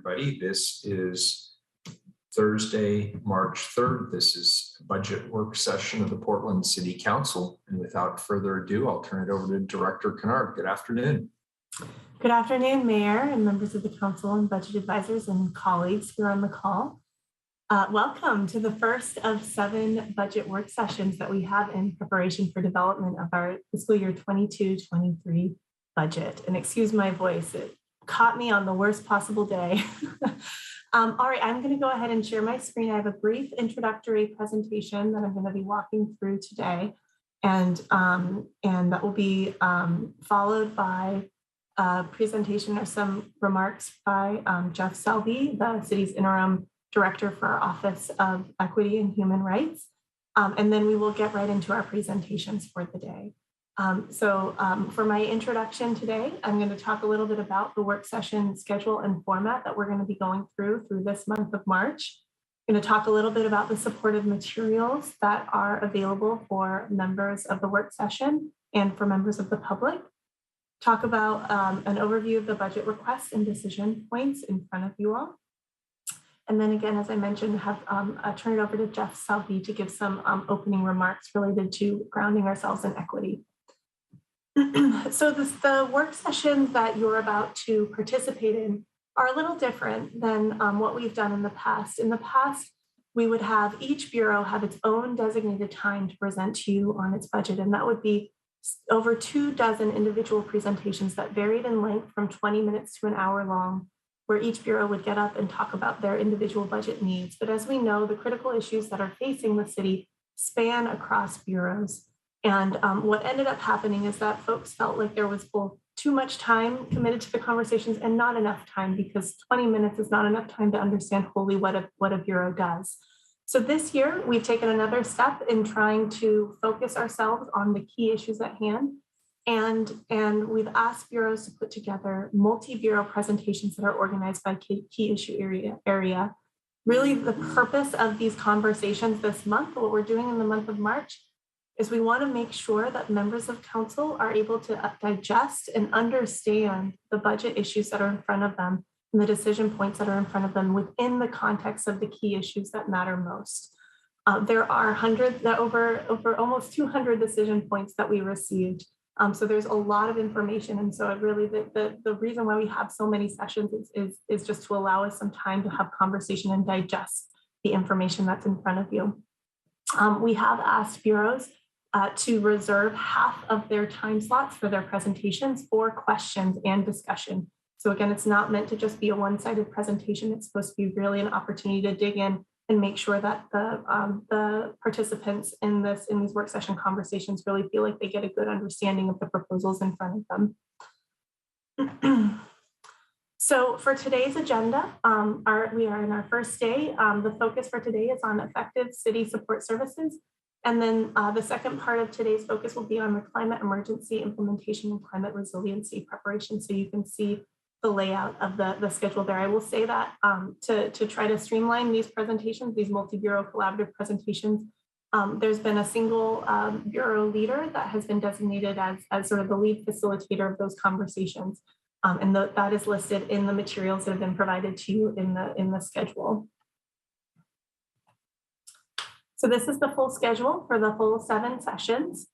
Everybody, this is Thursday, March 3rd. This is a budget work session of the Portland City Council. And without further ado, I'll turn it over to Director Kennard. Good afternoon. Good afternoon, Mayor and members of the Council and budget advisors and colleagues here on the call. Welcome to the first of 7 budget work sessions that we have in preparation for development of our fiscal year 22-23 budget. And excuse my voice, it caught me on the worst possible day. All right, I'm going to go ahead and share my screen. I have a brief introductory presentation that I'm going to be walking through today, and that will be followed by a presentation of some remarks by Jeff Selby, the city's interim director for our Office of Equity and Human Rights, and then we will get right into our presentations for the day. For my introduction today, I'm going to talk a little bit about the work session schedule and format that we're going to be going through this month of March. I'm going to talk a little bit about the supportive materials that are available for members of the work session and for members of the public. Talk about an overview of the budget requests and decision points in front of you all. And then again, as I mentioned, have turn it over to Jeff Selby to give some opening remarks related to grounding ourselves in equity. So the work sessions that you're about to participate in are a little different than what we've done in the past. In the past, we would have each bureau have its own designated time to present to you on its budget, and that would be over 24 individual presentations that varied in length from 20 minutes to an hour long, where each bureau would get up and talk about their individual budget needs. But as we know, the critical issues that are facing the city span across bureaus. And what ended up happening is that folks felt like there was both too much time committed to the conversations and not enough time, because 20 minutes is not enough time to understand wholly what a bureau does. So this year, we've taken another step in trying to focus ourselves on the key issues at hand. And we've asked bureaus to put together multi-bureau presentations that are organized by key issue area. Really, the purpose of these conversations this month, what we're doing in the month of March, is we want to make sure that members of council are able to digest and understand the budget issues that are in front of them and the decision points that are in front of them within the context of the key issues that matter most. There are over almost 200 decision points that we received. So there's a lot of information. And so really the reason why we have so many sessions is just to allow us some time to have conversation and digest the information that's in front of you. We have asked bureaus to reserve half of their time slots for their presentations for questions and discussion. So again, it's not meant to just be a one-sided presentation. It's supposed to be really an opportunity to dig in and make sure that the participants in these work session conversations really feel like they get a good understanding of the proposals in front of them. So for today's agenda, we are in our first day. The focus for today is on effective city support services. And then the second part of today's focus will be on the climate emergency implementation and climate resiliency preparation. So you can see the layout of the schedule there. I will say that to try to streamline these presentations, these multi-bureau collaborative presentations, there's been a single bureau leader that has been designated as sort of the lead facilitator of those conversations. And that is listed in the materials that have been provided to you in the schedule. So this is the full schedule for the full 7 sessions.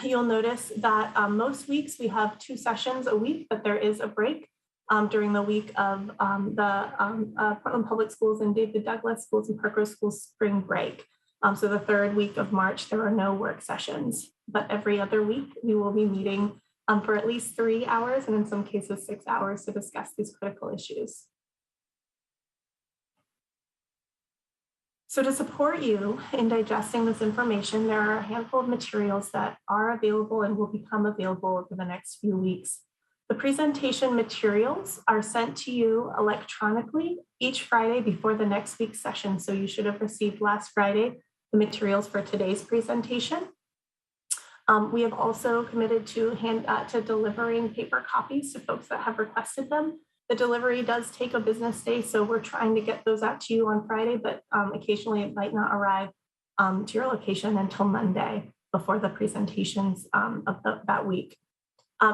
You'll notice that most weeks we have 2 sessions a week, but there is a break during the week of the Portland Public Schools and David Douglas Schools and Park Rose Schools spring break. So the 3rd week of March, there are no work sessions, but every other week we will be meeting for at least 3 hours and in some cases 6 hours to discuss these critical issues. So to support you in digesting this information, there are a handful of materials that are available and will become available over the next few weeks. The presentation materials are sent to you electronically each Friday before the next week's session. So you should have received last Friday the materials for today's presentation. We have also committed to delivering paper copies to folks that have requested them. The delivery does take a business day, so we're trying to get those out to you on Friday, but occasionally it might not arrive to your location until Monday before the presentations of that week.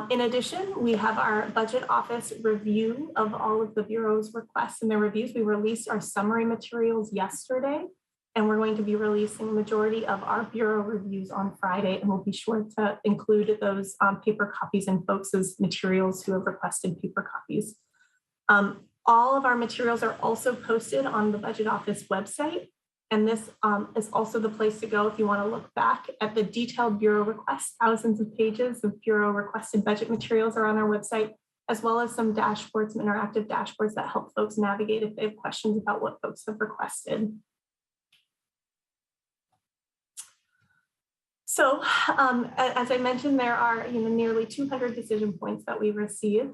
In addition, we have our budget office review of all of the Bureau's requests and their reviews. We released our summary materials yesterday, and we're going to be releasing the majority of our Bureau reviews on Friday, and we'll be sure to include those paper copies in folks' materials who have requested paper copies. All of our materials are also posted on the budget office website. And this is also the place to go if you want to look back at the detailed Bureau requests. Thousands of pages of Bureau requested budget materials are on our website, as well as some dashboards, some interactive dashboards that help folks navigate if they have questions about what folks have requested. So as I mentioned, there are nearly 200 decision points that we received.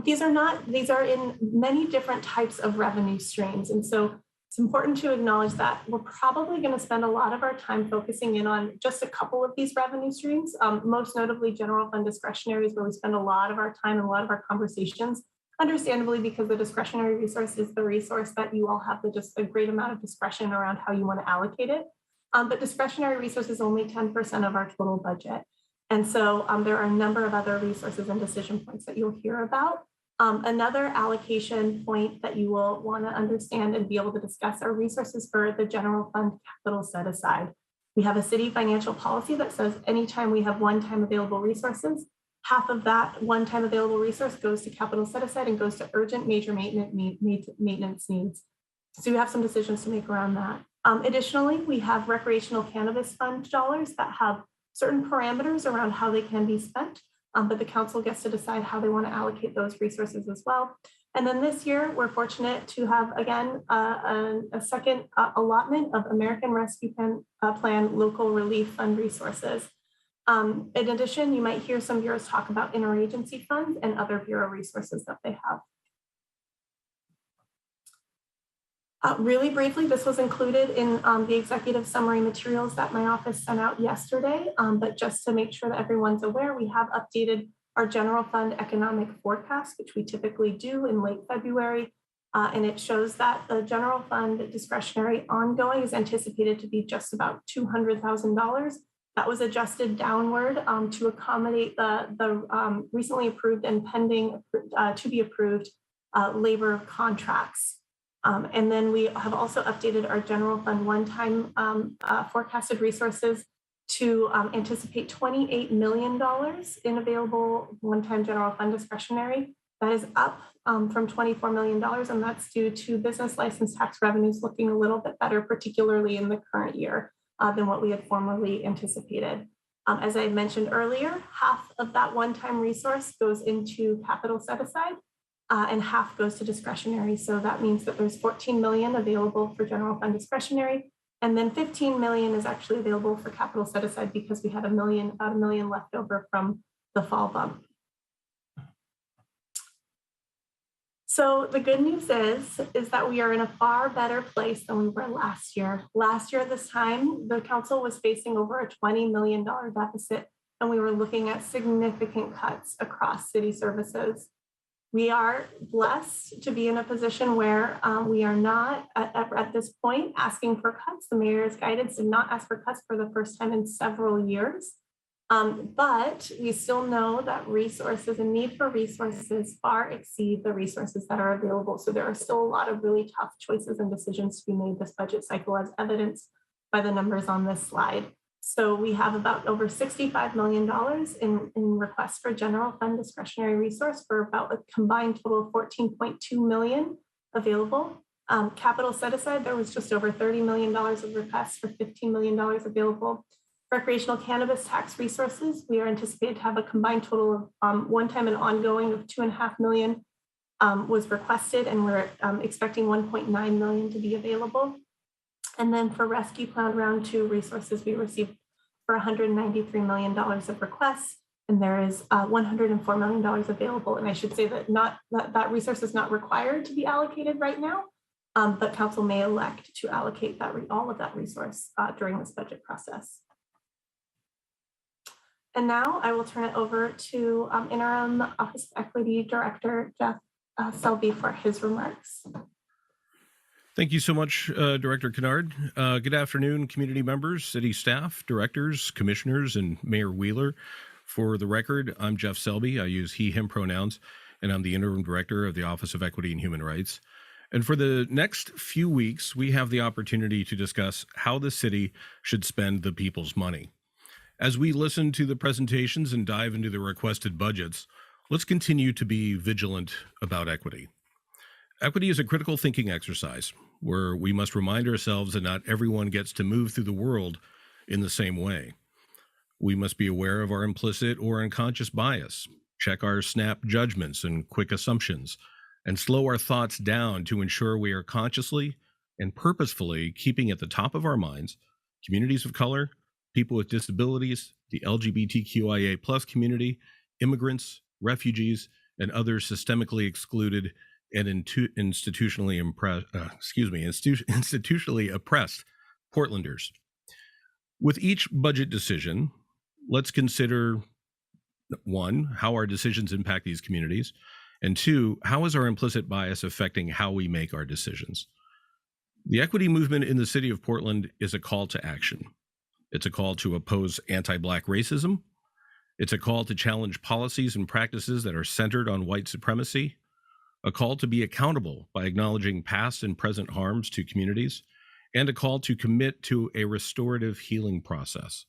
These are in many different types of revenue streams. And so it's important to acknowledge that we're probably going to spend a lot of our time focusing in on just a couple of these revenue streams, most notably general fund discretionaries, where we spend a lot of our time and a lot of our conversations, understandably, because the discretionary resource is the resource that you all have just a great amount of discretion around how you want to allocate it. But discretionary resource is only 10% of our total budget. And so there are a number of other resources and decision points that you'll hear about. Another allocation point that you will want to understand and be able to discuss are resources for the general fund capital set aside. We have a city financial policy that says anytime we have one-time available resources, half of that one-time available resource goes to capital set aside and goes to urgent major maintenance needs. So you have some decisions to make around that. Additionally, we have recreational cannabis fund dollars that have certain parameters around how they can be spent, but the council gets to decide how they want to allocate those resources as well. And then this year, we're fortunate to have, again, a second allotment of American Rescue Plan Local Relief Fund resources. In addition, you might hear some bureaus talk about interagency funds and other bureau resources that they have. Really briefly, this was included in the executive summary materials that my office sent out yesterday, but just to make sure that everyone's aware, we have updated our general fund economic forecast, which we typically do in late February, and it shows that the general fund discretionary ongoing is anticipated to be just about $200,000. That was adjusted downward to accommodate the recently approved and pending to be approved labor contracts. And then we have also updated our general fund one-time forecasted resources to anticipate $28 million in available one-time general fund discretionary. That is up from $24 million, and that's due to business license tax revenues looking a little bit better, particularly in the current year, than what we had formerly anticipated. As I mentioned earlier, half of that one-time resource goes into capital set aside, and half goes to discretionary. So that means that there's 14 million available for general fund discretionary, and then 15 million is actually available for capital set aside because we had about a million left over from the fall bump. So the good news is that we are in a far better place than we were last year. Last year at this time, the council was facing over a $20 million deficit, and we were looking at significant cuts across city services. We are blessed to be in a position where we are not at this point asking for cuts. The mayor's guidance did not ask for cuts for the first time in several years. But we still know that resources and need for resources far exceed the resources that are available. So there are still a lot of really tough choices and decisions to be made this budget cycle, as evidenced by the numbers on this slide. So we have about over $65 million in requests for general fund discretionary resource for about a combined total of 14.2 million available. Capital set aside, there was just over $30 million of requests for $15 million available. Recreational cannabis tax resources, we are anticipated to have a combined total of one-time and ongoing of 2.5 million was requested, and we're expecting 1.9 million to be available. And then for rescue plan round 2 resources, we received for $193 million of requests, and there is $104 million available. And I should say that that resource is not required to be allocated right now, but council may elect to allocate all of that resource during this budget process. And now I will turn it over to Interim Office of Equity Director Jeff Selby for his remarks. Thank you so much, Director Kennard. Good afternoon, community members, city staff, directors, commissioners, and Mayor Wheeler. For the record, I'm Jeff Selby. I use he, him pronouns, and I'm the Interim Director of the Office of Equity and Human Rights. And for the next few weeks, we have the opportunity to discuss how the city should spend the people's money. As we listen to the presentations and dive into the requested budgets, let's continue to be vigilant about equity. Equity is a critical thinking exercise where we must remind ourselves that not everyone gets to move through the world in the same way. We must be aware of our implicit or unconscious bias, check our snap judgments and quick assumptions, and slow our thoughts down to ensure we are consciously and purposefully keeping at the top of our minds communities of color, people with disabilities, the LGBTQIA+ community, immigrants, refugees, and others systemically excluded and institutionally oppressed Portlanders. With each budget decision, let's consider 1, how our decisions impact these communities, and 2, how is our implicit bias affecting how we make our decisions? The equity movement in the city of Portland is a call to action. It's a call to oppose anti-Black racism. It's a call to challenge policies and practices that are centered on white supremacy, a call to be accountable by acknowledging past and present harms to communities, and a call to commit to a restorative healing process.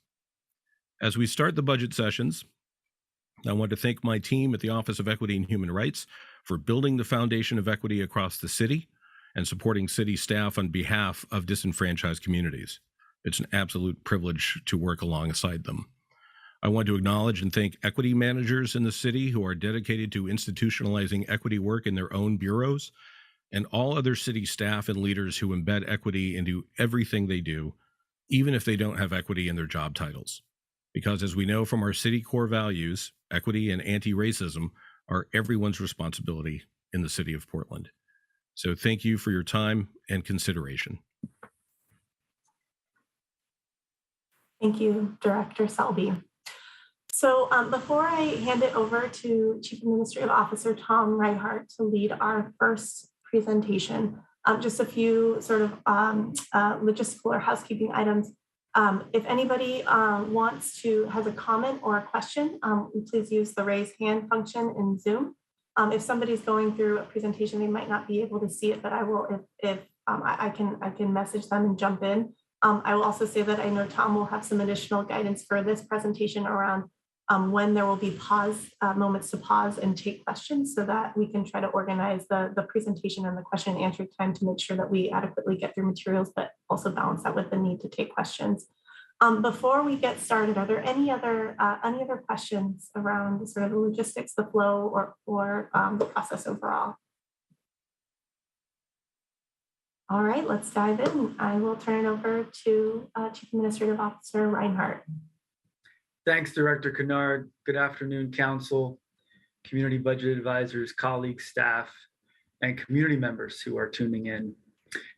As we start the budget sessions, I want to thank my team at the Office of Equity and Human Rights for building the foundation of equity across the city and supporting city staff on behalf of disenfranchised communities. It's an absolute privilege to work alongside them. I want to acknowledge and thank equity managers in the city who are dedicated to institutionalizing equity work in their own bureaus, and all other city staff and leaders who embed equity into everything they do, even if they don't have equity in their job titles. Because as we know from our city core values, equity and anti-racism are everyone's responsibility in the city of Portland. So thank you for your time and consideration. Thank you, Director Selby. So before I hand it over to Chief Administrative Officer Tom Reinhardt to lead our first presentation, just a few sort of logistical or housekeeping items. If anybody has a comment or a question, please use the raise hand function in Zoom. If somebody's going through a presentation, they might not be able to see it, but I will, if I can message them and jump in. I will also say that I know Tom will have some additional guidance for this presentation around when there will be moments to pause and take questions so that we can try to organize the presentation and the question and answer time to make sure that we adequately get through materials, but also balance that with the need to take questions. Before we get started, are there any other questions around sort of the logistics, the flow, or the process overall? All right, let's dive in. I will turn it over to Chief Administrative Officer Reinhardt. Thanks, Director Kennard. Good afternoon, Council, community budget advisors, colleagues, staff, and community members who are tuning in.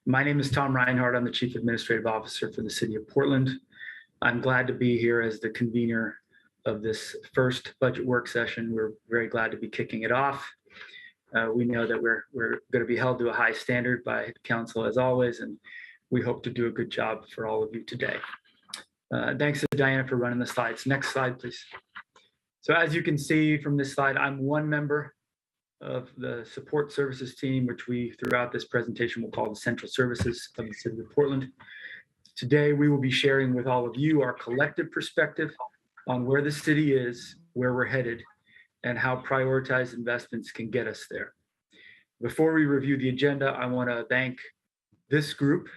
My name is Tom Reinhardt. I'm the Chief Administrative Officer for the City of Portland. I'm glad to be here as the convener of this first budget work session. We're very glad to be kicking it off. We know that we're going to be held to a high standard by Council as always, and we hope to do a good job for all of you today. Thanks to Diana for running the slides. Next slide, please. So as you can see from this slide, I'm one member of the support services team, which we throughout this presentation will call the central services of the City of Portland. Today, we will be sharing with all of you our collective perspective on where the city is, where we're headed, and how prioritized investments can get us there. Before we review the agenda, I want to thank this group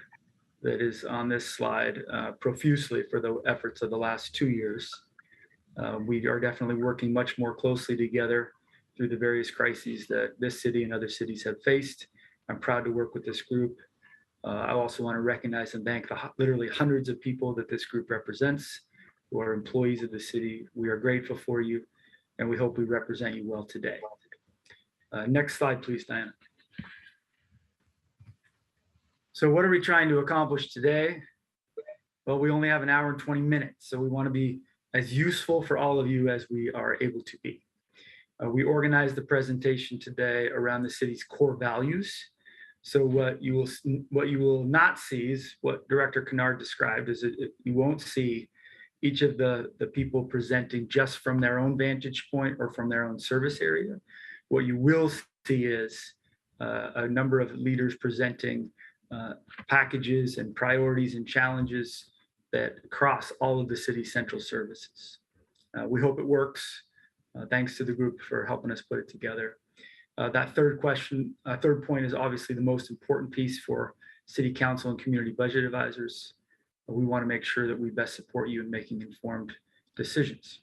that is on this slide profusely for the efforts of the last 2 years. We are definitely working much more closely together through the various crises that this city and other cities have faced. I'm proud to work with this group. I also want to recognize and thank the literally hundreds of people that this group represents, who are employees of the city. We are grateful for you, and we hope we represent you well today. Next slide, please, Diana. So what are we trying to accomplish today? Well, we only have an hour and 20 minutes, so we want to be as useful for all of you as we are able to be. We organized the presentation today around the city's core values. So what you will not see is what Director Kennard described, is you won't see each of the people presenting just from their own vantage point or from their own service area. What you will see is a number of leaders presenting packages and priorities and challenges that cross all of the city's central services. We hope it works. Thanks to the group for helping us put it together. That third point is obviously the most important piece for City Council and community budget advisors. We want to make sure that we best support you in making informed decisions.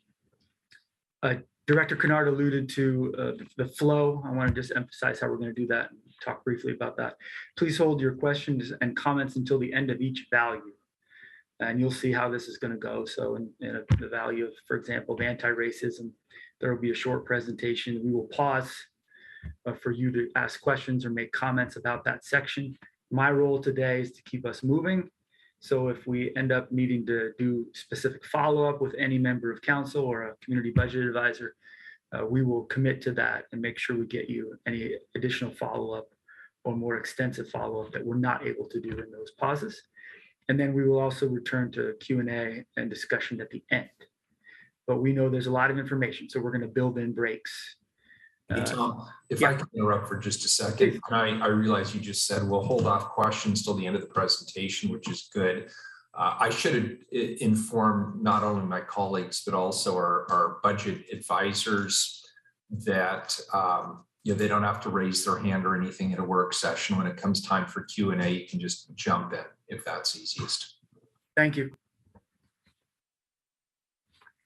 Director Kennard alluded to the flow. I want to just emphasize how we're going to do that and talk briefly about that. Please hold your questions and comments until the end of each value, and you'll see how this is going to go. So in the value of, for example, of anti-racism, there will be a short presentation. We will pause for you to ask questions or make comments about that section. My role today is to keep us moving. So if we end up needing to do specific follow-up with any member of council or a community budget advisor, we will commit to that and make sure we get you any additional follow-up or more extensive follow-up that we're not able to do in those pauses. And then we will also return to Q&A and discussion at the end. But we know there's a lot of information, so we're going to build in breaks. Hey, Tom, if I can interrupt for just a second, I realize you just said we'll hold off questions till the end of the presentation, which is good. I should inform not only my colleagues, but also our budget advisors that they don't have to raise their hand or anything at a work session. When it comes time for Q&A, you can just jump in if that's easiest. Thank you.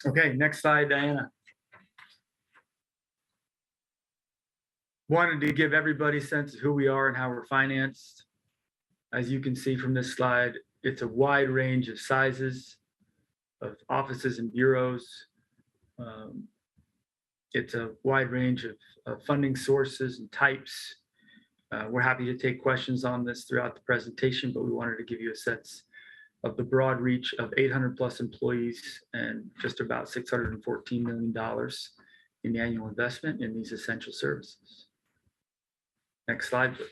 Okay, next slide, Diana. Wanted to give everybody a sense of who we are and how we're financed. As you can see from this slide, it's a wide range of sizes of offices and bureaus. It's a wide range of funding sources and types. We're happy to take questions on this throughout the presentation, but we wanted to give you a sense of the broad reach of 800 plus employees and just about $614 million in annual investment in these essential services. Next slide, please.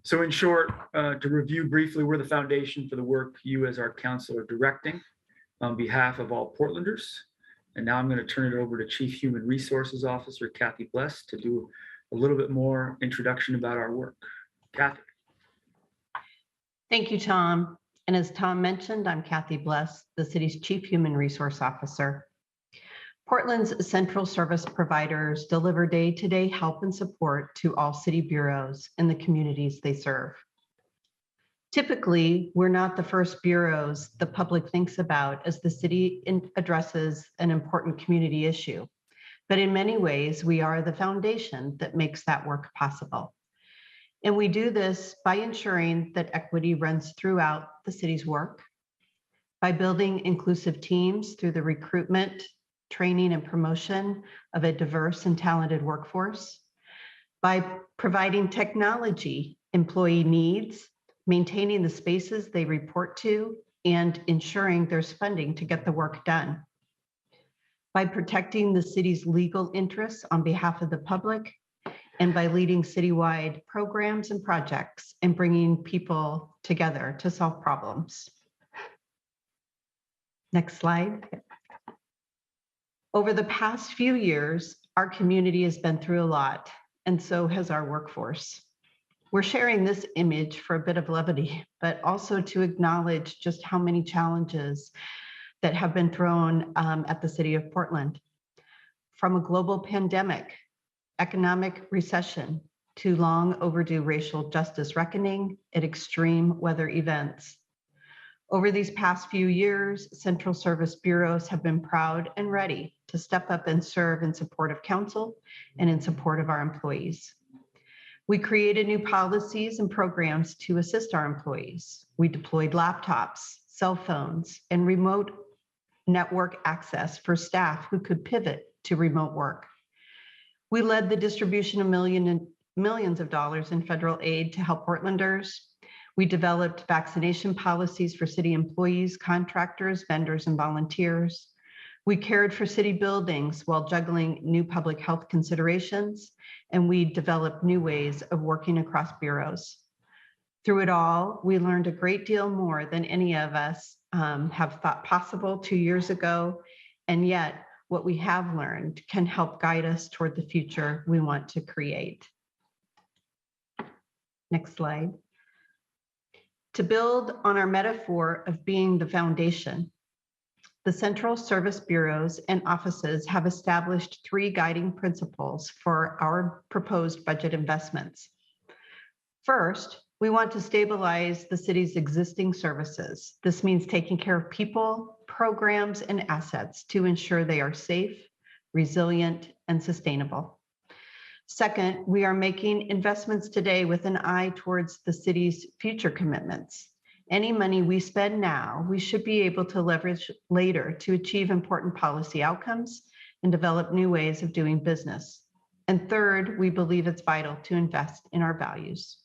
So in short, to review briefly, we're the foundation for the work you as our council are directing on behalf of all Portlanders. And now I'm going to turn it over to Chief Human Resources Officer Kathy Bless to do a little bit more introduction about our work. Kathy. Thank you, Tom. And as Tom mentioned, I'm Kathy Bless, the city's Chief Human Resource Officer. Portland's central service providers deliver day-to-day help and support to all city bureaus and the communities they serve. Typically, we're not the first bureaus the public thinks about as the city addresses an important community issue. But in many ways, we are the foundation that makes that work possible. And we do this by ensuring that equity runs throughout the city's work, by building inclusive teams through the recruitment, training, and promotion of a diverse and talented workforce, by providing technology employee needs, maintaining the spaces they report to, and ensuring there's funding to get the work done, by protecting the city's legal interests on behalf of the public, and by leading citywide programs and projects and bringing people together to solve problems. Next slide. Over the past few years, our community has been through a lot, and so has our workforce. We're sharing this image for a bit of levity, but also to acknowledge just how many challenges that have been thrown at the city of Portland. From a global pandemic, economic recession, to long overdue racial justice reckoning and extreme weather events. Over these past few years, central service bureaus have been proud and ready to step up and serve in support of council and in support of our employees. We created new policies and programs to assist our employees. We deployed laptops, cell phones, and remote network access for staff who could pivot to remote work. We led the distribution of millions of dollars in federal aid to help Portlanders. We developed vaccination policies for city employees, contractors, vendors, and volunteers. We cared for city buildings while juggling new public health considerations, and we developed new ways of working across bureaus. Through it all, we learned a great deal more than any of us have thought possible 2 years ago, and yet what we have learned can help guide us toward the future we want to create. Next slide. To build on our metaphor of being the foundation, the central service bureaus and offices have established 3 guiding principles for our proposed budget investments. First, we want to stabilize the city's existing services. This means taking care of people, programs, and assets to ensure they are safe, resilient, and sustainable. Second, we are making investments today with an eye towards the city's future commitments. Any money we spend now, we should be able to leverage later to achieve important policy outcomes and develop new ways of doing business. And third, we believe it's vital to invest in our values.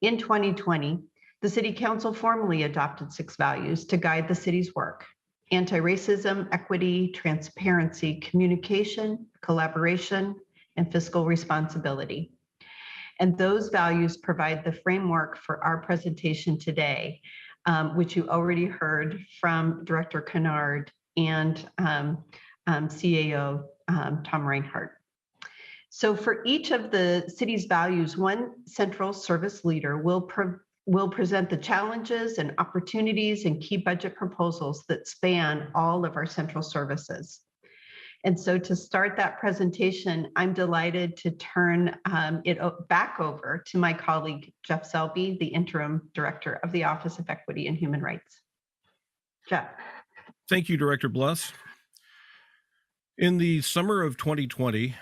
In 2020, the City Council formally adopted 6 values to guide the city's work: anti-racism, equity, transparency, communication, collaboration, and fiscal responsibility. And those values provide the framework for our presentation today, which you already heard from Director Kennard and CAO Tom Reinhardt. So for each of the city's values, one central service leader will present the challenges and opportunities and key budget proposals that span all of our central services. And so to start that presentation, I'm delighted to turn it back over to my colleague, Jeff Selby, the Interim Director of the Office of Equity and Human Rights. Jeff. Thank you, Director Bless. In the summer of 2020,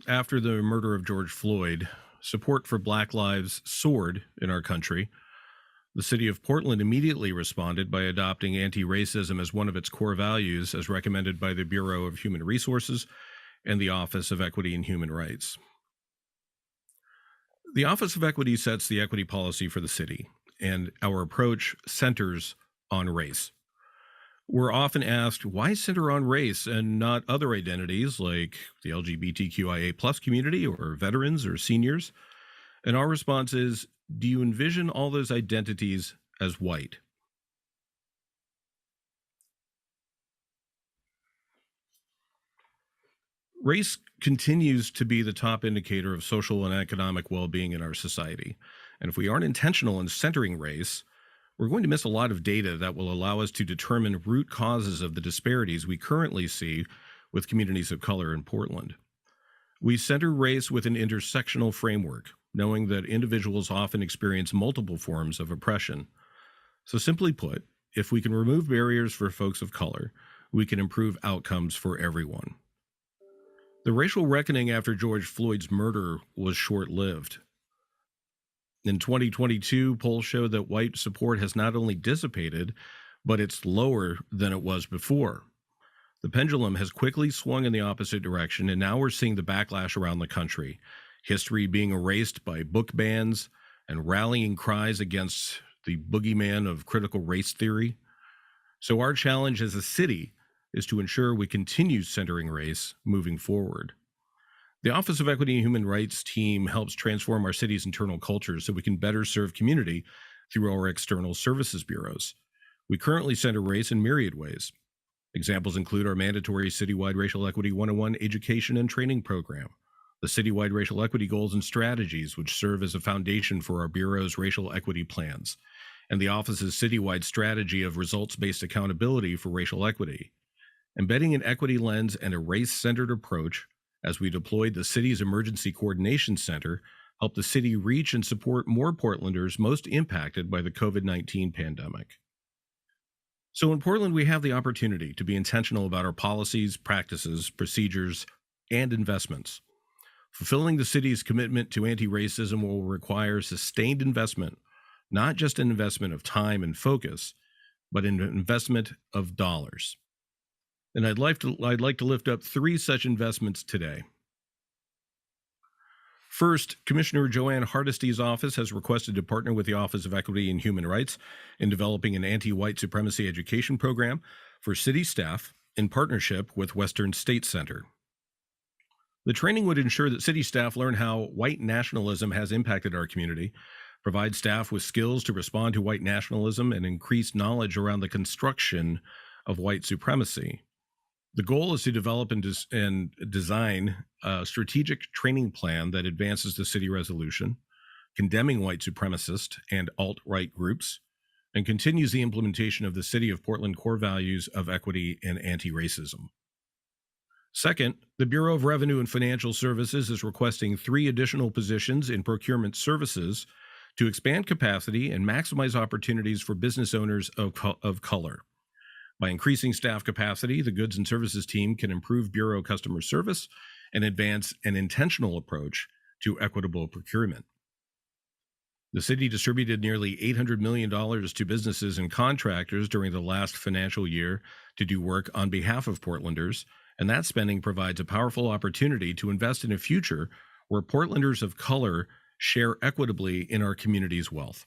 after the murder of George Floyd, support for Black lives soared in our country. The city of Portland immediately responded by adopting anti-racism as one of its core values, as recommended by the Bureau of Human Resources and the Office of Equity and Human Rights. The Office of Equity sets the equity policy for the city, and our approach centers on race. We're often asked, why center on race and not other identities like the LGBTQIA+ community or veterans or seniors? And our response is, do you envision all those identities as white? Race continues to be the top indicator of social and economic well-being in our society. And if we aren't intentional in centering race, we're going to miss a lot of data that will allow us to determine root causes of the disparities we currently see with communities of color in Portland. We center race with an intersectional framework, knowing that individuals often experience multiple forms of oppression. So simply put, if we can remove barriers for folks of color, we can improve outcomes for everyone. The racial reckoning after George Floyd's murder was short-lived. In 2022, polls show that white support has not only dissipated, but it's lower than it was before. The pendulum has quickly swung in the opposite direction, and now we're seeing the backlash around the country. History being erased by book bans and rallying cries against the boogeyman of critical race theory. So our challenge as a city is to ensure we continue centering race moving forward. The Office of Equity and Human Rights team helps transform our city's internal culture so we can better serve community through our external services bureaus. We currently center race in myriad ways. Examples include our mandatory citywide Racial Equity 101 education and training program, the citywide racial equity goals and strategies, which serve as a foundation for our Bureau's racial equity plans, and the office's citywide strategy of results-based accountability for racial equity. Embedding an equity lens and a race-centered approach as we deployed the city's Emergency Coordination Center helped the city reach and support more Portlanders most impacted by the COVID-19 pandemic. So in Portland, we have the opportunity to be intentional about our policies, practices, procedures, and investments. Fulfilling the city's commitment to anti-racism will require sustained investment, not just an investment of time and focus, but an investment of dollars. And I'd like to lift up 3 such investments today. First, Commissioner Joanne Hardesty's office has requested to partner with the Office of Equity and Human Rights in developing an anti-white supremacy education program for city staff in partnership with Western State Center. The training would ensure that city staff learn how white nationalism has impacted our community, provide staff with skills to respond to white nationalism, and increase knowledge around the construction of white supremacy. The goal is to develop and design a strategic training plan that advances the city resolution, condemning white supremacist and alt-right groups, and continues the implementation of the City of Portland core values of equity and anti-racism. Second, the Bureau of Revenue and Financial Services is requesting 3 additional positions in procurement services to expand capacity and maximize opportunities for business owners of color. By increasing staff capacity, the goods and services team can improve Bureau customer service and advance an intentional approach to equitable procurement. The city distributed nearly $800 million to businesses and contractors during the last financial year to do work on behalf of Portlanders, and that spending provides a powerful opportunity to invest in a future where Portlanders of color share equitably in our community's wealth.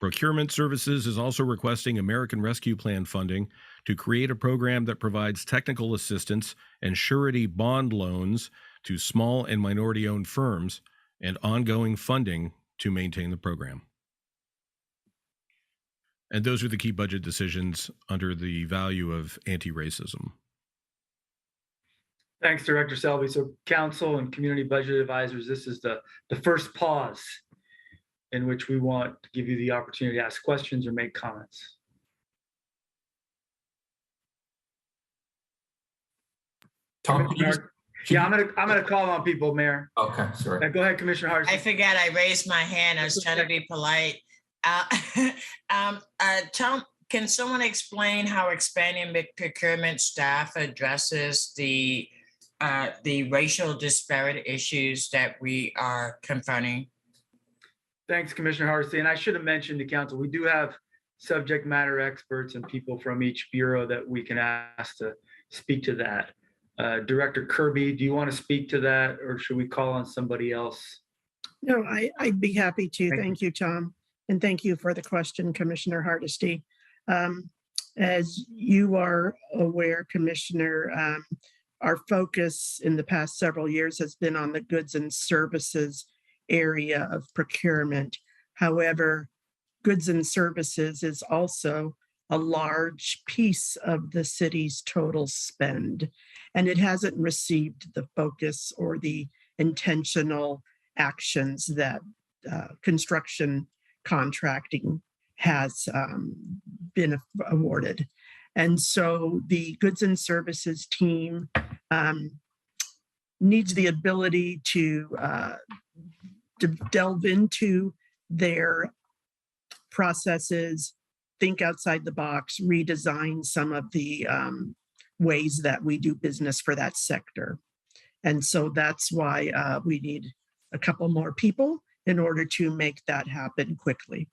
Procurement Services is also requesting American Rescue Plan funding to create a program that provides technical assistance and surety bond loans to small and minority-owned firms and ongoing funding to maintain the program. And those are the key budget decisions under the value of anti-racism. Thanks, Director Selby. So Council and Community Budget Advisors, this is the first pause in which we want to give you the opportunity to ask questions or make comments. Tom, Yeah, I'm gonna call on people, Mayor. Okay, sorry. Go ahead, Commissioner Hardison. I forgot I raised my hand. I was trying to be polite. Tom, can someone explain how expanding procurement staff addresses the racial disparate issues that we are confronting? Thanks, Commissioner Hardesty. And I should have mentioned to council, we do have subject matter experts and people from each bureau that we can ask to speak to that. Director Kirby, do you want to speak to that, or should we call on somebody else? No, I'd be happy to. Thank Thank you, Tom. And thank you for the question, Commissioner Hardesty. As you are aware, Commissioner, our focus in the past several years has been on the goods and services area of procurement. However, goods and services is also a large piece of the city's total spend, and it hasn't received the focus or the intentional actions that construction contracting has been awarded. And so the goods and services team needs the ability to delve into their processes, think outside the box, redesign some of the ways that we do business for that sector. And so that's why we need a couple more people in order to make that happen quickly.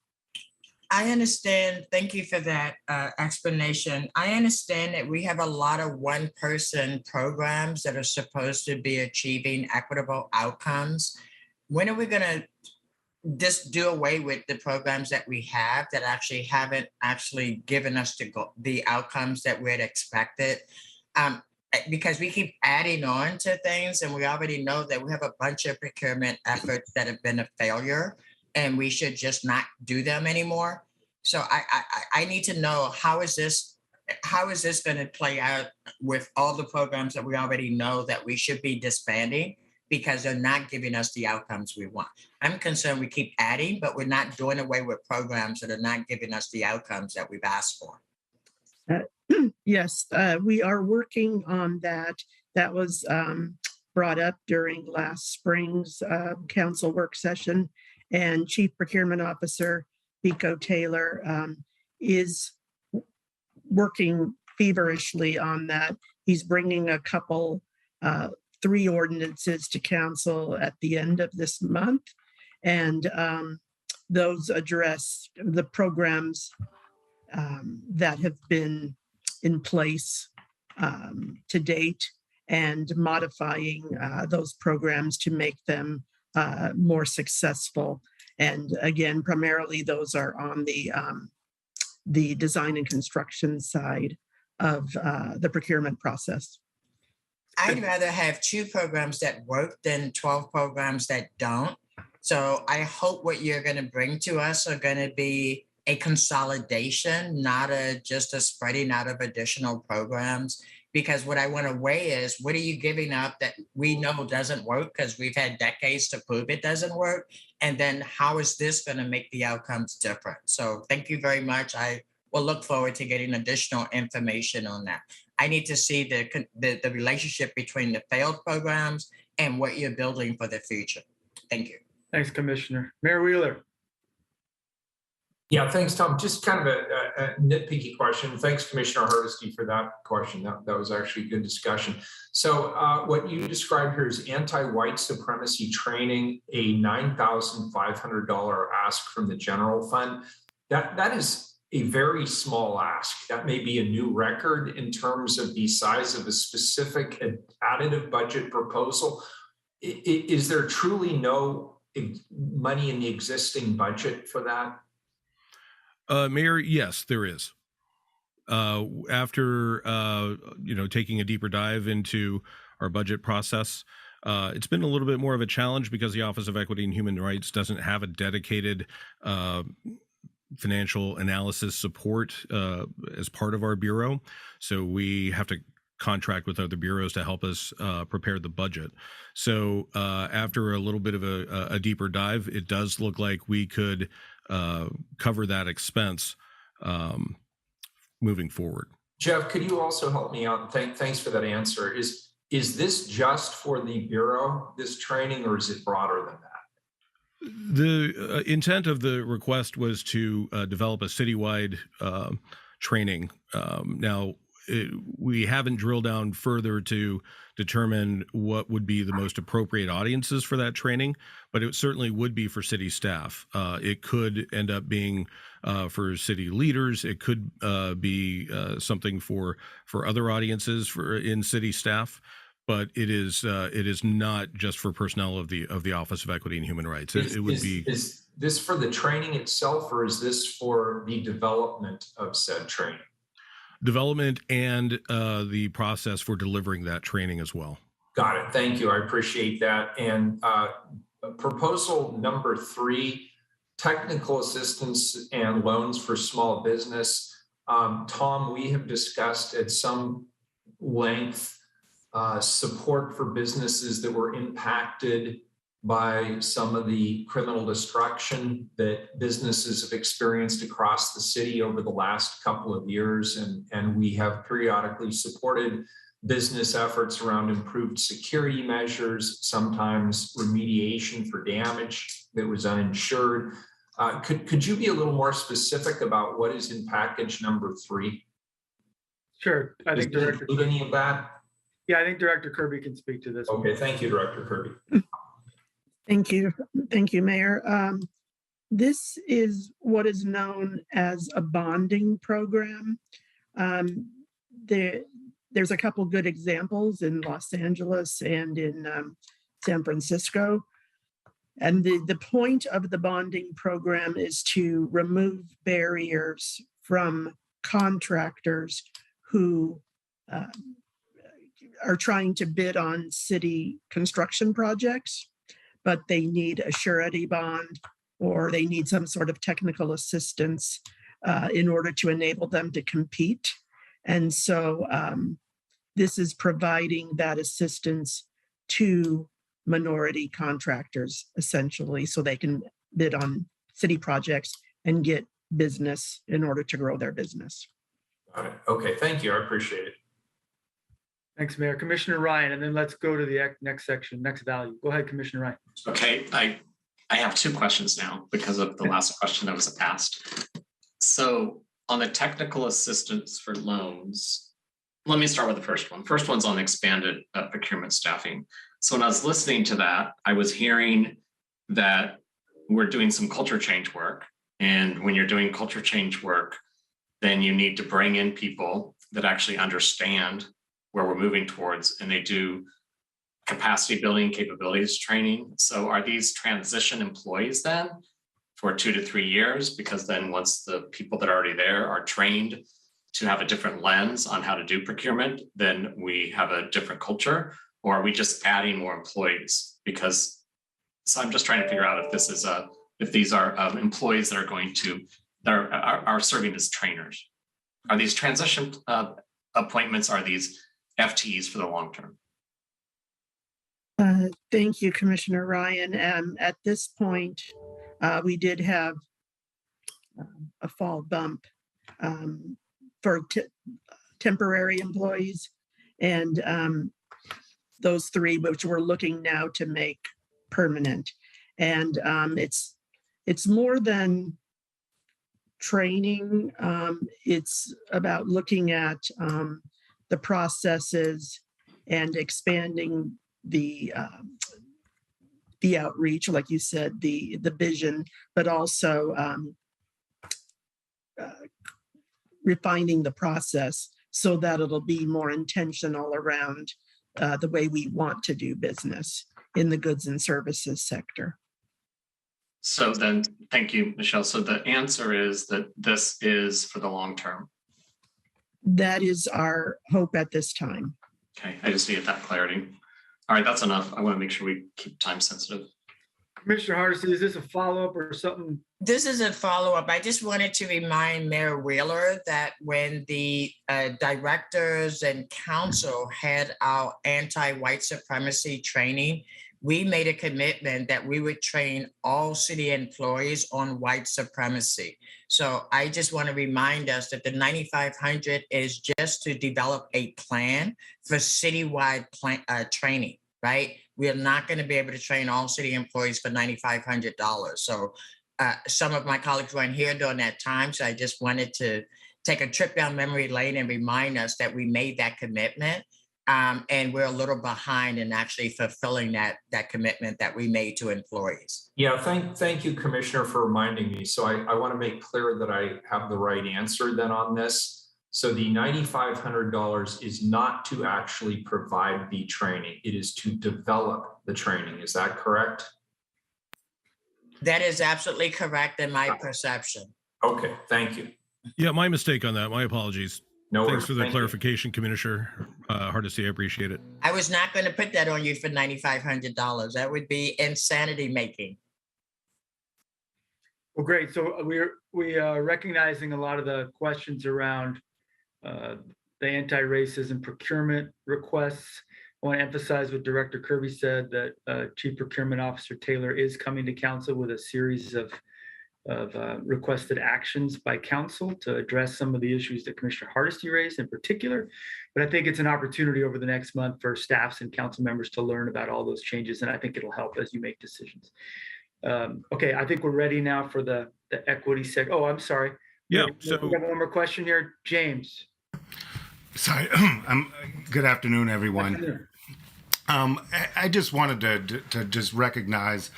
I understand. Thank you for that explanation. I understand that we have a lot of one-person programs that are supposed to be achieving equitable outcomes. When are we going to just do away with the programs that we have that actually haven't actually given us the outcomes that we had expected? Because we keep adding on to things, and we already know that we have a bunch of procurement efforts that have been a failure, and we should just not do them anymore. So I need to know, how is this going to play out with all the programs that we already know that we should be disbanding because they're not giving us the outcomes we want? I'm concerned we keep adding, but we're not doing away with programs that are not giving us the outcomes that we've asked for. Yes, we are working on that. That was brought up during last spring's council work session, and Chief Procurement Officer Pico Taylor is working feverishly on that. He's bringing a couple, 3 ordinances to council at the end of this month, and those address the programs that have been in place to date, and modifying those programs to make them more successful. And again, primarily those are on the design and construction side of the procurement process. I'd rather have 2 programs that work than 12 programs that don't. So I hope what you're going to bring to us are going to be a consolidation, not just a spreading out of additional programs. Because what I want to weigh is, what are you giving up that we know doesn't work because we've had decades to prove it doesn't work? And then how is this going to make the outcomes different? So thank you very much. I will look forward to getting additional information on that. I need to see the relationship between the failed programs and what you're building for the future. Thank you. Thanks, Commissioner. Mayor Wheeler. Yeah, thanks, Tom. Just kind of a nitpicky question. Thanks, Commissioner Hardesty, for that question. That was actually a good discussion. So what you described here is anti-white supremacy training, a $9,500 ask from the general fund. That is a very small ask. That may be a new record in terms of the size of a specific additive budget proposal. Is there truly no money in the existing budget for that? Mayor, yes, there is. After taking a deeper dive into our budget process, it's been a little bit more of a challenge because the Office of Equity and Human Rights doesn't have a dedicated financial analysis support as part of our bureau. So we have to contract with other bureaus to help us prepare the budget. So after a little bit of a deeper dive, it does look like we could cover that expense moving forward. Jeff, could you also help me out? Thanks for that answer. Is this just for the Bureau, this training, or is it broader than that? The intent of the request was to develop a citywide training. Now, we haven't drilled down further to determine what would be the most appropriate audiences for that training, but it certainly would be for city staff. It could end up being for city leaders. It could be something for other audiences in city staff. But it is not just for personnel of the Office of Equity and Human Rights. It would be. Is this for the training itself, or is this for the development of said training? Development and the process for delivering that training as well. Got it. Thank you. I appreciate that. And proposal number 3, technical assistance and loans for small business. Tom, we have discussed at some length support for businesses that were impacted by some of the criminal destruction that businesses have experienced across the city over the last couple of years. And we have periodically supported business efforts around improved security measures, sometimes remediation for damage that was uninsured. Could you be a little more specific about what is in package number 3? Sure. I think Director. Include any of that? Yeah, I think Director Kirby can speak to this. Okay, thank you, Director Kirby. Thank you. Thank you, Mayor. This is what is known as a bonding program. There's a couple good examples in Los Angeles and in San Francisco. And the point of the bonding program is to remove barriers from contractors who are trying to bid on city construction projects, but they need a surety bond or they need some sort of technical assistance in order to enable them to compete. And so this is providing that assistance to minority contractors, essentially, so they can bid on city projects and get business in order to grow their business. Got it. Okay, thank you. I appreciate it. Thanks, Mayor. Commissioner Ryan, and then let's go to the next section, next value. Go ahead, Commissioner Ryan. Okay, I have 2 questions now because of the last question that was asked. So on the technical assistance for loans, let me start with the first one. First one's on expanded procurement staffing. So when I was listening to that, I was hearing that we're doing some culture change work. And when you're doing culture change work, then you need to bring in people that actually understand where we're moving towards, and they do capacity building, capabilities training. So are these transition employees then for 2 to 3 years? Because then once the people that are already there are trained to have a different lens on how to do procurement, then we have a different culture, or are we just adding more employees? Because, so I'm just trying to figure out if this is if these are employees that are going to, that are serving as trainers. Are these transition appointments, are these FTEs for the long term? Thank you, Commissioner Ryan. At this point, we did have a fall bump for temporary employees, and those 3, which we're looking now to make permanent. And it's more than training. It's about looking at the processes and expanding the outreach, like you said, the vision, but also refining the process so that it'll be more intentional around the way we want to do business in the goods and services sector. So then, thank you, Michelle. So the answer is that this is for the long term. That is our hope at this time. Okay, I just needed that clarity. All right, that's enough. I want to make sure we keep time sensitive. Commissioner Hardesty, is this a follow-up or something? This is a follow-up. I just wanted to remind Mayor Wheeler that when the directors and council had our anti-white supremacy training, we made a commitment that we would train all city employees on white supremacy. So I just want to remind us that the 9,500 is just to develop a plan for citywide training, right? We are not going to be able to train all city employees for $9,500. So some of my colleagues weren't here during that time, so I just wanted to take a trip down memory lane and remind us that we made that commitment. And we're a little behind in actually fulfilling that commitment that we made to employees. Yeah, thank you, Commissioner, for reminding me. So I want to make clear that I have the right answer then on this. So the $9,500 is not to actually provide the training. It is to develop the training. Is that correct? That is absolutely correct in my perception. Okay, thank you. Yeah, my mistake on that. My apologies. No Thanks worries. for the Thank you. clarification, Commissioner Hardesty. I appreciate it. I was not going to put that on you for $9,500. That would be insanity making. Well, great. So we are recognizing a lot of the questions around the anti-racism procurement requests. I want to emphasize what Director Kirby said, that Chief Procurement Officer Taylor is coming to council with a series of requested actions by council to address some of the issues that Commissioner Hardesty raised in particular. But I think it's an opportunity over the next month for staffs and council members to learn about all those changes. And I think it'll help as you make decisions. Okay, I think we're ready now for the equity sec. Oh, I'm sorry. Yeah. We have one more question here, James. Sorry. Good afternoon, everyone. I just wanted to just recognize,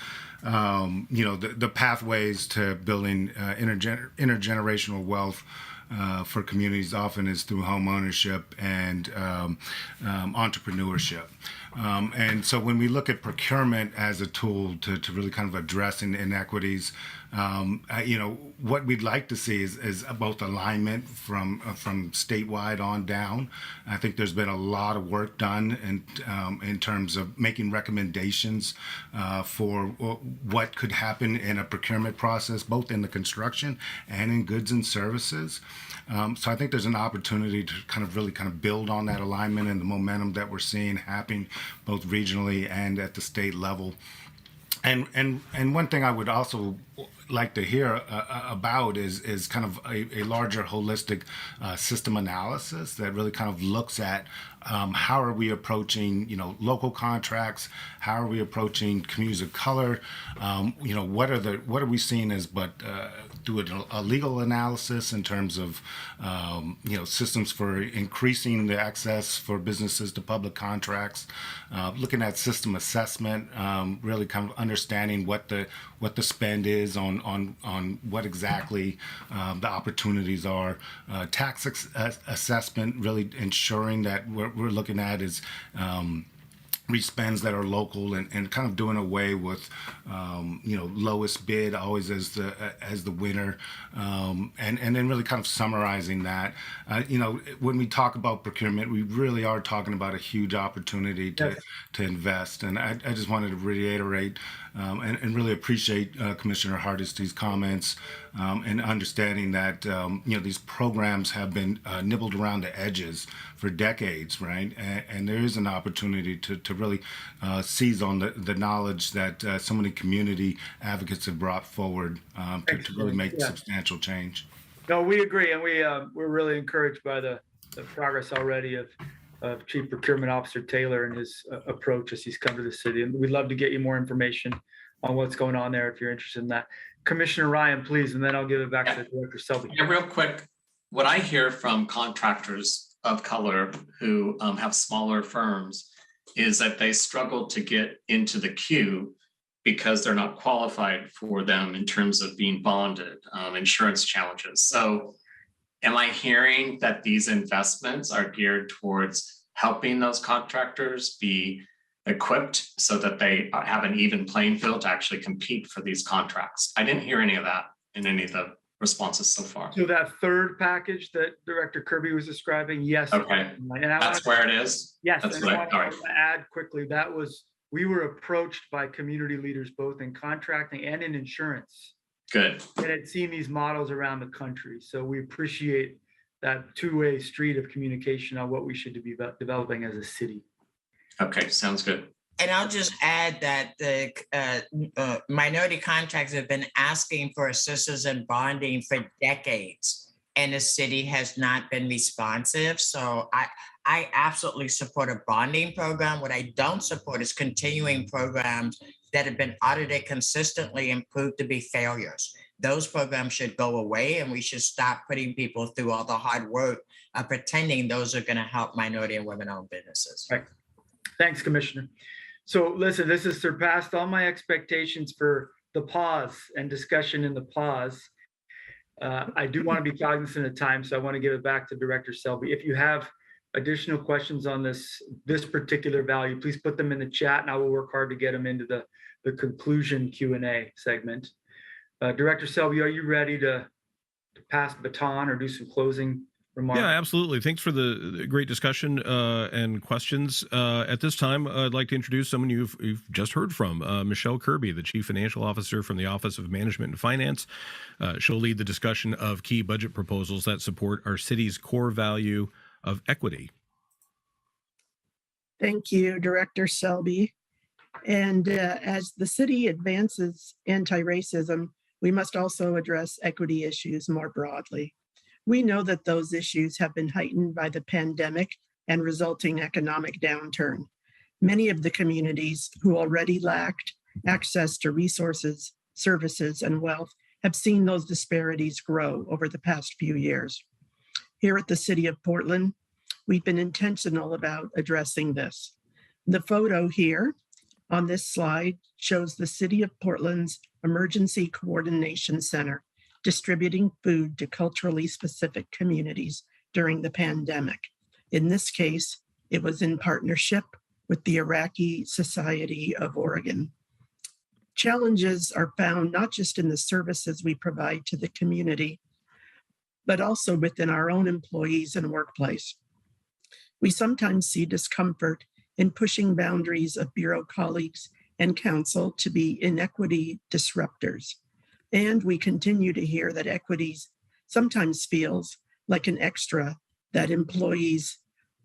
the pathways to building intergenerational wealth for communities often is through home ownership and entrepreneurship. And so when we look at procurement as a tool to really kind of address inequities, what we'd like to see is both alignment from statewide on down. I think there's been a lot of work done in terms of making recommendations for what could happen in a procurement process, both in the construction and in goods and services. So I think there's an opportunity to really build on that alignment and the momentum that we're seeing happening both regionally and at the state level. And one thing I would also like to hear about is kind of a larger holistic system analysis that really kind of looks at how are we approaching local contracts, how are we approaching communities of color, what are we seeing as do a legal analysis in terms of systems for increasing the access for businesses to public contracts, looking at system assessment, really kind of understanding what the spend is on what exactly the opportunities are, tax assessment, really ensuring that what we're looking at is respends that are local and kind of doing away with lowest bid always as the winner, and then really kind of summarizing that. When we talk about procurement, we really are talking about a huge opportunity to invest, and I just wanted to reiterate and really appreciate Commissioner Hardesty's comments and understanding that these programs have been nibbled around the edges for decades, right? And there is an opportunity to really seize on the knowledge that so many community advocates have brought forward to really make substantial change. No, we agree, and we're really encouraged by the progress already of Chief Procurement Officer Taylor and his approach as he's come to the city. And we'd love to get you more information on what's going on there if you're interested in that. Commissioner Ryan, please, and then I'll give it back to Director Selby. Yeah, real quick, what I hear from contractors of color who have smaller firms is that they struggle to get into the queue because they're not qualified for them in terms of being bonded, insurance challenges. So am I hearing that these investments are geared towards helping those contractors be equipped so that they have an even playing field to actually compete for these contracts? I didn't hear any of that in any of the responses so far. So that third package that Director Kirby was describing, yes. Okay, and that's where it is? Yes, that's and I want to add quickly, we were approached by community leaders, both in contracting and in insurance. Good. That had seen these models around the country. So we appreciate that two-way street of communication on what we should be developing as a city. Okay, sounds good. And I'll just add that the minority contractors have been asking for assistance in bonding for decades, and the city has not been responsive. So I absolutely support a bonding program. What I don't support is continuing programs that have been audited consistently and proved to be failures. those programs should go away, and we should stop putting people through all the hard work of pretending those are going to help minority and women-owned businesses. Right. Thanks, Commissioner. So listen, this has surpassed all my expectations for the pause and discussion in the pause. I do want to be cognizant of time, so I want to give it back to Director Selby. If you have additional questions on this particular value, please put them in the chat, and I will work hard to get them into the conclusion Q&A segment. Director Selby, are you ready to pass the baton or do some closing remarks? Yeah, absolutely. Thanks for the great discussion and questions. At this time, I'd like to introduce someone you've just heard from, Michelle Kirby, the Chief Financial Officer from the Office of Management and Finance. She'll lead the discussion of key budget proposals that support our city's core value of equity. Thank you, Director Selby. And as the city advances anti-racism, we must also address equity issues more broadly. We know that those issues have been heightened by the pandemic and resulting economic downturn. Many of the communities who already lacked access to resources, services, and wealth have seen those disparities grow over the past few years. Here at the City of Portland, we've been intentional about addressing this. The photo here on this slide shows the City of Portland's Emergency Coordination Center distributing food to culturally specific communities during the pandemic. In this case, it was in partnership with the Iraqi Society of Oregon. Challenges are found not just in the services we provide to the community, but also within our own employees and workplace. We sometimes see discomfort in pushing boundaries of Bureau colleagues and council to be inequity disruptors. And we continue to hear that equities sometimes feels like an extra that employees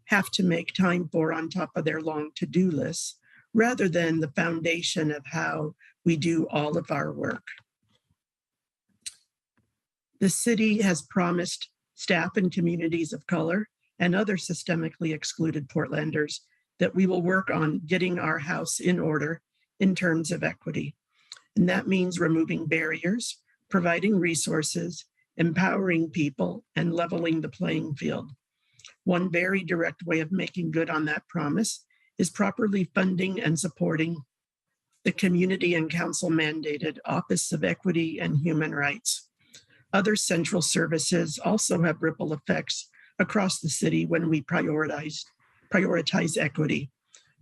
have to make time for on top of their long to-do lists, rather than the foundation of how we do all of our work. The city has promised staff and communities of color and other systemically excluded Portlanders that we will work on getting our house in order in terms of equity. And that means removing barriers, providing resources, empowering people, and leveling the playing field. One very direct way of making good on that promise is properly funding and supporting the community and council mandated Office of Equity and Human Rights. Other central services also have ripple effects across the city when we prioritize equity.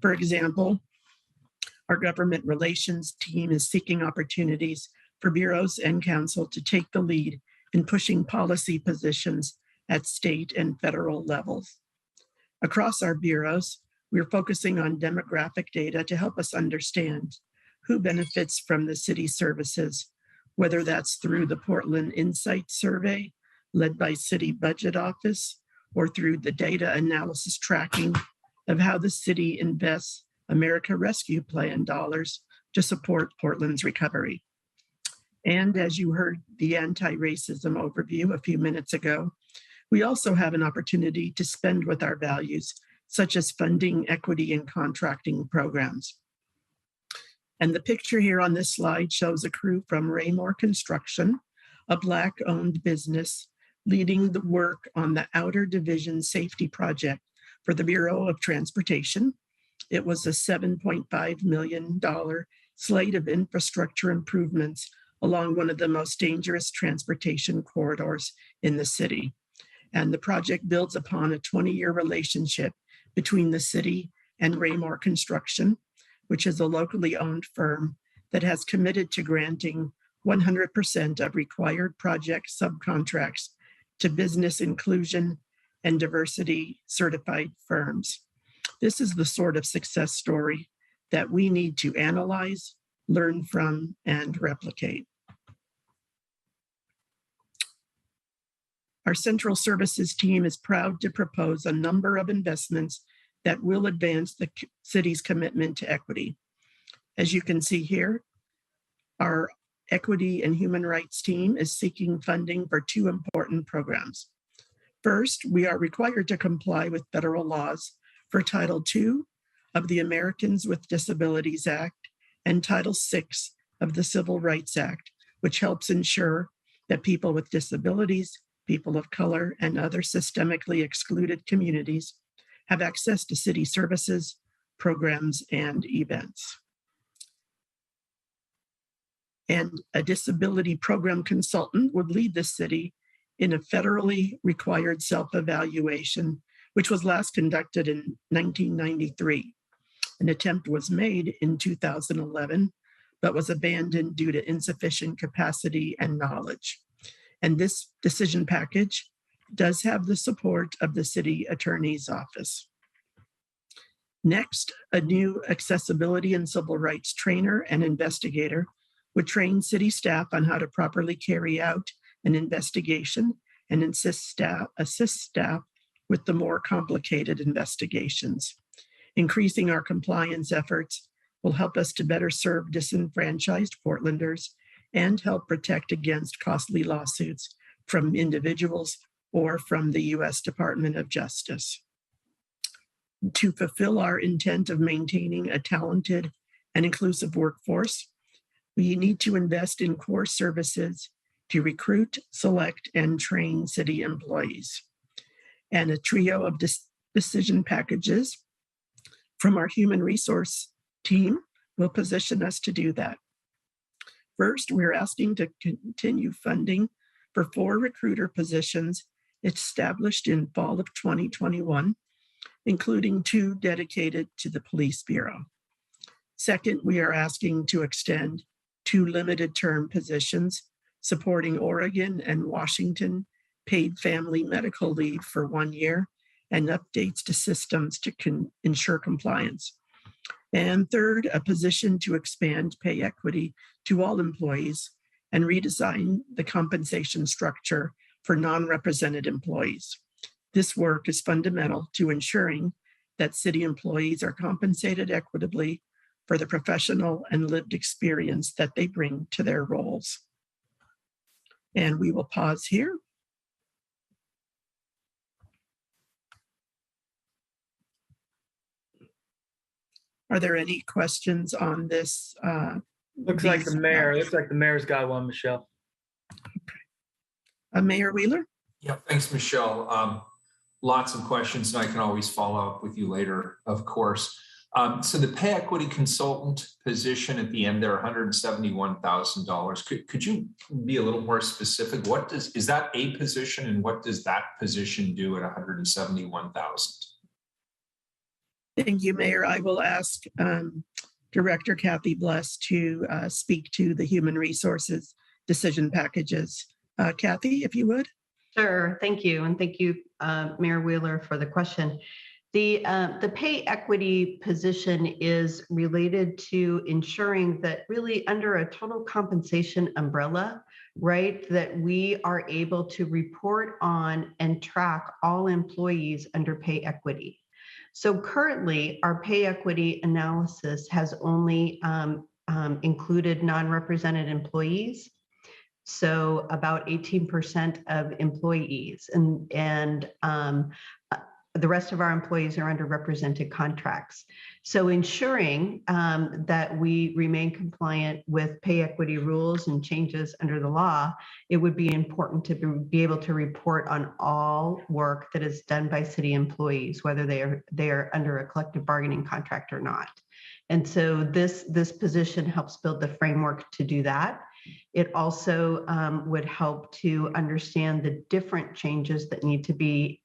For example, our government relations team is seeking opportunities for bureaus and council to take the lead in pushing policy positions at state and federal levels. Across our bureaus, we're focusing on demographic data to help us understand who benefits from the city services, whether that's through the Portland Insight Survey led by City Budget Office, or through the data analysis tracking of how the city invests America Rescue Plan dollars to support Portland's recovery. And as you heard the anti-racism overview a few minutes ago, we also have an opportunity to spend with our values, such as funding equity and contracting programs. And the picture here on this slide shows a crew from Raymore Construction, a Black-owned business leading the work on the Outer Division Safety Project for the Bureau of Transportation. It was a $7.5 million slate of infrastructure improvements along one of the most dangerous transportation corridors in the city. And the project builds upon a 20-year relationship between the city and Raymore Construction, which is a locally owned firm that has committed to granting 100% of required project subcontracts to business inclusion and diversity certified firms. This is the sort of success story that we need to analyze, learn from, and replicate. Our central services team is proud to propose a number of investments that will advance the city's commitment to equity. As you can see here, our Equity and Human Rights team is seeking funding for two important programs. First, we are required to comply with federal laws for Title II of the Americans with Disabilities Act and Title VI of the Civil Rights Act, which helps ensure that people with disabilities, people of color, and other systemically excluded communities have access to city services, programs, and events. And a disability program consultant would lead the city in a federally required self-evaluation, which was last conducted in 1993. An attempt was made in 2011, but was abandoned due to insufficient capacity and knowledge. And this decision package does have the support of the city attorney's office. Next, a new accessibility and civil rights trainer and investigator would train city staff on how to properly carry out an investigation and assist staff with the more complicated investigations. Increasing our compliance efforts will help us to better serve disenfranchised Portlanders and help protect against costly lawsuits from individuals or from the U.S. Department of Justice. To fulfill our intent of maintaining a talented and inclusive workforce, we need to invest in core services to recruit, select, and train city employees. And a trio of decision packages from our human resource team will position us to do that. First, we're asking to continue funding for 4 recruiter positions established in fall of 2021, including 2 dedicated to the Police Bureau. Second, we are asking to extend 2 limited term positions supporting Oregon and Washington paid family medical leave for 1 year and updates to systems to ensure compliance. And third, a position to expand pay equity to all employees and redesign the compensation structure for non-represented employees. This work is fundamental to ensuring that city employees are compensated equitably for the professional and lived experience that they bring to their roles. And we will pause here. Are there any questions on this? Looks like the mayor's got one, Michelle. Okay. Mayor Wheeler? Yeah, thanks, Michelle. Lots of questions, and I can always follow up with you later, of course. So the pay equity consultant position at the end there, $171,000. Could you be a little more specific? Is that a position, and what does that position do at $171,000? Thank you, Mayor. I will ask Director Kathy Bless to speak to the human resources decision packages. Kathy, if you would. Sure, thank you. And thank you, Mayor Wheeler, for the question. The pay equity position is related to ensuring that really under a total compensation umbrella, right, that we are able to report on and track all employees under pay equity. So currently, our pay equity analysis has only included non-represented employees. So about 18% of employees, and the rest of our employees are underrepresented contracts. So ensuring that we remain compliant with pay equity rules and changes under the law, it would be important to be able to report on all work that is done by city employees, whether they are under a collective bargaining contract or not. And so this position helps build the framework to do that. It also would help to understand the different changes that need to be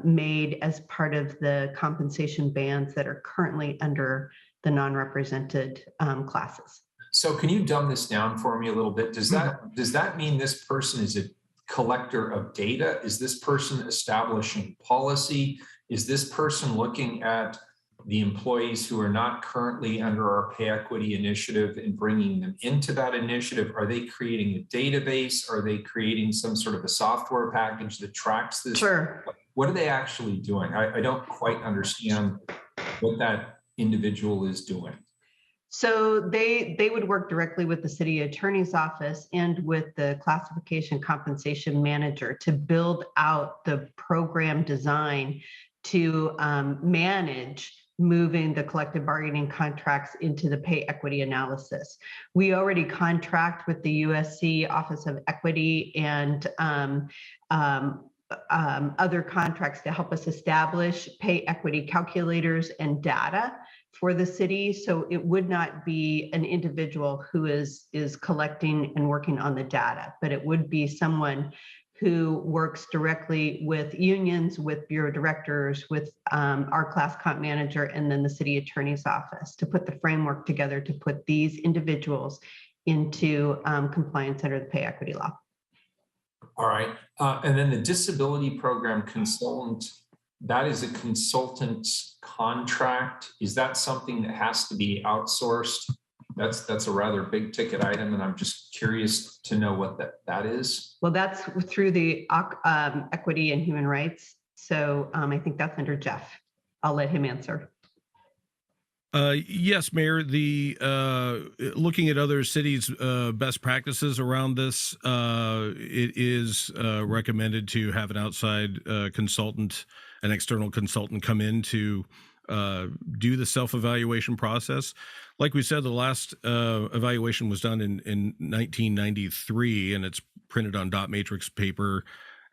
made as part of the compensation bands that are currently under the non-represented classes. So can you dumb this down for me a little bit? Does that mean this person is a collector of data? Is this person establishing policy? Is this person looking at the employees who are not currently under our pay equity initiative and bringing them into that initiative? Are they creating a database? Are they creating some sort of a software package that tracks this? Sure. What are they actually doing? I don't quite understand what that individual is doing. So they would work directly with the city attorney's office and with the classification compensation manager to build out the program design to manage moving the collective bargaining contracts into the pay equity analysis. We already contract with the USC Office of Equity and other contracts to help us establish pay equity calculators and data for the city. So it would not be an individual who is collecting and working on the data, but it would be someone who works directly with unions, with bureau directors, with our class comp manager, and then the city attorney's office to put the framework together to put these individuals into compliance under the pay equity law. All right. And then the disability program consultant, that is a consultant's contract. Is that something that has to be outsourced? That's a rather big ticket item, and I'm just curious to know what that is. Well, that's through the Equity and Human Rights. So I think that's under Jeff. I'll let him answer. Yes, Mayor. The looking at other cities' best practices around this, it is recommended to have an outside consultant, an external consultant, come in to do the self-evaluation process. Like we said, the last evaluation was done in 1993, and it's printed on dot matrix paper.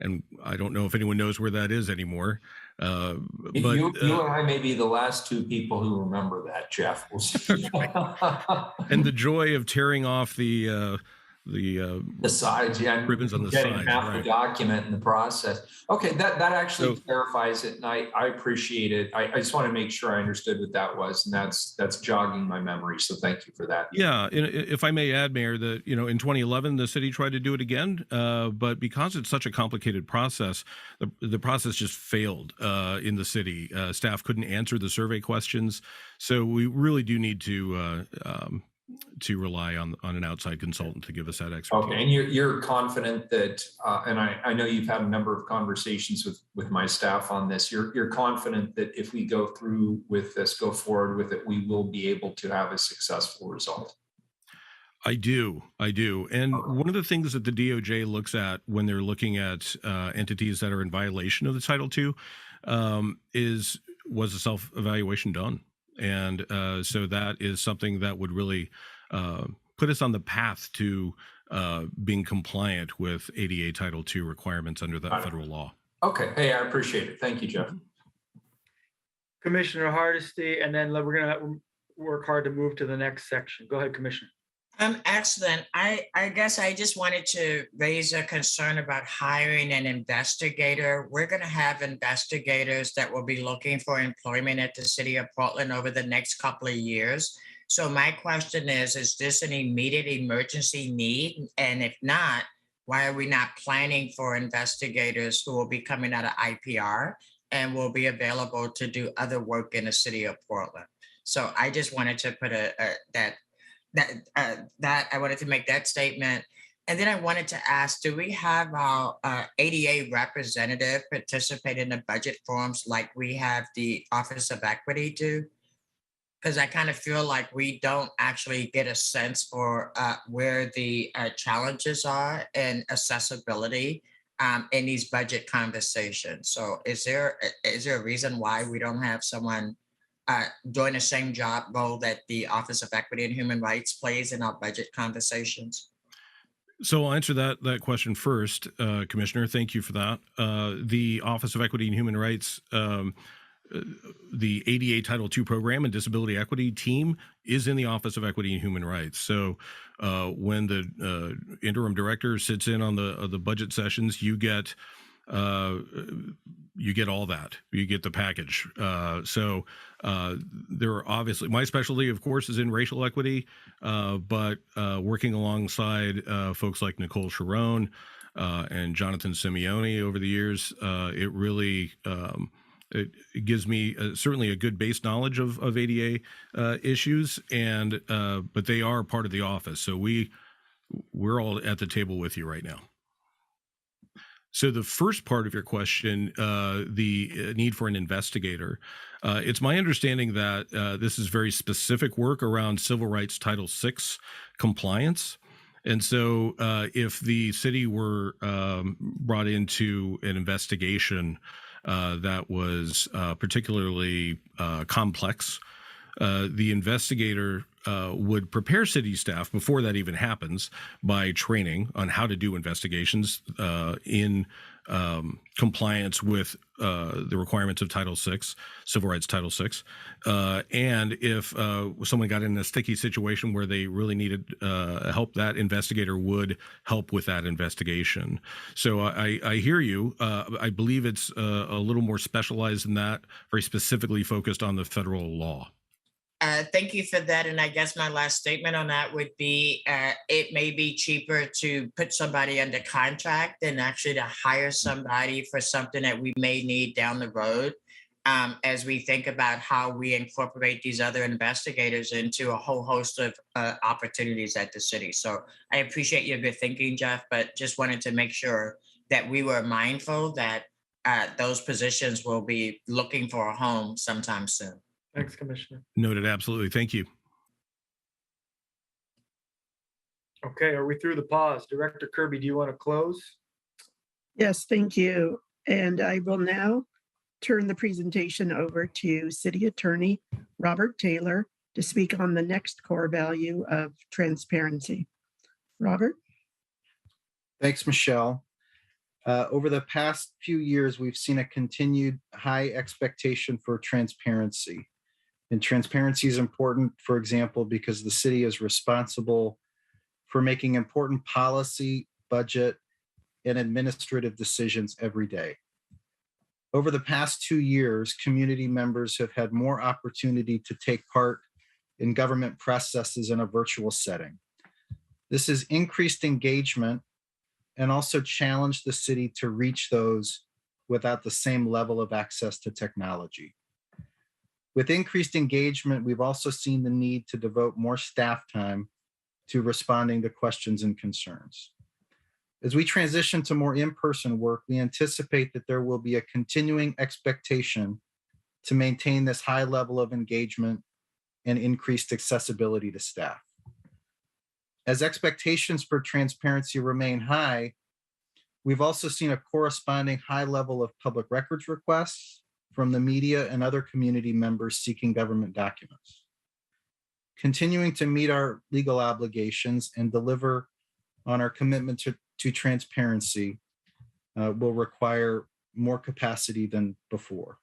And I don't know if anyone knows where that is anymore. But you and I may be the last two people who remember that, Jeff. We'll see. And the joy of tearing off the sides, yeah, ribbons on the getting sides, half right. the document in the process. Okay, that actually clarifies it, and I appreciate it. I just want to make sure I understood what that was, and that's jogging my memory. So thank you for that. Yeah, if I may add, Mayor, that in 2011 the city tried to do it again, but because it's such a complicated process, the process just failed in the city. Staff couldn't answer the survey questions, so we really do need to rely on an outside consultant to give us that expertise. Okay, and you're confident that, and I know you've had a number of conversations with my staff on this. You're confident that if we go through with this, go forward with it, we will be able to have a successful result. I do. And one of the things that the DOJ looks at when they're looking at entities that are in violation of the Title II was a self-evaluation done? And so that is something that would really put us on the path to being compliant with ADA Title II requirements under that federal law. Okay. Hey, I appreciate it. Thank you, Jeff. Commissioner Hardesty, and then we're going to work hard to move to the next section. Go ahead, Commissioner. Excellent. I guess I just wanted to raise a concern about hiring an investigator. We're going to have investigators that will be looking for employment at the city of Portland over the next couple of years. So my question is this an immediate emergency need? And if not, why are we not planning for investigators who will be coming out of IPR and will be available to do other work in the city of Portland? So I just wanted to put that I wanted to make that statement. And then I wanted to ask, do we have our ADA representative participate in the budget forums like we have the Office of Equity do? Because I kind of feel like we don't actually get a sense for where the challenges are and accessibility in these budget conversations. So is there a reason why we don't have someone doing the same job role that the Office of Equity and Human Rights plays in our budget conversations? So I'll answer that question first, Commissioner. Thank you for that. The Office of Equity and Human Rights, the ADA Title II program and disability equity team is in the Office of Equity and Human Rights. So when the interim director sits in on the budget sessions, you get all that. You get the package. So there are obviously, my specialty, of course, is in racial equity, but working alongside folks like Nicole Sharon and Jonathan Simeone over the years, it really it gives me certainly a good base knowledge of ADA issues, and but they are part of the office. So we're all at the table with you right now. So the first part of your question, the need for an investigator, it's my understanding that this is very specific work around Civil Rights Title VI compliance. And so if the city were brought into an investigation that was particularly complex. The investigator would prepare city staff before that even happens by training on how to do investigations in compliance with the requirements of Title VI, Civil Rights Title VI. And if someone got in a sticky situation where they really needed help, that investigator would help with that investigation. So I hear you. I believe it's a little more specialized than that, very specifically focused on the federal law. Thank you for that. And I guess my last statement on that would be it may be cheaper to put somebody under contract than actually to hire somebody for something that we may need down the road, as we think about how we incorporate these other investigators into a whole host of opportunities at the city. So I appreciate your good thinking, Jeff, but just wanted to make sure that we were mindful that those positions will be looking for a home sometime soon. Thanks, Commissioner. Noted. Absolutely. Thank you. Okay, are we through the pause? Director Kirby, do you want to close? Yes, thank you. And I will now turn the presentation over to City Attorney Robert Taylor to speak on the next core value of transparency. Robert? Thanks, Michelle. Over the past few years, we've seen a continued high expectation for transparency. And transparency is important, for example, because the city is responsible for making important policy, budget, and administrative decisions every day. Over the past 2 years, community members have had more opportunity to take part in government processes in a virtual setting. This has increased engagement and also challenged the city to reach those without the same level of access to technology. With increased engagement, we've also seen the need to devote more staff time to responding to questions and concerns. As we transition to more in-person work, we anticipate that there will be a continuing expectation to maintain this high level of engagement and increased accessibility to staff. As expectations for transparency remain high, we've also seen a corresponding high level of public records requests from the media and other community members seeking government documents. Continuing to meet our legal obligations and deliver on our commitment to transparency will require more capacity than before.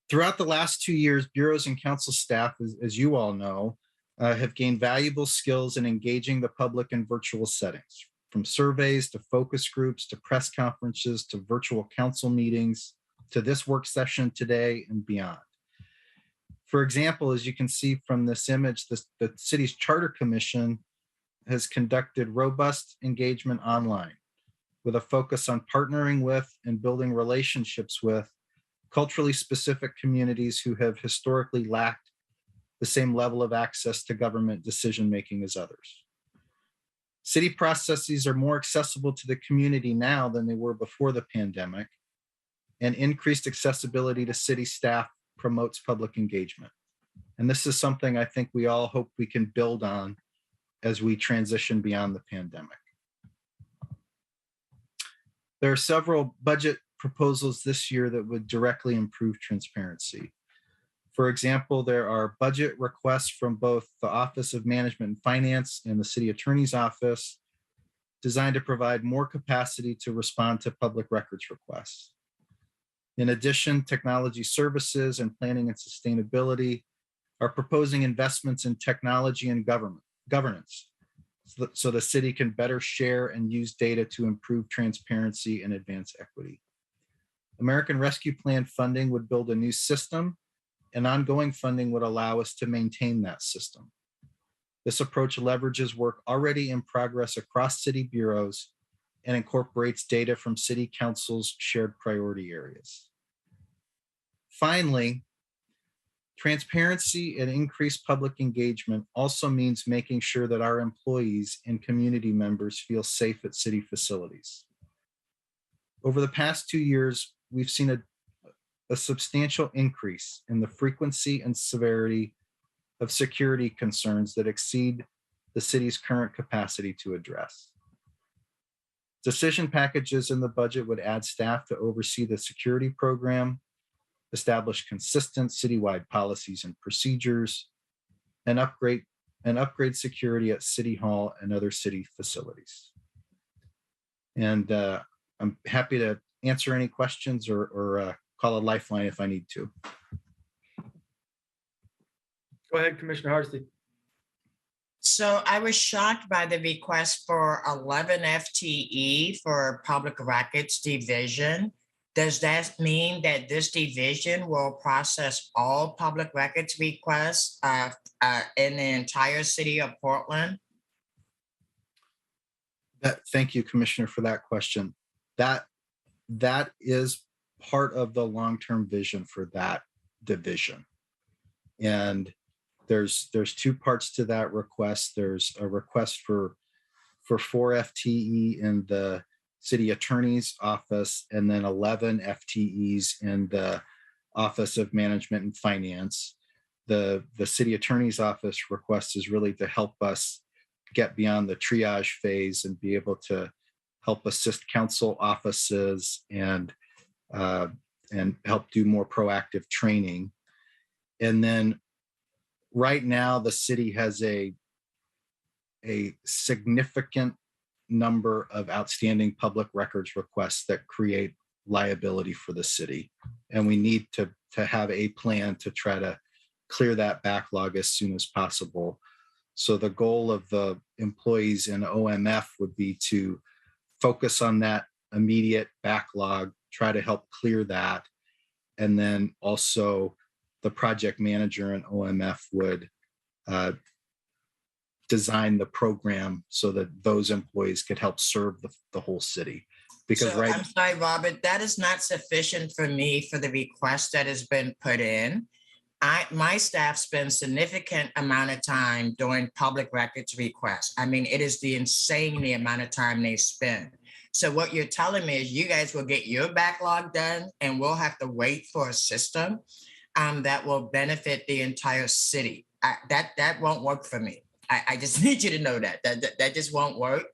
Throughout the last 2 years, bureaus and council staff, as you all know, have gained valuable skills in engaging the public in virtual settings, from surveys to focus groups to press conferences to virtual council meetings to this work session today and beyond. For example, as you can see from this image, the city's Charter Commission has conducted robust engagement online with a focus on partnering with and building relationships with culturally specific communities who have historically lacked the same level of access to government decision-making as others. City processes are more accessible to the community now than they were before the pandemic, and increased accessibility to city staff promotes public engagement. And this is something I think we all hope we can build on as we transition beyond the pandemic. There are several budget proposals this year that would directly improve transparency. For example, there are budget requests from both the Office of Management and Finance and the City Attorney's Office designed to provide more capacity to respond to public records requests. In addition, Technology Services and Planning and Sustainability are proposing investments in technology and governance so the city can better share and use data to improve transparency and advance equity. American Rescue Plan funding would build a new system, and ongoing funding would allow us to maintain that system. This approach leverages work already in progress across city bureaus and incorporates data from city council's shared priority areas. Finally, transparency and increased public engagement also means making sure that our employees and community members feel safe at city facilities. Over the past 2 years, we've seen a substantial increase in the frequency and severity of security concerns that exceed the city's current capacity to address. Decision packages in the budget would add staff to oversee the security program, establish consistent citywide policies and procedures, and upgrade security at City Hall and other city facilities. And I'm happy to answer any questions or call a lifeline if I need to. Go ahead, Commissioner Hardesty. So I was shocked by the request for 11 FTE for Public Records Division. Does that mean that this division will process all public records requests in the entire city of Portland? Thank you, Commissioner, for that question. That is part of the long-term vision for that division. And there's two parts to that request. There's a request for 4 FTE in the city attorney's office, and then 11 FTEs in the Office of Management and Finance. The city attorney's office request is really to help us get beyond the triage phase and be able to help assist council offices and help do more proactive training. And then right now, the city has a significant number of outstanding public records requests that create liability for the city. And we need to have a plan to try to clear that backlog as soon as possible. So the goal of the employees in OMF would be to focus on that immediate backlog, try to help clear that. And then also the project manager in OMF would design the program so that those employees could help serve the whole city. Because so, I'm sorry, Robert, that is not sufficient for me for the request that has been put in. My staff spends significant amount of time doing public records requests. I mean, it is the insane amount of time they spend. So what you're telling me is you guys will get your backlog done and we'll have to wait for a system that will benefit the entire city. That won't work for me. I just need you to know that just won't work.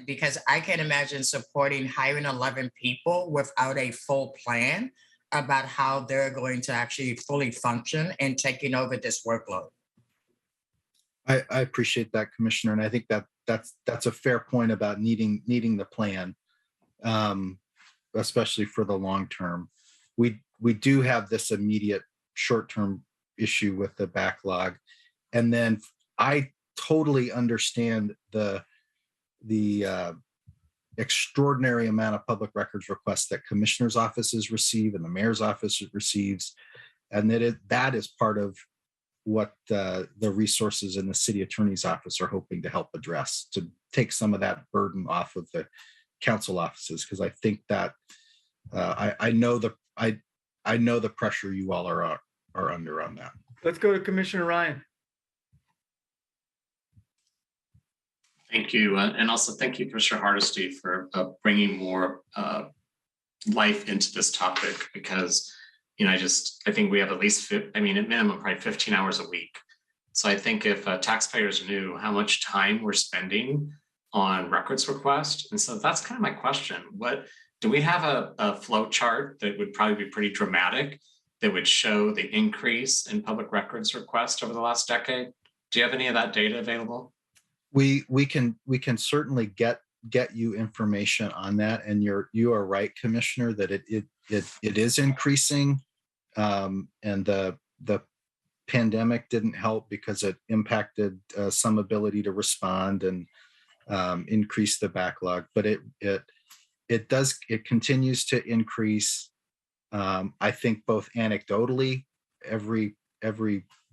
Because I can't imagine supporting hiring 11 people without a full plan about how they're going to actually fully function and taking over this workload. I appreciate that, Commissioner, and I think that's a fair point about needing the plan, especially for the long term. We do have this immediate short-term issue with the backlog, and then I totally understand the extraordinary amount of public records requests that commissioners' offices receive and the mayor's office receives, and that is part of what the resources in the city attorney's office are hoping to help address, to take some of that burden off of the council offices, because I think that I know the pressure you all are under on that. Let's go to Commissioner Ryan. Thank you. And also thank you, Commissioner Hardesty, for bringing more life into this topic, because, I think we have at least, at minimum, probably 15 hours a week. So I think if taxpayers knew how much time we're spending on records request, and so that's kind of my question. What do we have a flow chart that would probably be pretty dramatic that would show the increase in public records request over the last decade? Do you have any of that data available? We can certainly get you information on that, and you are right, Commissioner, that it is increasing, and the pandemic didn't help because it impacted some ability to respond and increase the backlog. But it continues to increase. I think both anecdotally, every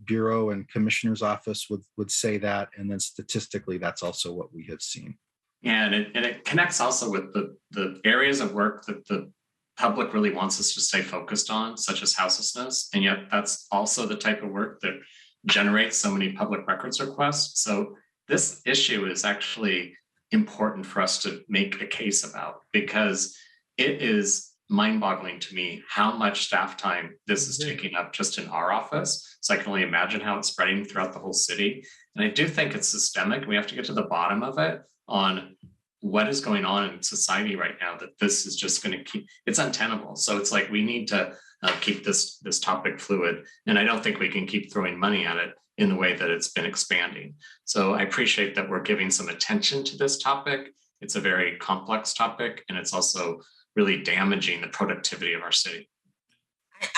bureau and commissioner's office would say that, and then statistically, that's also what we have seen. Yeah, and it connects also with the areas of work that the public really wants us to stay focused on, such as houselessness, and yet that's also the type of work that generates so many public records requests. So this issue is actually important for us to make a case about, because it is mind-boggling to me how much staff time this is taking up just in our office. So I can only imagine how it's spreading throughout the whole city. And I do think it's systemic. We have to get to the bottom of it on what is going on in society right now that this is just going to keep, it's untenable. So it's like we need to keep this topic fluid. And I don't think we can keep throwing money at it in the way that it's been expanding. So I appreciate that we're giving some attention to this topic. It's a very complex topic, and it's also really damaging the productivity of our city.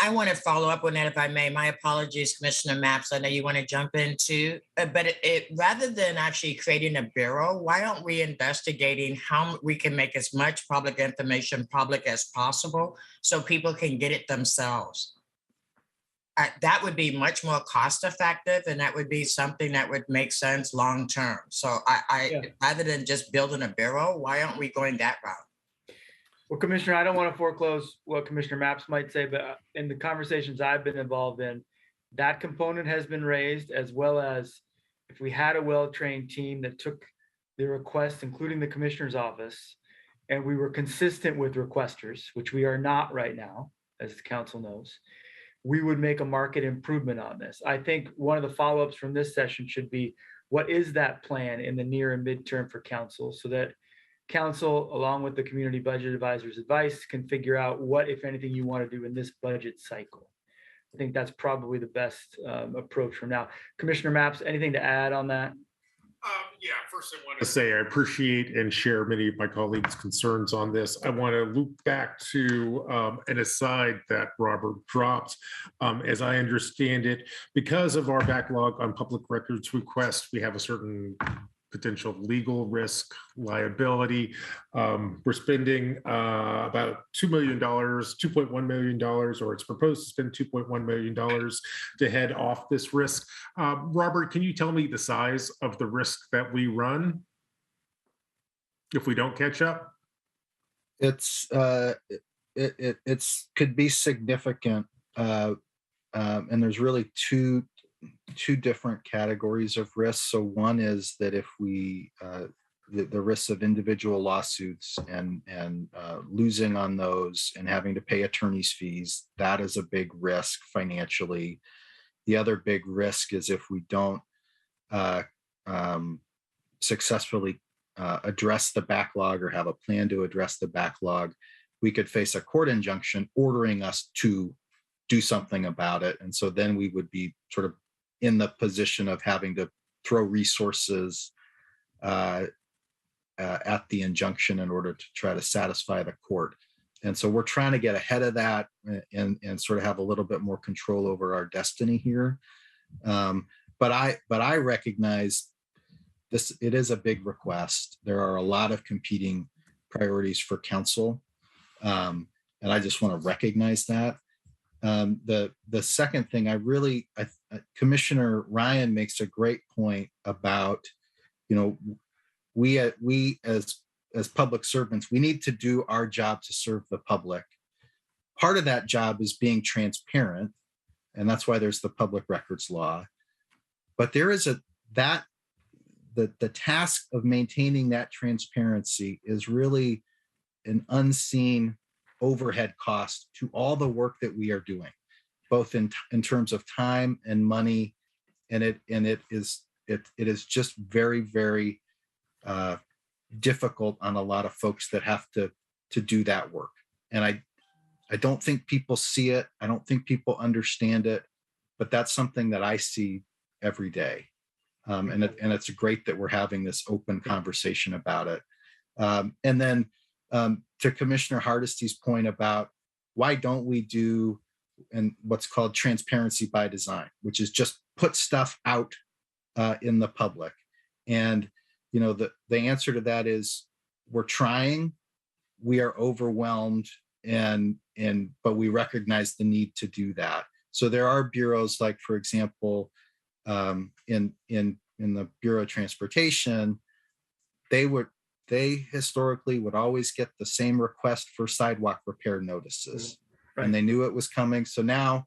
I want to follow up on that if I may. My apologies, Commissioner Maps. I know you want to jump in too, but rather than actually creating a bureau, why aren't we investigating how we can make as much public information public as possible so people can get it themselves? That would be much more cost effective, and that would be something that would make sense long term. So rather than just building a bureau, why aren't we going that route? Well, Commissioner, I don't want to foreclose what Commissioner Maps might say, but in the conversations I've been involved in, that component has been raised, as well as if we had a well-trained team that took the requests, including the Commissioner's office, and we were consistent with requesters, which we are not right now, as the council knows, we would make a market improvement on this. I think one of the follow-ups from this session should be, what is that plan in the near and midterm for council, so that council, along with the community budget advisor's advice, can figure out what, if anything, you want to do in this budget cycle. I think that's probably the best approach from now. Commissioner Maps, anything to add on that? Yeah, first I want to say I appreciate and share many of my colleagues' concerns on this. I want to loop back to an aside that Robert dropped. As I understand it, because of our backlog on public records requests, we have a certain potential legal risk, liability. We're spending about $2 million, $2.1 million, or it's proposed to spend $2.1 million to head off this risk. Robert, can you tell me the size of the risk that we run if we don't catch up? It's could be significant, and there's really two different categories of risk. So one is that if we the risks of individual lawsuits and losing on those and having to pay attorney's fees, that is a big risk financially. The other big risk is if we don't successfully address the backlog or have a plan to address the backlog, we could face a court injunction ordering us to do something about it. And so then we would be sort of in the position of having to throw resources at the injunction in order to try to satisfy the court. And so we're trying to get ahead of that and sort of have a little bit more control over our destiny here. But I recognize this, it is a big request. There are a lot of competing priorities for council. And I just want to recognize that. The second thing, Commissioner Ryan makes a great point about, we as public servants, we need to do our job to serve the public. Part of that job is being transparent, and that's why there's the public records law. But there is the task of maintaining that transparency is really an unseen overhead cost to all the work that we are doing, both in terms of time and money, and it is just very, very difficult on a lot of folks that have to do that work. And I don't think people see it. I don't think people understand it, but that's something that I see every day. And it's great that we're having this open conversation about it. And then to Commissioner Hardesty's point about why don't we do what's called transparency by design, which is just put stuff out in the public. And the answer to that is we're trying, we are overwhelmed, but we recognize the need to do that. So there are bureaus like, for example, in the Bureau of Transportation, they historically would always get the same request for sidewalk repair notices. Right. And they knew it was coming. So now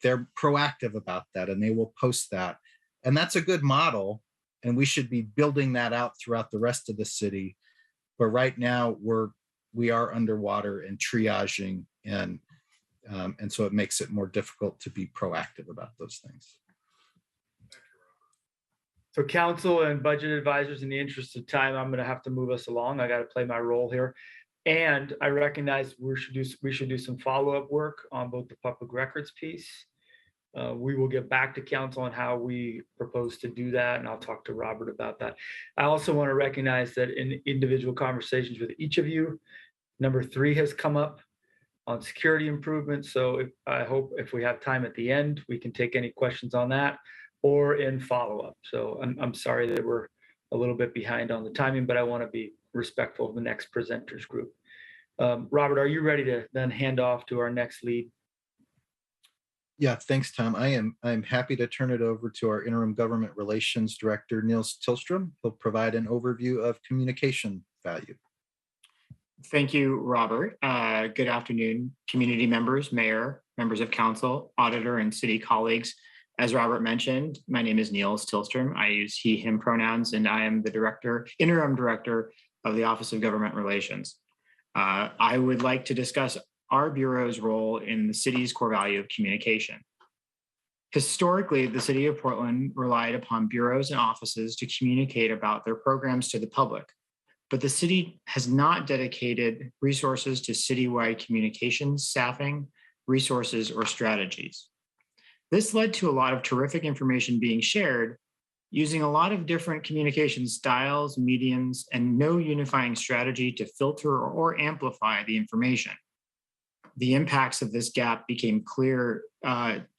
they're proactive about that and they will post that. And that's a good model. And we should be building that out throughout the rest of the city. But right now we are underwater and triaging, and so it makes it more difficult to be proactive about those things. So council and budget advisors, in the interest of time, I'm going to have to move us along. I got to play my role here. And I recognize we should do some follow-up work on both the public records piece. We will get back to council on how we propose to do that, and I'll talk to Robert about that. I also want to recognize that in individual conversations with each of you, number 3 has come up on security improvements. So I hope if we have time at the end, we can take any questions on that or in follow-up. So I'm sorry that we're a little bit behind on the timing, but I want to be respectful of the next presenters group. Robert, are you ready to then hand off to our next lead? Yeah, thanks, Tom. I'm happy to turn it over to our interim government relations director, Niels Tillstrom. He'll provide an overview of communication value. Thank you, Robert. Good afternoon, community members, mayor, members of council, auditor, and city colleagues. As Robert mentioned, my name is Niels Tillstrom. I use he, him pronouns, and I am the interim director of the Office of Government Relations. I would like to discuss our Bureau's role in the city's core value of communication. Historically, the city of Portland relied upon bureaus and offices to communicate about their programs to the public, but the city has not dedicated resources to citywide communications, staffing, resources, or strategies. This led to a lot of terrific information being shared using a lot of different communication styles, mediums, and no unifying strategy to filter or amplify the information. The impacts of this gap became clear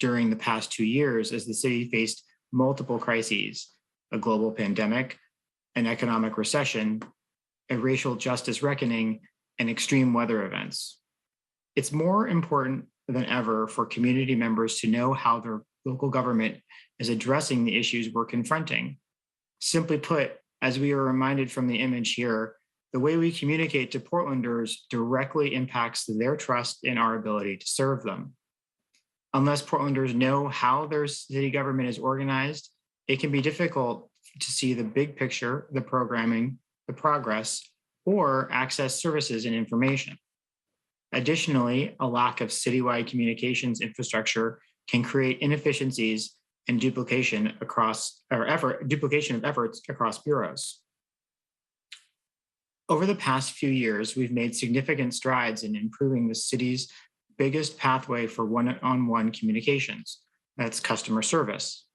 during the past 2 years as the city faced multiple crises: a global pandemic, an economic recession, a racial justice reckoning, and extreme weather events. It's more important than ever for community members to know how their local government is addressing the issues we're confronting. Simply put, as we are reminded from the image here, the way we communicate to Portlanders directly impacts their trust in our ability to serve them. Unless Portlanders know how their city government is organized, it can be difficult to see the big picture, the programming, the progress, or access services and information. Additionally, a lack of citywide communications infrastructure can create inefficiencies and duplication of efforts across bureaus. Over the past few years, we've made significant strides in improving the city's biggest pathway for one-on-one communications. That's customer service.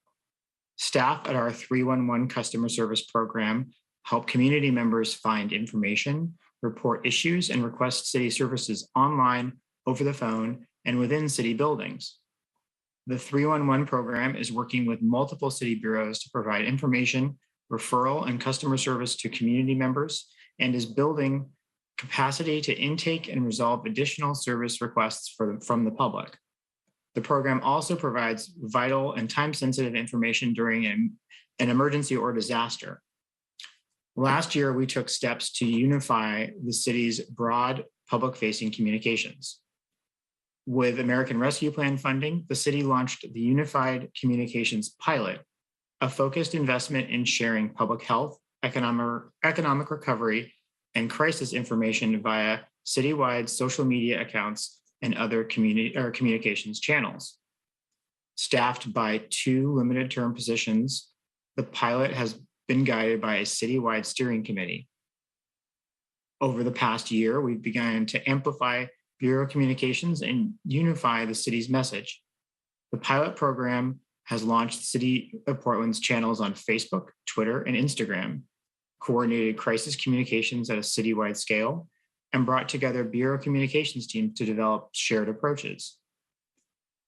Staff at our 311 customer service program help community members find information, report issues, and request city services online, over the phone, and within city buildings. The 311 program is working with multiple city bureaus to provide information, referral, and customer service to community members, and is building capacity to intake and resolve additional service requests from the public. The program also provides vital and time-sensitive information during an emergency or disaster. Last year, we took steps to unify the city's broad public-facing communications. With American Rescue Plan funding, the city launched the Unified Communications Pilot, a focused investment in sharing public health, economic recovery, and crisis information via citywide social media accounts and other communications channels. Staffed by 2 limited-term positions, the pilot has been guided by a citywide steering committee. Over the past year, we've begun to amplify bureau communications and unify the city's message. The pilot program has launched City of Portland's channels on Facebook, Twitter, and Instagram, coordinated crisis communications at a citywide scale, and brought together bureau communications teams to develop shared approaches.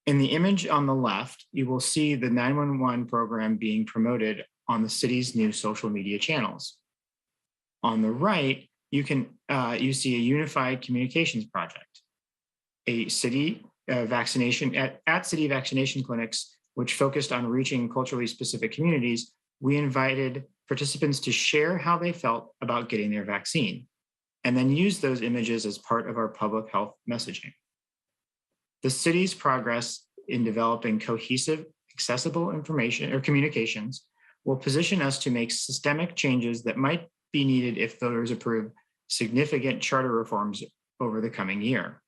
In the image on the left, you will see the 911 program being promoted on the city's new social media channels. On the right, you see a unified communications project, a city vaccination at city vaccination clinics, which focused on reaching culturally specific communities. We invited participants to share how they felt about getting their vaccine, and then use those images as part of our public health messaging. The city's progress in developing cohesive, accessible information or communications will position us to make systemic changes that might be needed if voters approve significant charter reforms over the coming year.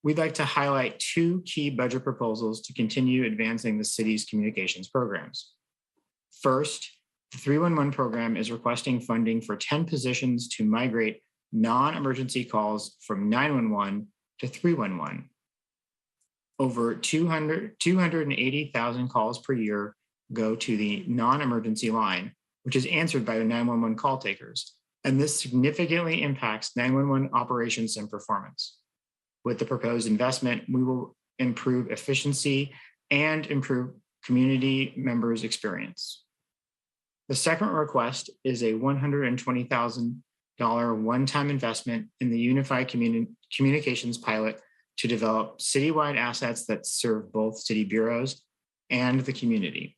We'd like to highlight 2 key budget proposals to continue advancing the city's communications programs. First, the 311 program is requesting funding for 10 positions to migrate non-emergency calls from 911 to 311. Over 280,000 calls per year go to the non-emergency line, which is answered by the 911 call takers. And this significantly impacts 911 operations and performance. With the proposed investment, we will improve efficiency and improve community members' experience. The second request is a $120,000 one-time investment in the Unified Communications pilot to develop citywide assets that serve both city bureaus and the community.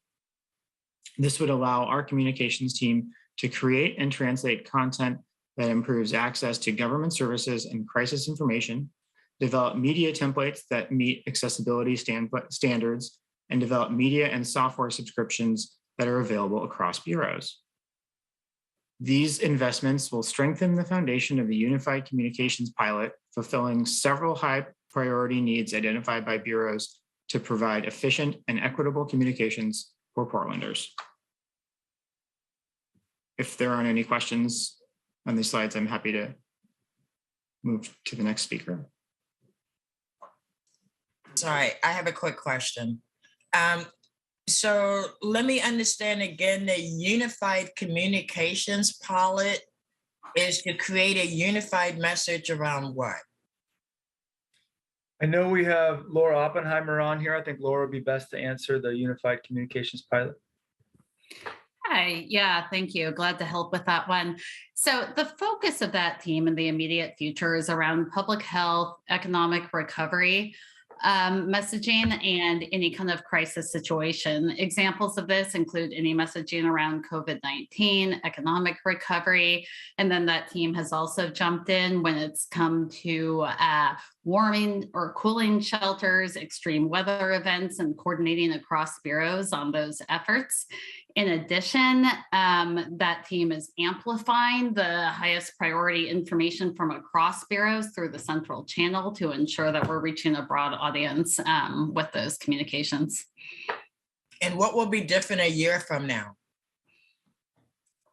This would allow our communications team to create and translate content that improves access to government services and crisis information, develop media templates that meet accessibility standards, and develop media and software subscriptions that are available across bureaus. These investments will strengthen the foundation of the Unified Communications pilot, fulfilling several high priority needs identified by bureaus to provide efficient and equitable communications for Portlanders. If there aren't any questions on these slides, I'm happy to move to the next speaker. Sorry, I have a quick question. So let me understand again, the Unified Communications pilot is to create a unified message around what? I know we have Laura Oppenheimer on here. I think Laura would be best to answer the Unified Communications pilot. Hi, yeah, thank you. Glad to help with that one. So the focus of that team in the immediate future is around public health, economic recovery, messaging, and any kind of crisis situation. Examples of this include any messaging around COVID-19, economic recovery, and then that team has also jumped in when it's come to warming or cooling shelters, extreme weather events, and coordinating across bureaus on those efforts. In addition, that team is amplifying the highest priority information from across bureaus through the central channel to ensure that we're reaching a broad audience with those communications. And what will be different a year from now?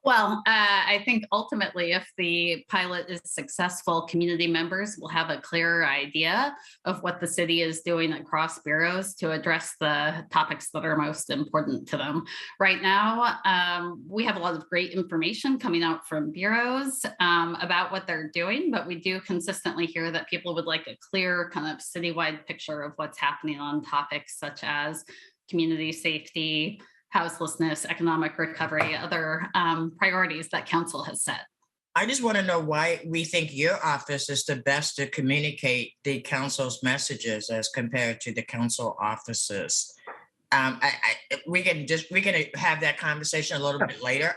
Well, I think ultimately, if the pilot is successful, community members will have a clearer idea of what the city is doing across bureaus to address the topics that are most important to them. Right now, we have a lot of great information coming out from bureaus about what they're doing, but we do consistently hear that people would like a clear kind of citywide picture of what's happening on topics such as community safety, houselessness, economic recovery, other priorities that council has set. I just want to know why we think your office is the best to communicate the council's messages as compared to the council offices. We can have that conversation a little bit later.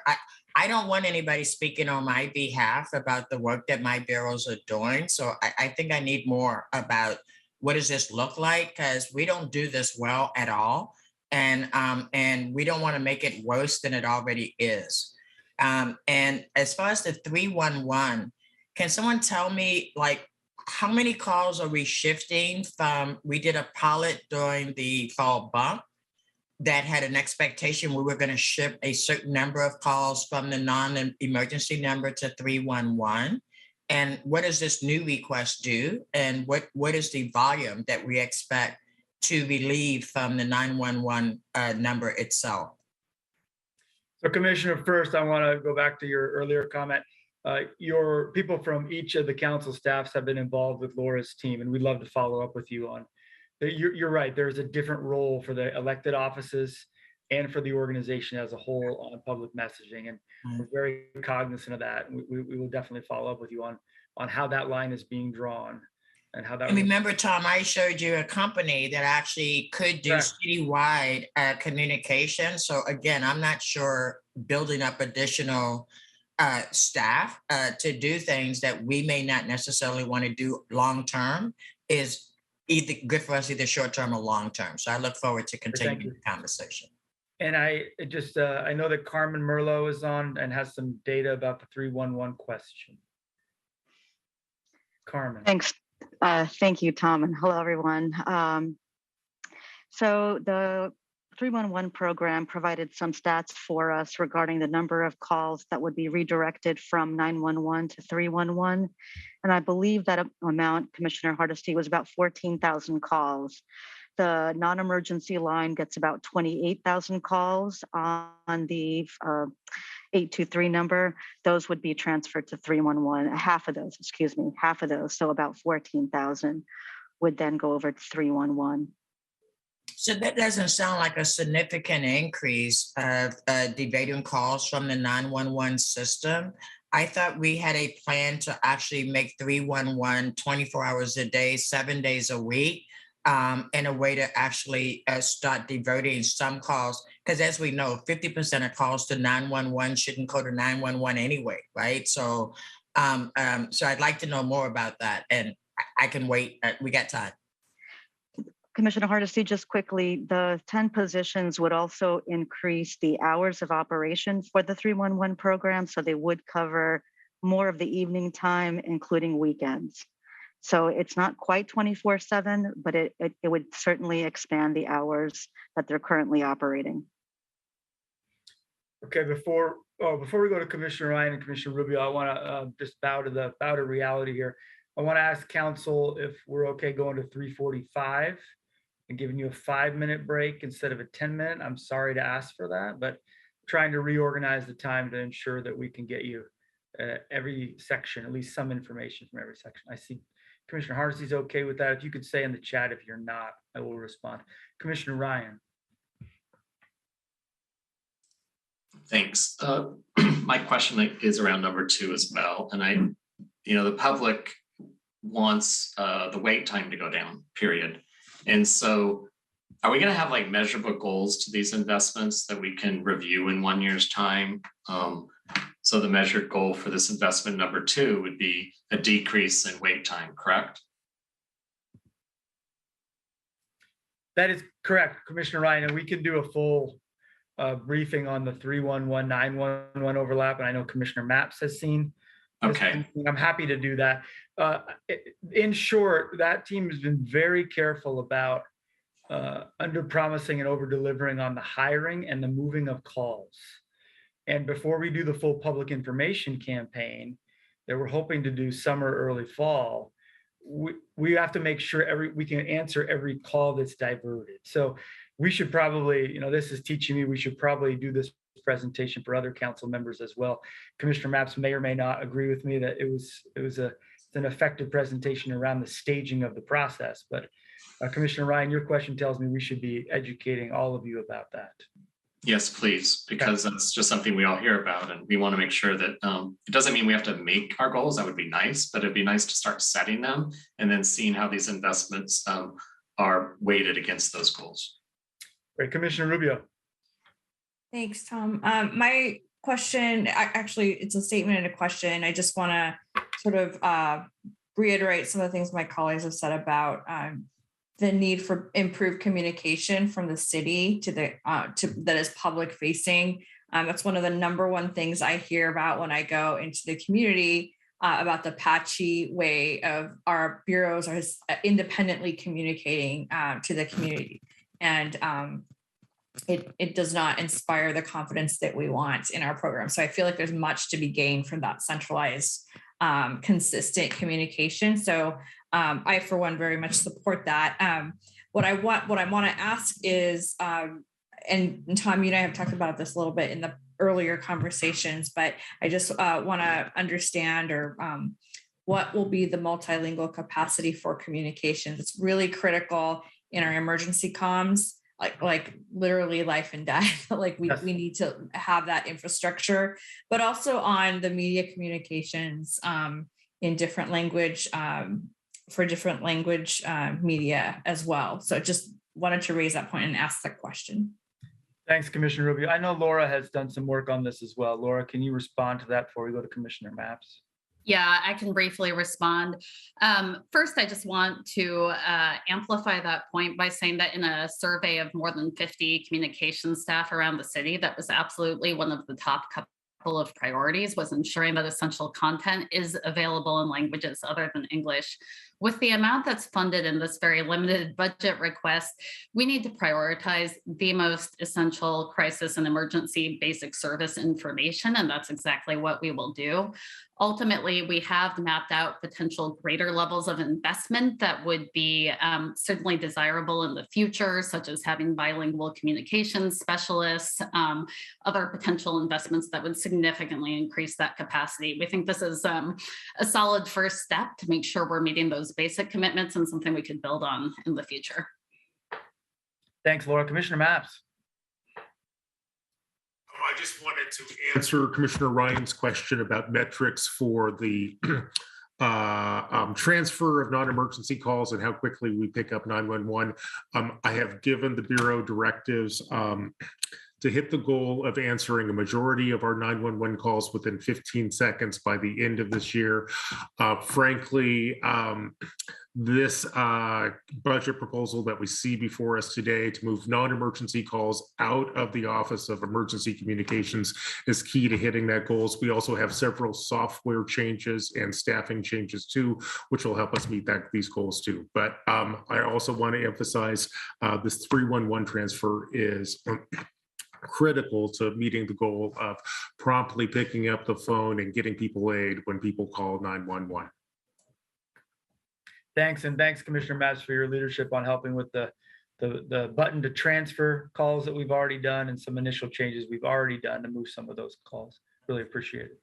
I don't want anybody speaking on my behalf about the work that my bureaus are doing. So I think I need more about what does this look like, because we don't do this well at all. And we don't want to make it worse than it already is. And as far as the 311, can someone tell me, like, how many calls are we shifting from? We did a pilot during the fall bump that had an expectation we were going to shift a certain number of calls from the non-emergency number to 311. And what does this new request do? And what is the volume that we expect to relieve from the 911 number itself? So Commissioner, first, I want to go back to your earlier comment. Your people from each of the council staffs have been involved with Laura's team, and we'd love to follow up with you on. You're right, there's a different role for the elected offices and for the organization as a whole on public messaging, and we're very cognizant of that. We will definitely follow up with you on how that line is being drawn. And how that. And remember, Tom, I showed you a company that actually could do citywide communication. So again, I'm not sure building up additional staff to do things that we may not necessarily want to do long term is either good for us, either short term or long term. So I look forward to continuing the conversation. And I know that Carmen Merlot is on and has some data about the 311 question. Carmen. Thanks. Thank you, Tom, and hello, everyone. So the 311 program provided some stats for us regarding the number of calls that would be redirected from 911 to 311. And I believe that amount, Commissioner Hardesty, was about 14,000 calls. The non-emergency line gets about 28,000 calls on the 823 number. Those would be transferred to 311, half of those, so about 14,000 would then go over to 311. So that doesn't sound like a significant increase of diverting calls from the 911 system. I thought we had a plan to actually make 311 24 hours a day, 7 days a week, and a way to actually start diverting some calls. Because as we know, 50% of calls to 911 shouldn't go to 911 anyway, right? So I'd like to know more about that. And I can wait. We got time. Commissioner Hardesty, just quickly, the 10 positions would also increase the hours of operation for the 311 program. So they would cover more of the evening time, including weekends. So it's not quite 24/7, but it would certainly expand the hours that they're currently operating. Okay, before we go to Commissioner Ryan and Commissioner Rubio, I want to just bow to reality here. I want to ask council if we're okay going to 3:45 and giving you a 5-minute break instead of a 10-minute. I'm sorry to ask for that, but trying to reorganize the time to ensure that we can get you every section, at least some information from every section. I see Commissioner Hardesty's okay with that. If you could say in the chat if you're not, I will respond. Commissioner Ryan. Thanks. My question is around number 2 as well. And the public wants the wait time to go down, period. And so are we going to have like measurable goals to these investments that we can review in 1 year's time? So the measured goal for this investment number 2 would be a decrease in wait time, correct? That is correct, Commissioner Ryan, and we can do a full briefing on the 311, 911 overlap, and I know Commissioner Maps has seen. Okay. I'm happy to do that. In short, that team has been very careful about under promising and over delivering on the hiring and the moving of calls. And before we do the full public information campaign that we're hoping to do summer, early fall, we have to make sure we can answer every call that's diverted. So we should probably, this is teaching me, we should probably do this presentation for other council members as well. Commissioner Maps may or may not agree with me that it was an effective presentation around the staging of the process. But Commissioner Ryan, your question tells me we should be educating all of you about that. Yes, please, because that's just something we all hear about, and we want to make sure that it doesn't mean we have to make our goals. That would be nice, but it'd be nice to start setting them and then seeing how these investments are weighted against those goals. Great, Commissioner Rubio. Thanks, Tom. My question, actually, it's a statement and a question. I just want to sort of reiterate some of the things my colleagues have said about the need for improved communication from the city to that is public facing. That's one of the number one things I hear about when I go into the community about the patchy way of our bureaus are independently communicating to the community. And it does not inspire the confidence that we want in our program. So I feel like there's much to be gained from that centralized, consistent communication. So I, for one, very much support that. What I want to ask is, and Tom, you and I have talked about this a little bit in the earlier conversations, but I just want to understand what will be the multilingual capacity for communications. It's really critical in our emergency comms, like literally life and death. Like we need to have that infrastructure, but also on the media communications in different language for different language media as well. So just wanted to raise that point and ask that question. Thanks, Commissioner Rubio. I know Laura has done some work on this as well. Laura, can you respond to that before we go to Commissioner Maps? Yeah, I can briefly respond. First, I just want to amplify that point by saying that in a survey of more than 50 communications staff around the city, that was absolutely one of the top couple of priorities, was ensuring that essential content is available in languages other than English. With the amount that's funded in this very limited budget request, we need to prioritize the most essential crisis and emergency basic service information, and that's exactly what we will do. Ultimately, we have mapped out potential greater levels of investment that would be certainly desirable in the future, such as having bilingual communications specialists, other potential investments that would significantly increase that capacity. We think this is a solid first step to make sure we're meeting those basic commitments and something we could build on in the future. Thanks, Laura. Commissioner Maps. I just wanted to answer Commissioner Ryan's question about metrics for the transfer of non-emergency calls and how quickly we pick up 911. I have given the Bureau directives to hit the goal of answering a majority of our 911 calls within 15 seconds by the end of this year. Frankly, this budget proposal that we see before us today to move non-emergency calls out of the Office of Emergency Communications is key to hitting that goals. We also have several software changes and staffing changes too, which will help us meet these goals too. But I also want to emphasize this 311 transfer is critical to meeting the goal of promptly picking up the phone and getting people aid when people call 911. Thanks, and thanks, Commissioner Matz, for your leadership on helping with the button to transfer calls that we've already done and some initial changes we've already done to move some of those calls. Really appreciate it.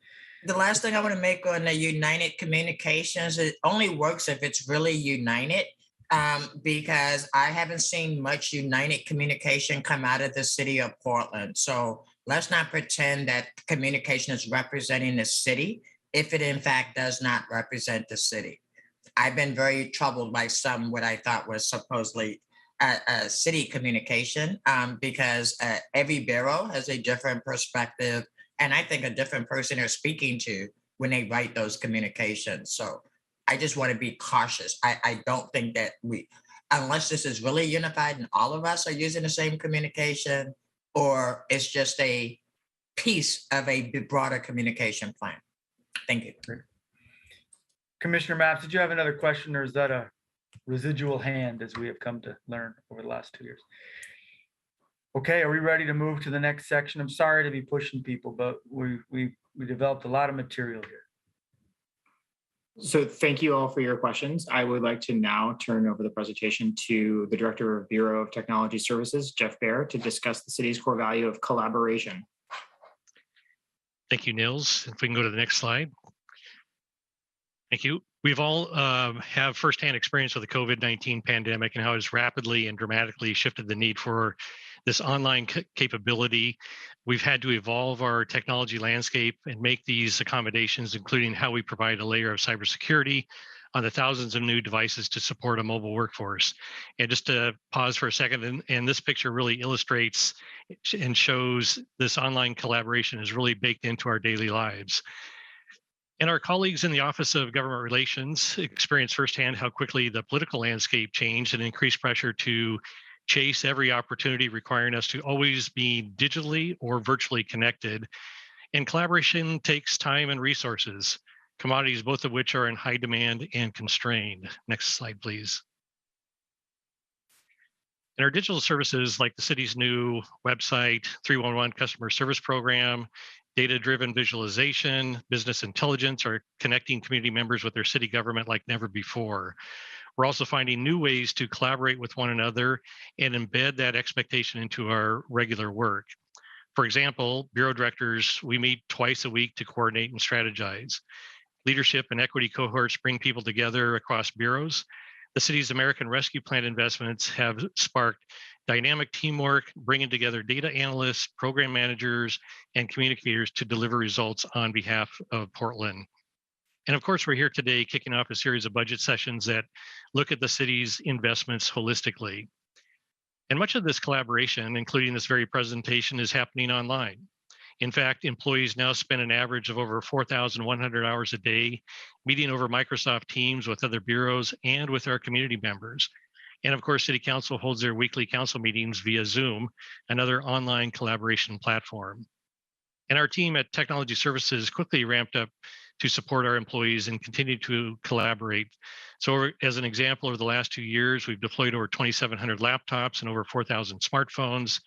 The last thing I want to make on the United Communications, it only works if it's really united. Because I haven't seen much United Communication come out of the city of Portland. So let's not pretend that communication is representing the city if it in fact does not represent the city. I've been very troubled by what I thought was supposedly a city communication because every bureau has a different perspective and I think a different person they're speaking to when they write those communications. So I just want to be cautious. I don't think that unless this is really unified and all of us are using the same communication, or it's just a piece of a broader communication plan. Thank you. Commissioner Maps, did you have another question, or is that a residual hand as we have come to learn over the last 2 years? Okay, are we ready to move to the next section? I'm sorry to be pushing people, but we developed a lot of material here. So thank you all for your questions. I would like to now turn over the presentation to the Director of Bureau of Technology Services, Jeff Baer, to discuss the city's core value of collaboration. Thank you, Nils. If we can go to the next slide. Thank you. We've all have firsthand experience with the COVID-19 pandemic and how it's rapidly and dramatically shifted the need for this online capability. We've had to evolve our technology landscape and make these accommodations, including how we provide a layer of cybersecurity on the thousands of new devices to support a mobile workforce. And just to pause for a second, and this picture really illustrates and shows this online collaboration is really baked into our daily lives. And our colleagues in the Office of Government Relations experienced firsthand how quickly the political landscape changed and increased pressure to chase every opportunity, requiring us to always be digitally or virtually connected. And collaboration takes time and resources, commodities both of which are in high demand and constrained. Next slide, please. And our digital services, like the city's new website, 311 customer service program, data-driven visualization, business intelligence, are connecting community members with their city government like never before. We're also finding new ways to collaborate with one another and embed that expectation into our regular work. For example, Bureau directors, we meet twice a week to coordinate and strategize. Leadership and equity cohorts bring people together across bureaus. The city's American Rescue Plan investments have sparked dynamic teamwork, bringing together data analysts, program managers, and communicators to deliver results on behalf of Portland. And of course, we're here today kicking off a series of budget sessions that look at the city's investments holistically. And much of this collaboration, including this very presentation, is happening online. In fact, employees now spend an average of over 4,100 hours a day meeting over Microsoft Teams with other bureaus and with our community members. And of course, City Council holds their weekly council meetings via Zoom, another online collaboration platform. And our team at Technology Services quickly ramped up to support our employees and continue to collaborate. So as an example, over the last 2 years, we've deployed over 2,700 laptops and over 4,000 smartphones.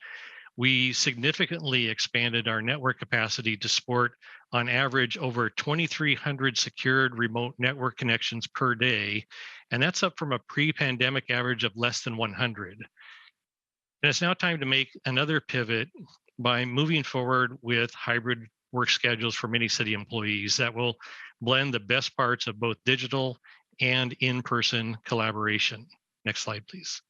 We significantly expanded our network capacity to support, on average, over 2,300 secured remote network connections per day. And that's up from a pre-pandemic average of less than 100. And it's now time to make another pivot by moving forward with hybrid work schedules for many city employees that will blend the best parts of both digital and in-person collaboration. Next slide, please.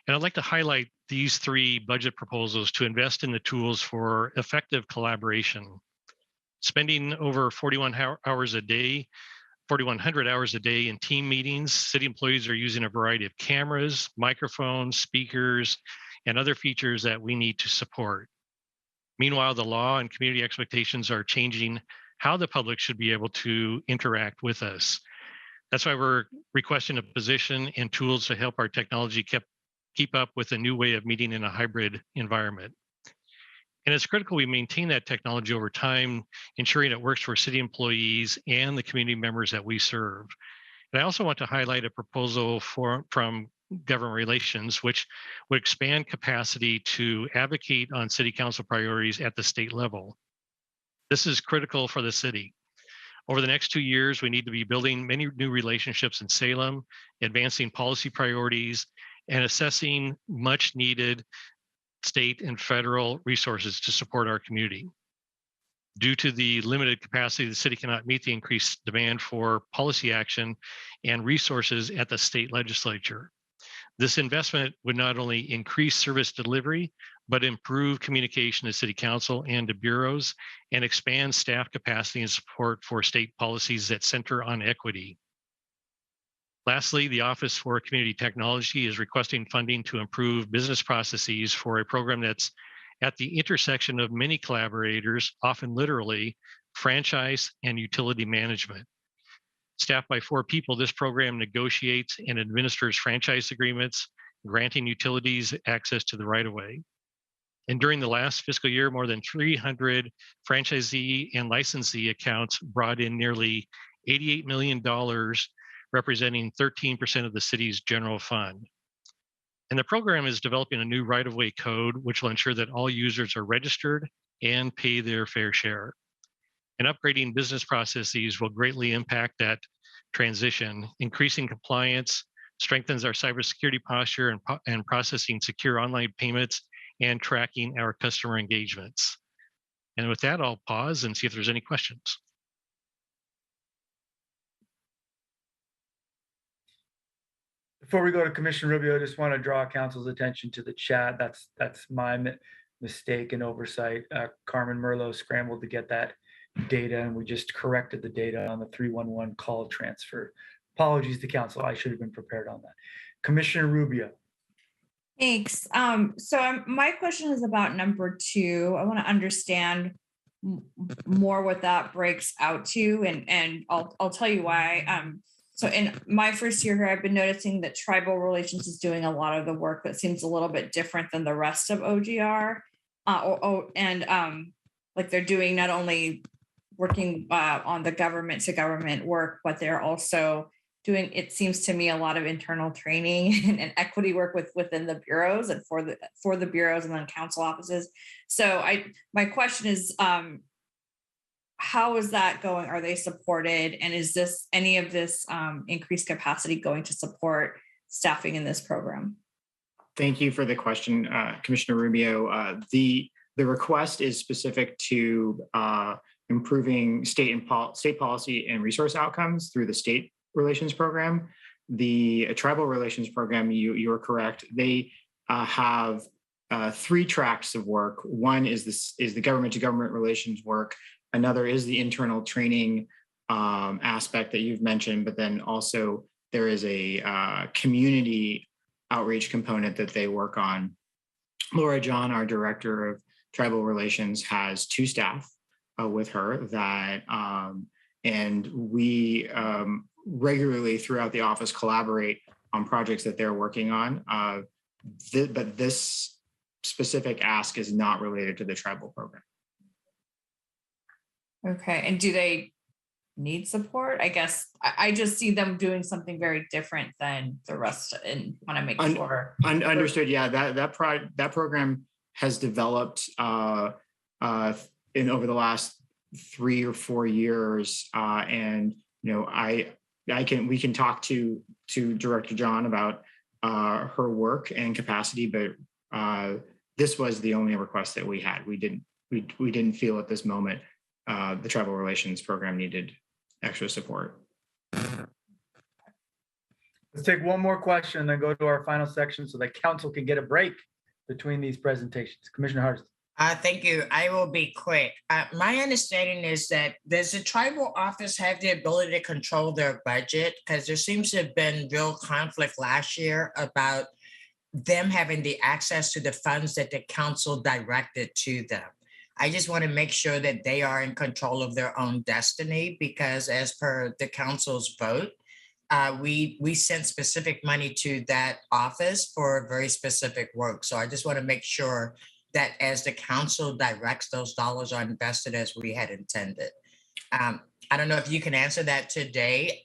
And I'd like to highlight these 3 budget proposals to invest in the tools for effective collaboration. Spending over 4,100 hours a day in team meetings, city employees are using a variety of cameras, microphones, speakers, and other features that we need to support. Meanwhile, the law and community expectations are changing how the public should be able to interact with us. That's why we're requesting a position and tools to help our technology keep up with a new way of meeting in a hybrid environment. And it's critical we maintain that technology over time, ensuring it works for city employees and the community members that we serve. And I also want to highlight a proposal from government relations, which would expand capacity to advocate on city council priorities at the state level. This is critical for the city. Over the next 2 years, we need to be building many new relationships in Salem, advancing policy priorities, and assessing much needed state and federal resources to support our community. Due to the limited capacity, the city cannot meet the increased demand for policy action and resources at the state legislature. This investment would not only increase service delivery, but improve communication to city council and to bureaus and expand staff capacity and support for state policies that center on equity. Lastly, the Office for Community Technology is requesting funding to improve business processes for a program that's at the intersection of many collaborators, often literally, franchise and utility management. Staffed by 4 people, this program negotiates and administers franchise agreements, granting utilities access to the right-of-way. And during the last fiscal year, more than 300 franchisee and licensee accounts brought in nearly $88 million, representing 13% of the city's general fund. And the program is developing a new right-of-way code, which will ensure that all users are registered and pay their fair share. And upgrading business processes will greatly impact that transition. Increasing compliance strengthens our cybersecurity posture and processing secure online payments and tracking our customer engagements. And with that, I'll pause and see if there's any questions. Before we go to Commissioner Rubio, I just want to draw council's attention to the chat. That's my mistake and oversight. Carmen Merlot scrambled to get that data, and we just corrected the data on the 311 call transfer. Apologies to council. I should have been prepared on that. Commissioner Rubio. Thanks. My question is about number 2. I want to understand more what that breaks out to, and I'll tell you why. So in my first year here, I've been noticing that tribal relations is doing a lot of the work that seems a little bit different than the rest of OGR. Like they're doing not only working on the government to government work, but they're also doing, it seems to me, a lot of internal training and equity work within the bureaus and for the bureaus and then council offices. So my question is, how is that going? Are they supported? And is any of this increased capacity going to support staffing in this program? Thank you for the question, Commissioner Rubio. The request is specific to improving state policy and resource outcomes through the state relations program. The tribal relations program, you're correct. They have 3 tracks of work. One is the government to government relations work. Another is the internal training aspect that you've mentioned, but then also there is a community outreach component that they work on. Laura John, our director of tribal relations, has 2 staff with her that, and we regularly throughout the office collaborate on projects that they're working on. But this specific ask is not related to the tribal program. Okay, and do they need support. I guess I just see them doing something very different than the rest and want to make sure. Understood. Yeah, that program has developed in over the last 3 or 4 years, and we can talk to Director John about her work and capacity, but this was the only request that we had. We didn't feel at this moment the tribal relations program needed extra support. Let's take one more question and then go to our final section so that council can get a break between these presentations. Commissioner Hardesty. Thank you. I will be quick. My understanding is that does the tribal office have the ability to control their budget? Because there seems to have been real conflict last year about them having the access to the funds that the council directed to them. I just want to make sure that they are in control of their own destiny, because as per the council's vote, we sent specific money to that office for very specific work. So I just want to make sure that as the council directs, those dollars are invested as we had intended. I don't know if you can answer that today,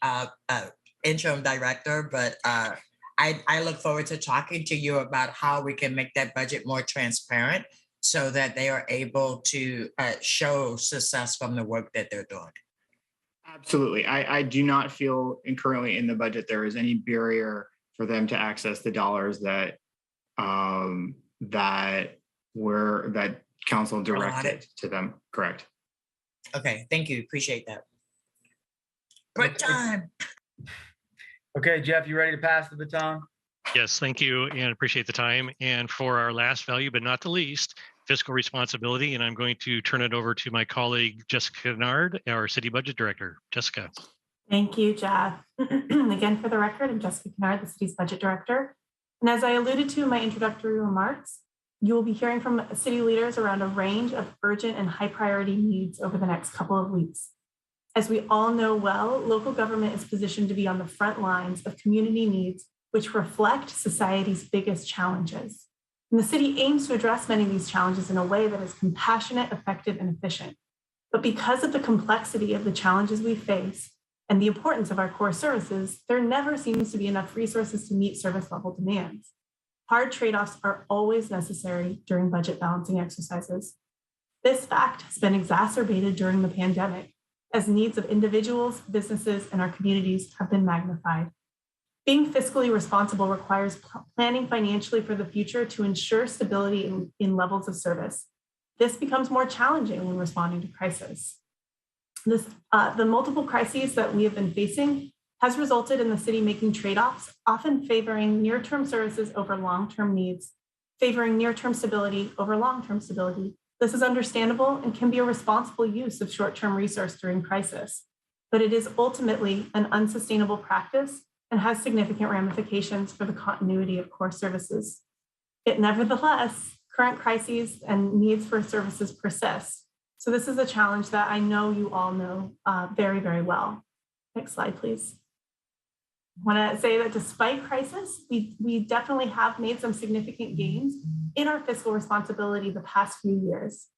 interim director, but I look forward to talking to you about how we can make that budget more transparent so that they are able to show success from the work that they're doing. Absolutely. I do not feel currently in the budget there is any barrier for them to access the dollars that that council directed to them. Correct. Okay, thank you. Appreciate that. Break time. Okay, Jeff, you ready to pass the baton? Yes, thank you, and appreciate the time. And for our last value, but not the least, fiscal responsibility. And I'm going to turn it over to my colleague, Jessica Kennard, our city budget director. Jessica. Thank you, Jeff. Again, for the record, I'm Jessica Kennard, the city's budget director. And as I alluded to in my introductory remarks, you will be hearing from city leaders around a range of urgent and high priority needs over the next couple of weeks. As we all know well, local government is positioned to be on the front lines of community needs, which reflect society's biggest challenges. And the city aims to address many of these challenges in a way that is compassionate, effective, and efficient. But because of the complexity of the challenges we face and the importance of our core services, there never seems to be enough resources to meet service level demands. Hard trade-offs are always necessary during budget balancing exercises. This fact has been exacerbated during the pandemic as needs of individuals, businesses, and our communities have been magnified. Being fiscally responsible requires planning financially for the future to ensure stability in levels of service. This becomes more challenging when responding to crisis. The multiple crises that we have been facing has resulted in the city making trade-offs, often favoring near-term services over long-term needs, favoring near-term stability over long-term stability. This is understandable and can be a responsible use of short-term resource during crisis, but it is ultimately an unsustainable practice and has significant ramifications for the continuity of core services. Yet nevertheless, current crises and needs for services persist. So this is a challenge that I know you all know very, very well. Next slide, please. I want to say that despite crisis, we definitely have made some significant gains in our fiscal responsibility the past few years.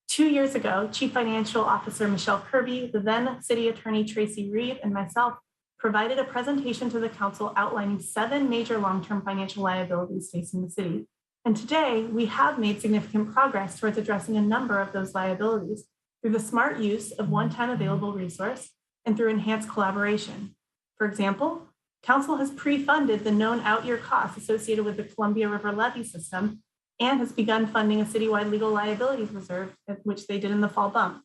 2 years ago, Chief Financial Officer Michelle Kirby, the then City Attorney Tracy Reed, and myself provided a presentation to the council outlining 7 major long-term financial liabilities facing the city. And today, we have made significant progress towards addressing a number of those liabilities through the smart use of one-time available resource and through enhanced collaboration. For example, Council has pre-funded the known out-year costs associated with the Columbia River levee system and has begun funding a citywide legal liabilities reserve, which they did in the fall bump.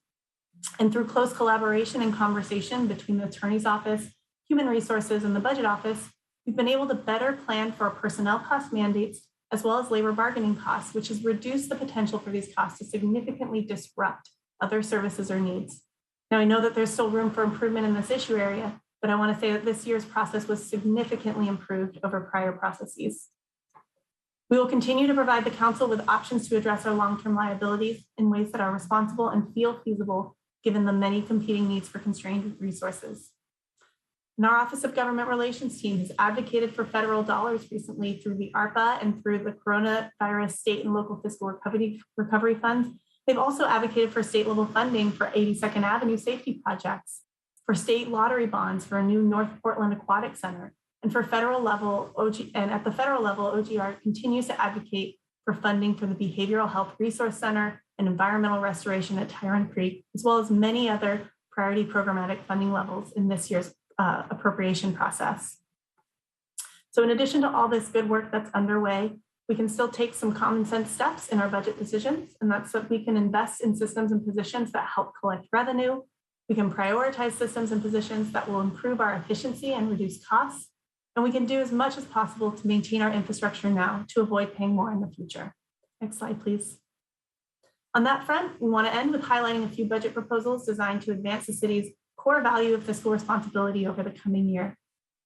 And through close collaboration and conversation between the attorney's office, human resources, and the budget office, we've been able to better plan for our personnel cost mandates as well as labor bargaining costs, which has reduced the potential for these costs to significantly disrupt other services or needs. Now, I know that there's still room for improvement in this issue area, but I want to say that this year's process was significantly improved over prior processes. We will continue to provide the council with options to address our long-term liabilities in ways that are responsible and feel feasible given the many competing needs for constrained resources. And our Office of Government Relations team has advocated for federal dollars recently through the ARPA and through the coronavirus state and local fiscal recovery funds. They've also advocated for state level funding for 82nd Avenue safety projects. for state lottery bonds for a new North Portland Aquatic Center, and for federal level, at the federal level, OGR continues to advocate for funding for the Behavioral Health Resource Center and environmental restoration at Tyrone Creek, as well as many other priority programmatic funding levels in this year's appropriation process. So in addition to all this good work that's underway, we can still take some common sense steps in our budget decisions, and that's that we can invest in systems and positions that help collect revenue. We can prioritize systems and positions that will improve our efficiency and reduce costs. And we can do as much as possible to maintain our infrastructure now to avoid paying more in the future. Next slide, please. On that front, we want to end with highlighting a few budget proposals designed to advance the city's core value of fiscal responsibility over the coming year.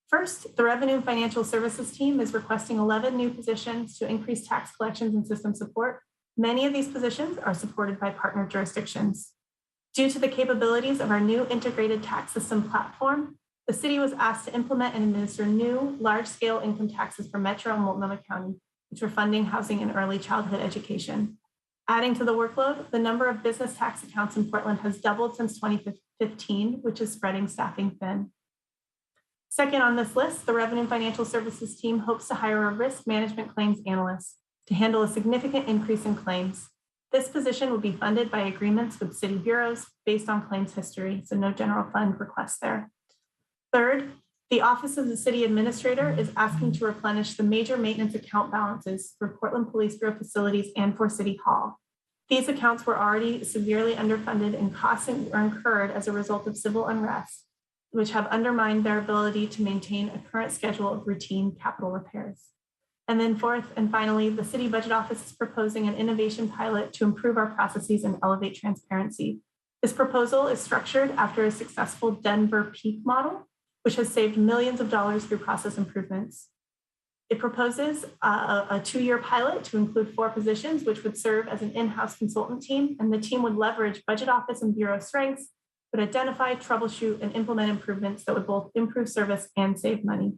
First, the Revenue and Financial Services team is requesting 11 new positions to increase tax collections and system support. Many of these positions are supported by partner jurisdictions. Due to the capabilities of our new integrated tax system platform, the city was asked to implement and administer new large-scale income taxes for Metro and Multnomah County, which are funding housing and early childhood education. Adding to the workload, the number of business tax accounts in Portland has doubled since 2015, which is spreading staffing thin. Second on this list, the Revenue and Financial Services team hopes to hire a risk management claims analyst to handle a significant increase in claims. This position will be funded by agreements with city bureaus based on claims history, so no general fund requests there. Third, the Office of the City Administrator is asking to replenish the major maintenance account balances for Portland Police Bureau facilities and for City Hall. These accounts were already severely underfunded and costs are incurred as a result of civil unrest, which have undermined their ability to maintain a current schedule of routine capital repairs. And then fourth and finally, the City Budget Office is proposing an innovation pilot to improve our processes and elevate transparency. This proposal is structured after a successful Denver peak model, which has saved millions of dollars through process improvements. It proposes a 2-year pilot to include 4 positions, which would serve as an in-house consultant team, and the team would leverage budget office and bureau strengths, would identify, troubleshoot, and implement improvements that would both improve service and save money.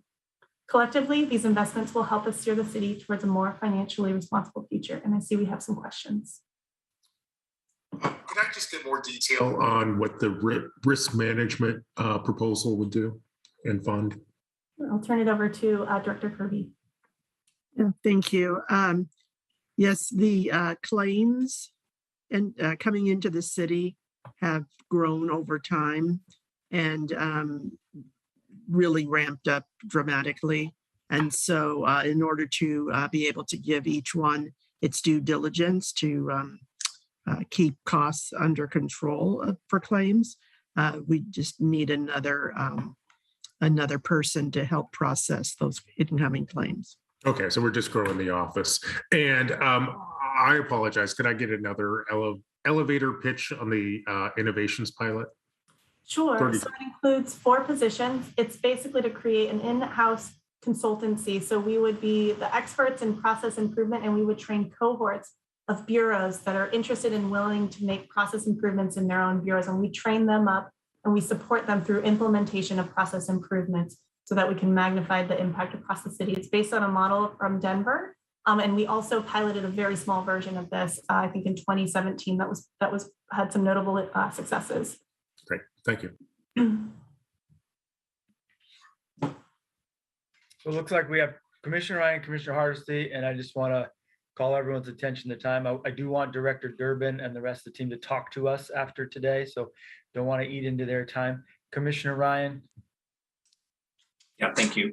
Collectively, these investments will help us steer the city towards a more financially responsible future. And I see we have some questions. Could I just get more detail on what the risk management proposal would do and fund? I'll turn it over to Director Kirby. Yeah, thank you. Yes, the claims and coming into the city have grown over time and really ramped up dramatically. And so in order to be able to give each one its due diligence to keep costs under control for claims, we just need another person to help process those incoming claims. Okay, so we're just growing the office. And I apologize, could I get another elevator pitch on the innovations pilot? Sure. So it includes 4 positions. It's basically to create an in-house consultancy. So we would be the experts in process improvement, and we would train cohorts of bureaus that are interested and willing to make process improvements in their own bureaus. And we train them up and we support them through implementation of process improvements so that we can magnify the impact across the city. It's based on a model from Denver. And we also piloted a very small version of this, I think in 2017, that had some notable successes. Great, thank you. So it looks like we have Commissioner Ryan, Commissioner Hardesty, and I just want to call everyone's attention to time. I do want Director Durbin and the rest of the team to talk to us after today, so don't want to eat into their time. Commissioner Ryan. Yeah, thank you.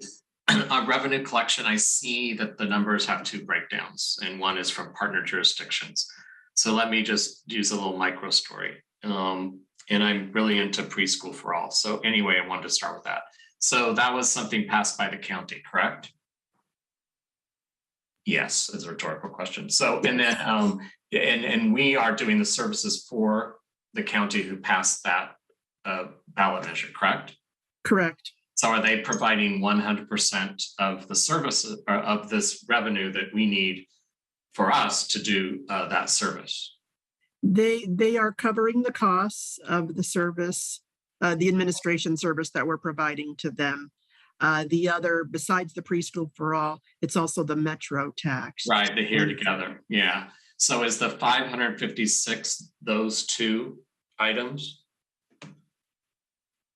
On revenue collection, I see that the numbers have 2 breakdowns, and one is from partner jurisdictions. So let me just use a little micro story. And I'm really into preschool for all. So anyway, I wanted to start with that. So that was something passed by the county, correct? Yes, is a rhetorical question. So, and then, and we are doing the services for the county who passed that ballot measure, correct? Correct. So are they providing 100% of the services of this revenue that we need for us to do that service? They are covering the costs of the service, the administration service that we're providing to them. The other, besides the preschool for all, it's also the Metro tax. Right, they hear together. Yeah. So is the 556 those 2 items?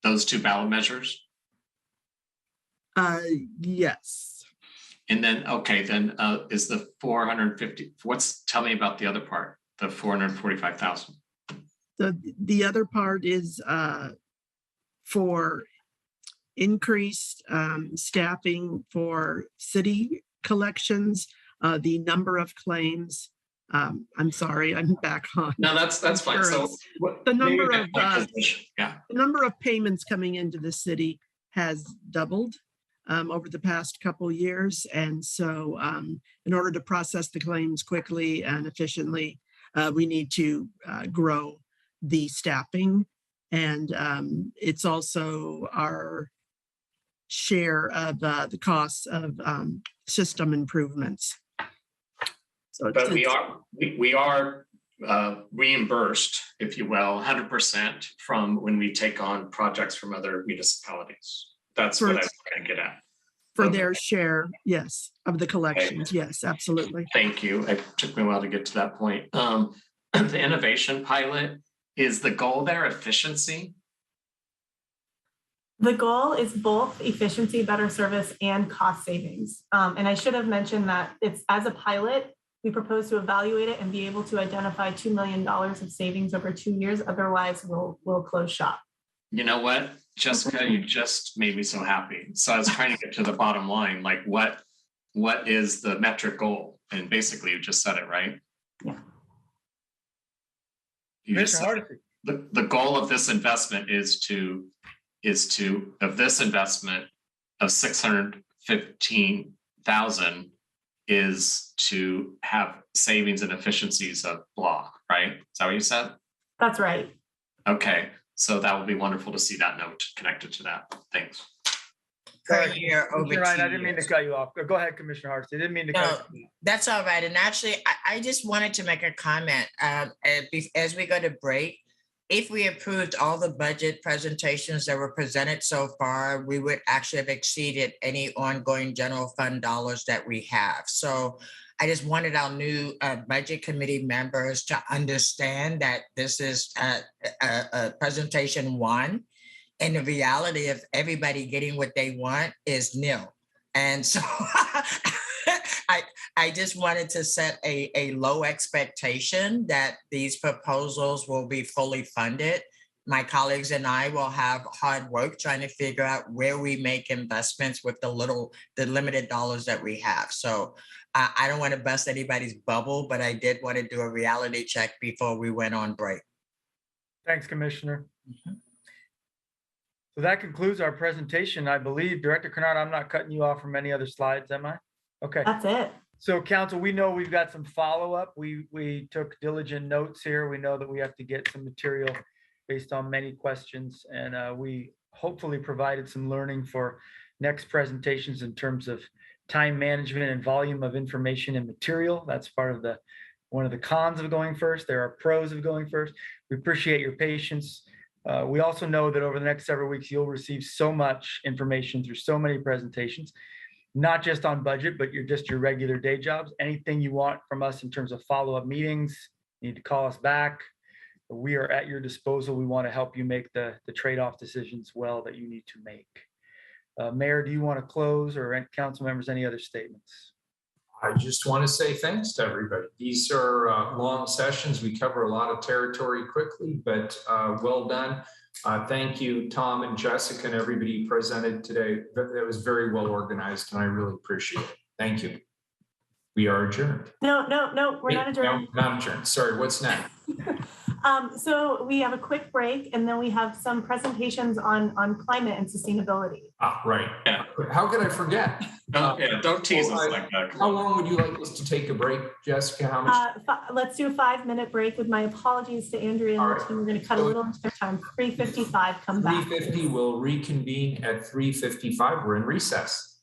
those two ballot measures? Yes. And then, okay, then is the 450, tell me about the other part, the 445,000. The other part is for increased staffing for city collections, the number of claims. I'm sorry, I'm back on. No, that's fine. So the number of yeah. the number of payments coming into the city has doubled over the past couple years, and so in order to process the claims quickly and efficiently, we need to grow the staffing, and it's also our share of the costs of system improvements. So but we are reimbursed, if you will, 100% from when we take on projects from other municipalities. That's what I was trying to get at. For their share, yes, of the collections. Okay. Yes, absolutely. Thank you. It took me a while to get to that point. The innovation pilot, is the goal there efficiency? The goal is both efficiency, better service, and cost savings. And I should have mentioned that it's as a pilot, we propose to evaluate it and be able to identify $2 million of savings over 2 years. Otherwise, we'll close shop. You know what, Jessica, you just made me so happy. So I was trying to get to the bottom line, like what is the metric goal? And basically you just said it, right? Yeah. You just said the goal of this investment is to of this investment of 615,000 is to have savings and efficiencies of blah, right? Is that what you said? That's right. Okay. So that would be wonderful to see that note connected to that. Thanks. Per year over 2 I didn't mean to cut you off. Go ahead, Commissioner Hardesty. I didn't mean to cut you off. That's all right. And actually, I just wanted to make a comment as we go to break. If we approved all the budget presentations that were presented so far, we would actually have exceeded any ongoing general fund dollars that we have. So I just wanted our new budget committee members to understand that this is a presentation one, and the reality of everybody getting what they want is nil. And so I just wanted to set a low expectation that these proposals will be fully funded. My colleagues and I will have hard work trying to figure out where we make investments with the limited dollars that we have. So I don't want to bust anybody's bubble, but I did want to do a reality check before we went on break. Thanks, Commissioner. So that concludes our presentation. I believe, Director Kennard, I'm not cutting you off from any other slides, am I? Okay. That's it. So Council, we know we've got some follow-up. We took diligent notes here. We know that we have to get some material based on many questions, and we hopefully provided some learning for next presentations in terms of time management and volume of information and material. That's part of one of the cons of going first. There are pros of going first. We appreciate your patience. We also know that over the next several weeks, you'll receive so much information through so many presentations, not just on budget, but your regular day jobs. Anything you want from us in terms of follow-up meetings, you need to call us back. We are at your disposal. We want to help you make the trade-off decisions well that you need to make. Mayor, do you want to close, or council members, any other statements? I just want to say thanks to everybody. These are long sessions. We cover a lot of territory quickly, but well done. Thank you, Tom and Jessica and everybody presented today. That was very well organized, and I really appreciate it. Thank you. We are adjourned. No, we're not adjourned. No, not adjourned. Sorry, what's next? So we have a quick break, and then we have some presentations on climate and sustainability. Right. Yeah. How could I forget? Don't tease us like that. How long would you like us to take a break, Jessica? How much? Let's do a 5-minute break. With my apologies to Andrea and the team. We're going to cut a little into their time. 3:55, come back. 3:50, we'll reconvene at 3:55. We're in recess.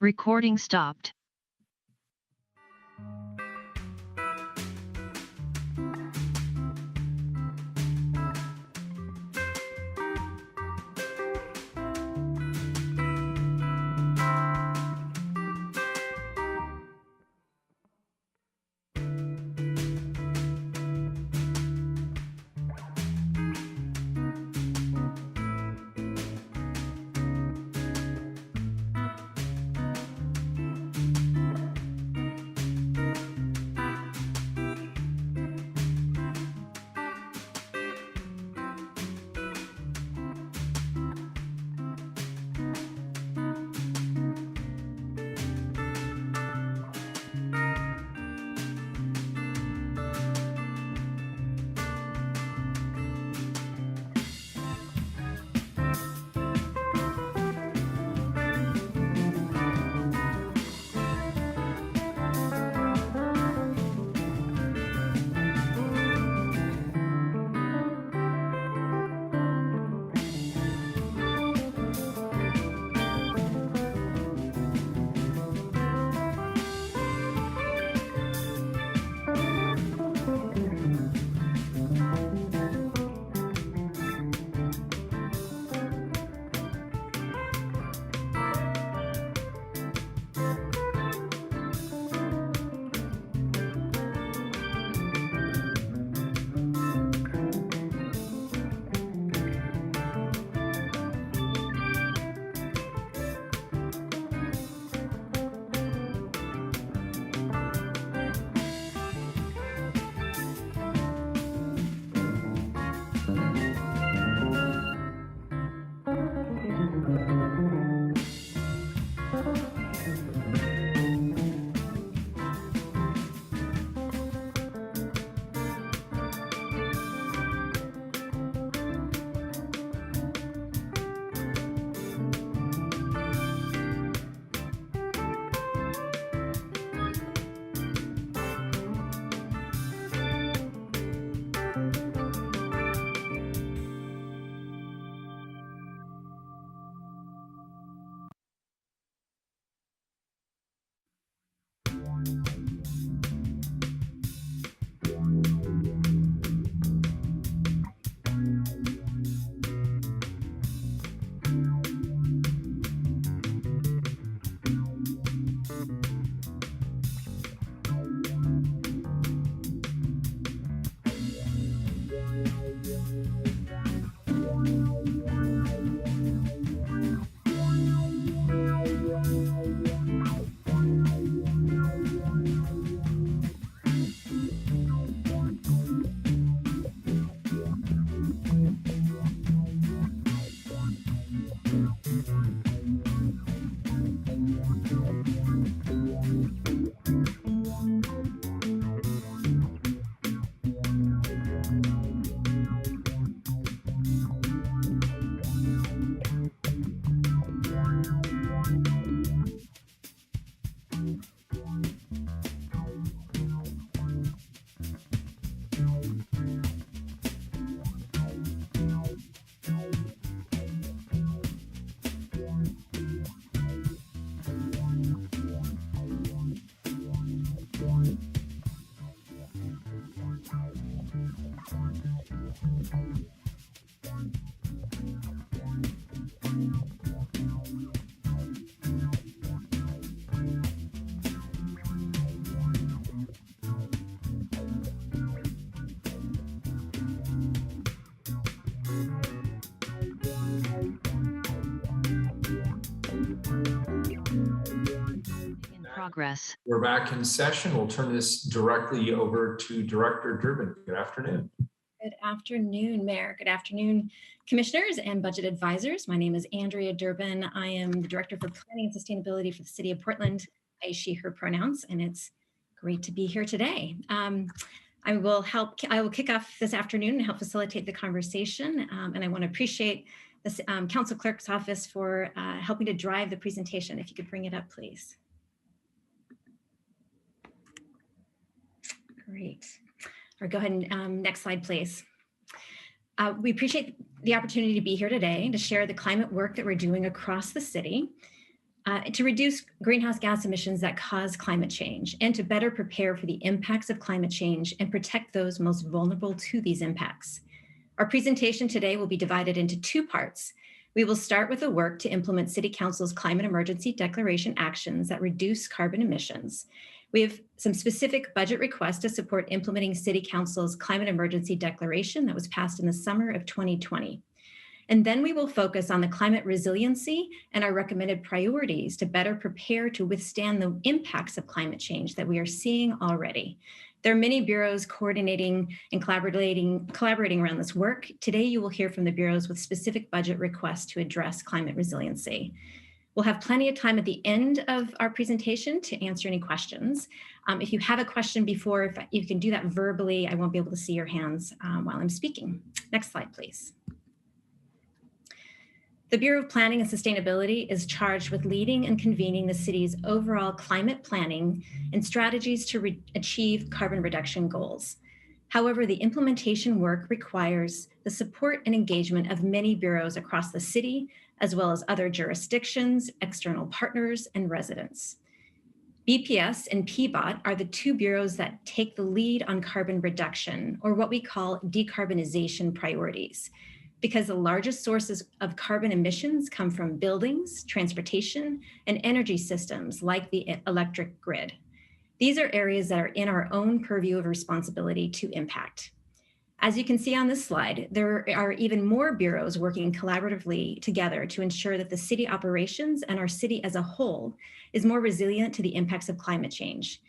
Recording stopped. progress. We're back in session. We'll turn this directly over to Director Durbin. Good afternoon. Good afternoon, Mayor. Good afternoon, Commissioners and Budget Advisors. My name is Andrea Durbin. I am the Director for Planning and Sustainability for the City of Portland. I, she, her pronouns, and it's great to be here today. I will kick off this afternoon and help facilitate the conversation. And I want to appreciate the Council Clerk's Office for helping to drive the presentation. If you could bring it up, please. Great. Or go ahead and next slide, please. We appreciate the opportunity to be here today to share the climate work that we're doing across the city to reduce greenhouse gas emissions that cause climate change and to better prepare for the impacts of climate change and protect those most vulnerable to these impacts. Our presentation today will be divided into two parts. We will start with the work to implement City Council's climate emergency declaration actions that reduce carbon emissions. We have some specific budget requests to support implementing City Council's climate emergency declaration that was passed in the summer of 2020. And then we will focus on the climate resiliency and our recommended priorities to better prepare to withstand the impacts of climate change that we are seeing already. There are many bureaus coordinating and collaborating around this work. Today, you will hear from the bureaus with specific budget requests to address climate resiliency. We'll have plenty of time at the end of our presentation to answer any questions. If you have a question before, if you can do that verbally, I won't be able to see your hands while I'm speaking. Next slide, please. The Bureau of Planning and Sustainability is charged with leading and convening the city's overall climate planning and strategies to achieve carbon reduction goals. However, the implementation work requires the support and engagement of many bureaus across the city, as well as other jurisdictions, external partners, and residents. BPS and PBOT are the two bureaus that take the lead on carbon reduction, or what we call decarbonization priorities, because the largest sources of carbon emissions come from buildings, transportation, and energy systems like the electric grid. These are areas that are in our own purview of responsibility to impact. As you can see on this slide, there are even more bureaus working collaboratively together to ensure that the city operations and our city as a whole is more resilient to the impacts of climate change.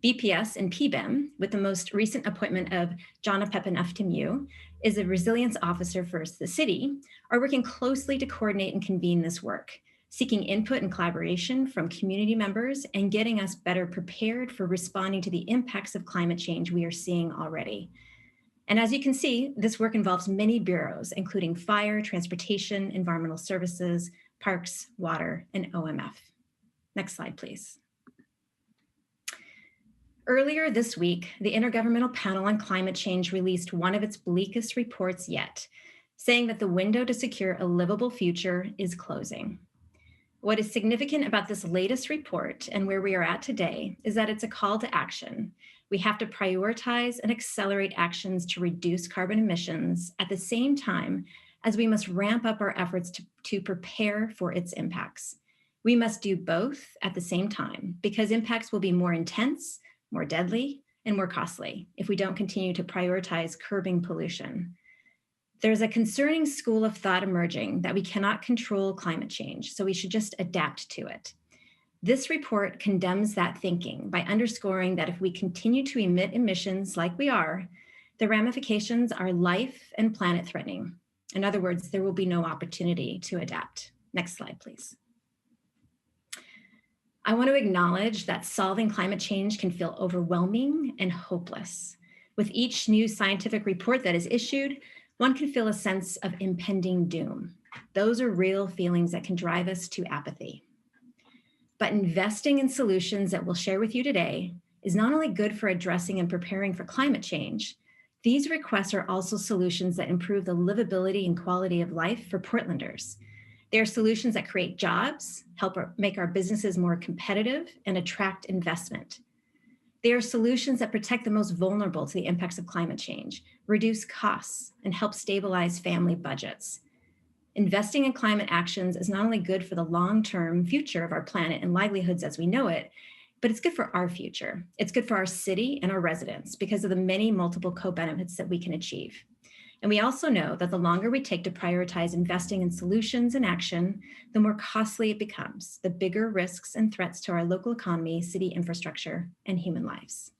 BPS and PBEM, with the most recent appointment of Jana Pepenuftemu, is a resilience officer for the city, are working closely to coordinate and convene this work, seeking input and collaboration from community members and getting us better prepared for responding to the impacts of climate change we are seeing already. And as you can see, this work involves many bureaus, including fire, transportation, environmental services, parks, water, and OMF. Next slide, please. Earlier this week, the Intergovernmental Panel on Climate Change released one of its bleakest reports yet, saying that the window to secure a livable future is closing. What is significant about this latest report and where we are at today is that it's a call to action. We have to prioritize and accelerate actions to reduce carbon emissions at the same time as we must ramp up our efforts to prepare for its impacts. We must do both at the same time because impacts will be more intense, more deadly, and more costly if we don't continue to prioritize curbing pollution. There's a concerning school of thought emerging that we cannot control climate change, so we should just adapt to it. This report condemns that thinking by underscoring that if we continue to emit emissions like we are, the ramifications are life and planet threatening. In other words, there will be no opportunity to adapt. Next slide, please. I want to acknowledge that solving climate change can feel overwhelming and hopeless. With each new scientific report that is issued, one can feel a sense of impending doom. Those are real feelings that can drive us to apathy. But investing in solutions that we'll share with you today is not only good for addressing and preparing for climate change, these requests are also solutions that improve the livability and quality of life for Portlanders. They are solutions that create jobs, help make our businesses more competitive, and attract investment. They are solutions that protect the most vulnerable to the impacts of climate change, reduce costs, and help stabilize family budgets. Investing in climate actions is not only good for the long-term future of our planet and livelihoods as we know it, but it's good for our future. It's good for our city and our residents because of the many multiple co-benefits that we can achieve. And we also know that the longer we take to prioritize investing in solutions and action, the more costly it becomes, the bigger risks and threats to our local economy, city infrastructure, and human lives.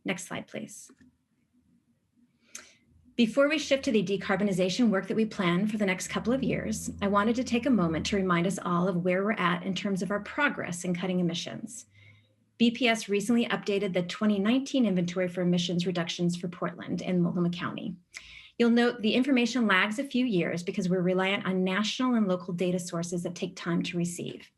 Next slide, please. Before we shift to the decarbonization work that we plan for the next couple of years, I wanted to take a moment to remind us all of where we're at in terms of our progress in cutting emissions. BPS recently updated the 2019 inventory for emissions reductions for Portland and Multnomah County. You'll note the information lags a few years because we're reliant on national and local data sources that take time to receive.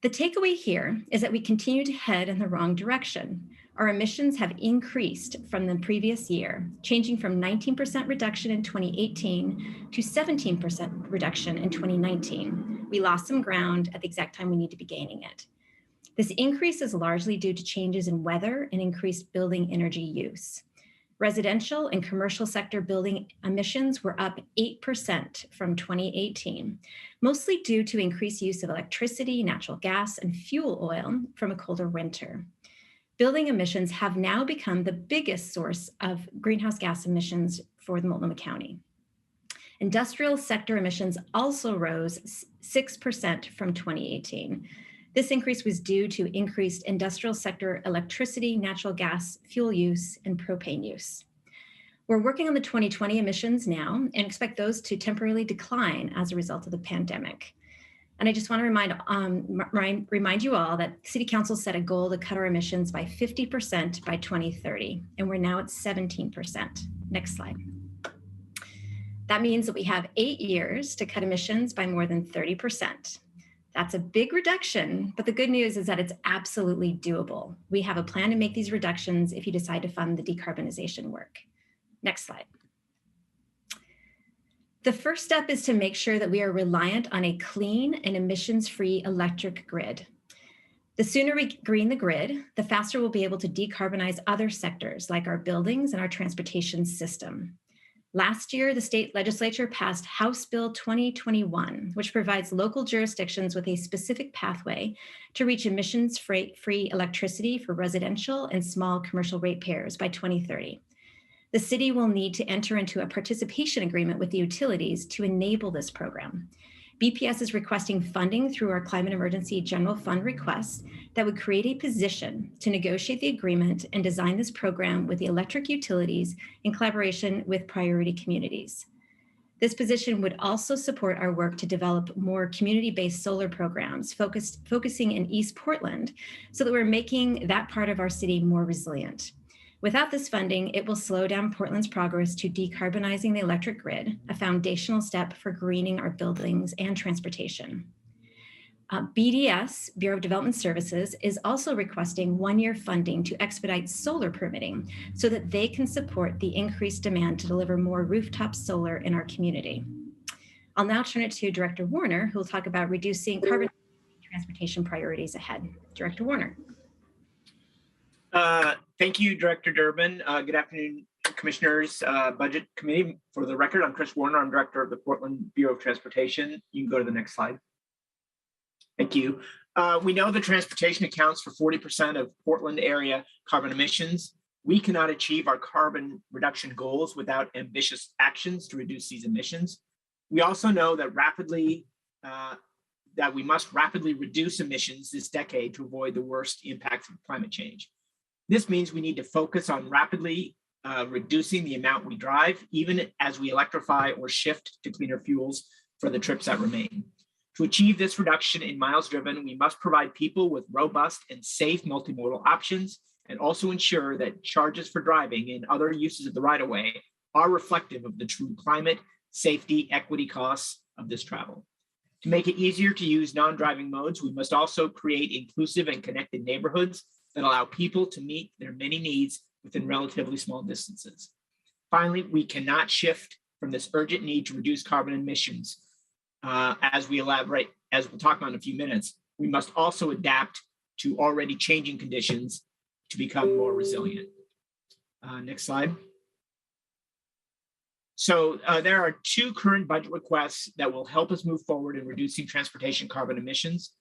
The takeaway here is that we continue to head in the wrong direction. Our emissions have increased from the previous year, changing from 19% reduction in 2018 to 17% reduction in 2019. We lost some ground at the exact time we need to be gaining it. This increase is largely due to changes in weather and increased building energy use. Residential and commercial sector building emissions were up 8% from 2018, mostly due to increased use of electricity, natural gas, and fuel oil from a colder winter. Building emissions have now become the biggest source of greenhouse gas emissions for the Multnomah County. Industrial sector emissions also rose 6% from 2018. This increase was due to increased industrial sector electricity, natural gas, fuel use, and propane use. We're working on the 2020 emissions now and expect those to temporarily decline as a result of the pandemic. And I just want to remind you all that City Council set a goal to cut our emissions by 50% by 2030, and we're now at 17%. Next slide. That means that we have 8 years to cut emissions by more than 30%. That's a big reduction, but the good news is that it's absolutely doable. We have a plan to make these reductions if you decide to fund the decarbonization work. Next slide. The first step is to make sure that we are reliant on a clean and emissions-free electric grid. The sooner we green the grid, the faster we'll be able to decarbonize other sectors like our buildings and our transportation system. Last year, the state legislature passed House Bill 2021, which provides local jurisdictions with a specific pathway to reach emissions-free electricity for residential and small commercial ratepayers by 2030. The city will need to enter into a participation agreement with the utilities to enable this program. BPS is requesting funding through our Climate Emergency General Fund request that would create a position to negotiate the agreement and design this program with the electric utilities in collaboration with priority communities. This position would also support our work to develop more community-based solar programs focusing in East Portland so that we're making that part of our city more resilient. Without this funding, it will slow down Portland's progress to decarbonizing the electric grid, a foundational step for greening our buildings and transportation. BDS, Bureau of Development Services, is also requesting 1-year funding to expedite solar permitting so that they can support the increased demand to deliver more rooftop solar in our community. I'll now turn it to Director Warner, who will talk about reducing carbon transportation priorities ahead. Director Warner. Thank you, Director Durbin. Good afternoon, Commissioners, Budget Committee. For the record, I'm Chris Warner. I'm Director of the Portland Bureau of Transportation. You can go to the next slide. Thank you. We know that transportation accounts for 40% of Portland area carbon emissions. We cannot achieve our carbon reduction goals without ambitious actions to reduce these emissions. We also know that we must rapidly reduce emissions this decade to avoid the worst impacts of climate change. This means we need to focus on rapidly reducing the amount we drive, even as we electrify or shift to cleaner fuels for the trips that remain. To achieve this reduction in miles driven, we must provide people with robust and safe multimodal options and also ensure that charges for driving and other uses of the right-of-way are reflective of the true climate, safety, equity costs of this travel. To make it easier to use non-driving modes, we must also create inclusive and connected neighborhoods that allow people to meet their many needs within relatively small distances. Finally, we cannot shift from this urgent need to reduce carbon emissions. As we'll talk about in a few minutes, we must also adapt to already changing conditions to become more resilient. Next slide. So there are 2 current budget requests that will help us move forward in reducing transportation carbon emissions.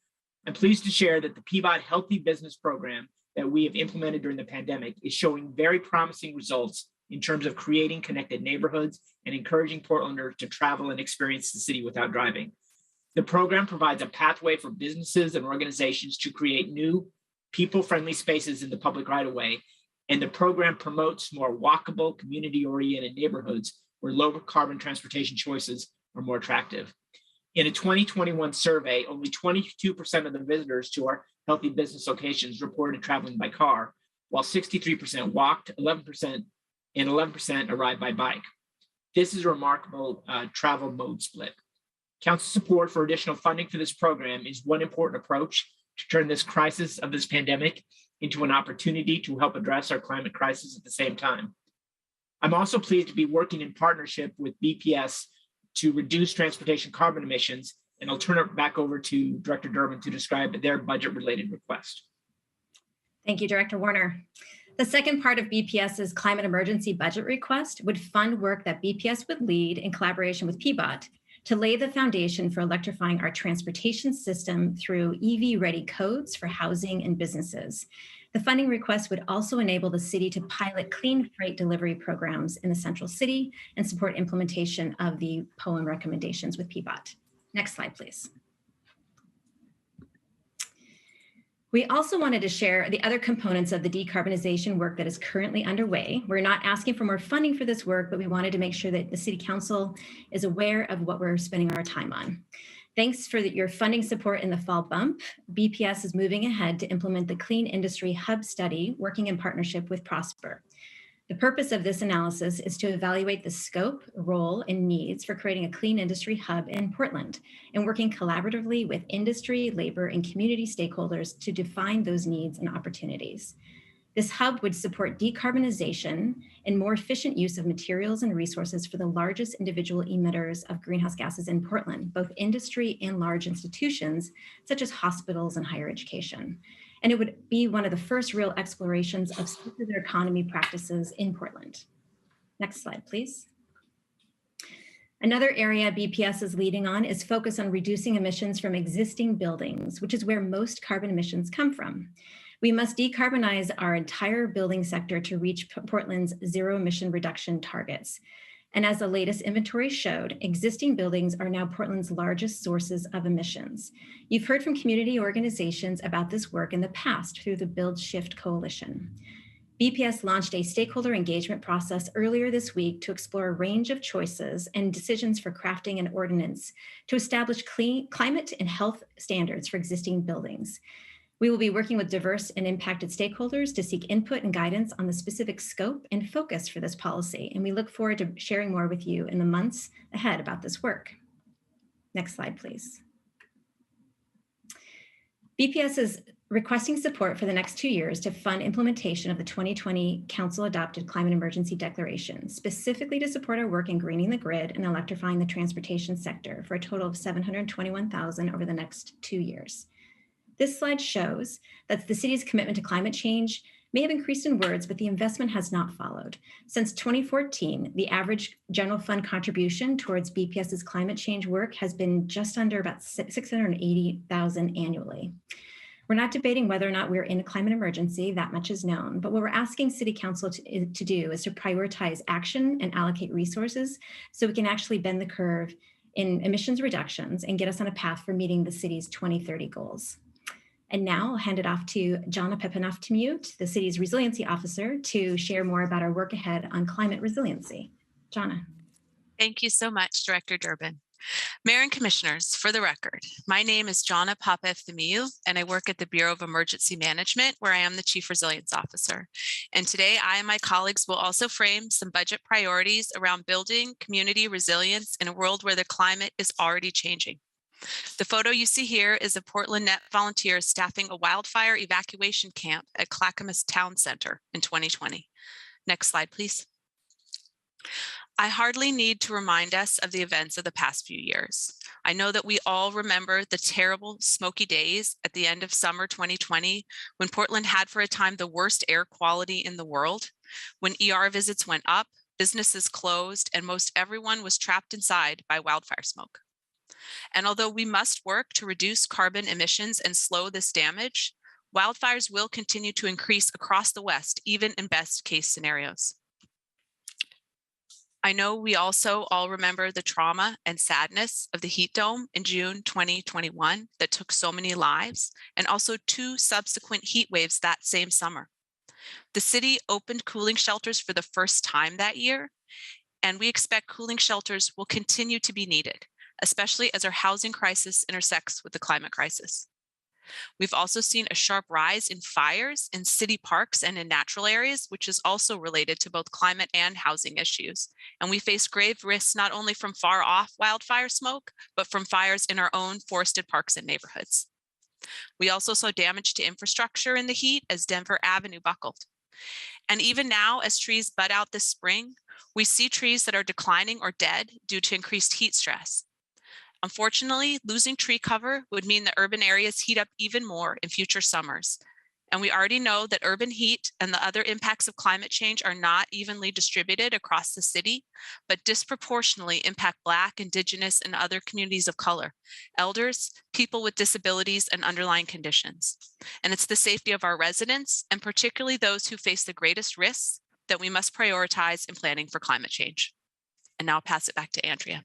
I'm pleased to share that the PBOT Healthy Business Program that we have implemented during the pandemic is showing very promising results in terms of creating connected neighborhoods and encouraging Portlanders to travel and experience the city without driving. The program provides a pathway for businesses and organizations to create new people-friendly spaces in the public right-of-way, and the program promotes more walkable, community-oriented neighborhoods where low carbon transportation choices are more attractive. In a 2021 survey, only 22% of the visitors to our healthy business locations reported traveling by car, while 63% walked, 11% arrived by bike. This is a remarkable travel mode split. Council support for additional funding for this program is one important approach to turn this crisis of this pandemic into an opportunity to help address our climate crisis at the same time. I'm also pleased to be working in partnership with BPS to reduce transportation carbon emissions, and I'll turn it back over to Director Durbin to describe their budget-related request. Thank you, Director Warner. The second part of BPS's climate emergency budget request would fund work that BPS would lead in collaboration with PBOT to lay the foundation for electrifying our transportation system through EV-ready codes for housing and businesses. The funding request would also enable the city to pilot clean freight delivery programs in the central city and support implementation of the POEM recommendations with PBOT. Next slide, please. We also wanted to share the other components of the decarbonization work that is currently underway. We're not asking for more funding for this work, but we wanted to make sure that the City Council is aware of what we're spending our time on. Thanks for your funding support in the fall bump. BPS is moving ahead to implement the Clean Industry Hub study, working in partnership with Prosper. The purpose of this analysis is to evaluate the scope, role, and needs for creating a clean industry hub in Portland and working collaboratively with industry, labor, and community stakeholders to define those needs and opportunities. This hub would support decarbonization and more efficient use of materials and resources for the largest individual emitters of greenhouse gases in Portland, both industry and large institutions, such as hospitals and higher education. And it would be one of the first real explorations of circular economy practices in Portland. Next slide, please. Another area BPS is leading on is focus on reducing emissions from existing buildings, which is where most carbon emissions come from. We must decarbonize our entire building sector to reach Portland's zero emission reduction targets. And as the latest inventory showed, existing buildings are now Portland's largest sources of emissions. You've heard from community organizations about this work in the past through the Build Shift Coalition. BPS launched a stakeholder engagement process earlier this week to explore a range of choices and decisions for crafting an ordinance to establish climate and health standards for existing buildings. We will be working with diverse and impacted stakeholders to seek input and guidance on the specific scope and focus for this policy, and we look forward to sharing more with you in the months ahead about this work. Next slide, please. BPS is requesting support for the next 2 years to fund implementation of the 2020 Council-adopted Climate Emergency Declaration, specifically to support our work in greening the grid and electrifying the transportation sector for a total of $721,000 over the next 2 years. This slide shows that the city's commitment to climate change may have increased in words, but the investment has not followed. Since 2014, the average general fund contribution towards BPS's climate change work has been just under about $680,000 annually. We're not debating whether or not we're in a climate emergency, that much is known, but what we're asking City Council to do is to prioritize action and allocate resources so we can actually bend the curve in emissions reductions and get us on a path for meeting the city's 2030 goals. And now I'll hand it off to Jana Pepenaftamute, the city's resiliency officer, to share more about our work ahead on climate resiliency. Jana. Thank you so much, Director Durbin. Mayor and Commissioners, for the record, my name is Jana Papaeftimiou, and I work at the Bureau of Emergency Management, where I am the Chief Resilience Officer. And today, I and my colleagues will also frame some budget priorities around building community resilience in a world where the climate is already changing. The photo you see here is of Portland Net volunteers staffing a wildfire evacuation camp at Clackamas Town Center in 2020. Next slide, please. I hardly need to remind us of the events of the past few years. I know that we all remember the terrible smoky days at the end of summer 2020, when Portland had for a time the worst air quality in the world, when ER visits went up, businesses closed, and most everyone was trapped inside by wildfire smoke. And although we must work to reduce carbon emissions and slow this damage, wildfires will continue to increase across the West, even in best case scenarios. I know we also all remember the trauma and sadness of the heat dome in June 2021 that took so many lives, and also 2 subsequent heat waves that same summer. The city opened cooling shelters for the first time that year, and we expect cooling shelters will continue to be needed, especially as our housing crisis intersects with the climate crisis. We've also seen a sharp rise in fires in city parks and in natural areas, which is also related to both climate and housing issues. And we face grave risks not only from far off wildfire smoke, but from fires in our own forested parks and neighborhoods. We also saw damage to infrastructure in the heat as Denver Avenue buckled. And even now, as trees bud out this spring, we see trees that are declining or dead due to increased heat stress. Unfortunately, losing tree cover would mean that urban areas heat up even more in future summers. And we already know that urban heat and the other impacts of climate change are not evenly distributed across the city, but disproportionately impact Black, Indigenous, and other communities of color, elders, people with disabilities, and underlying conditions. And it's the safety of our residents, and particularly those who face the greatest risks, that we must prioritize in planning for climate change. And now I'll pass it back to Andrea.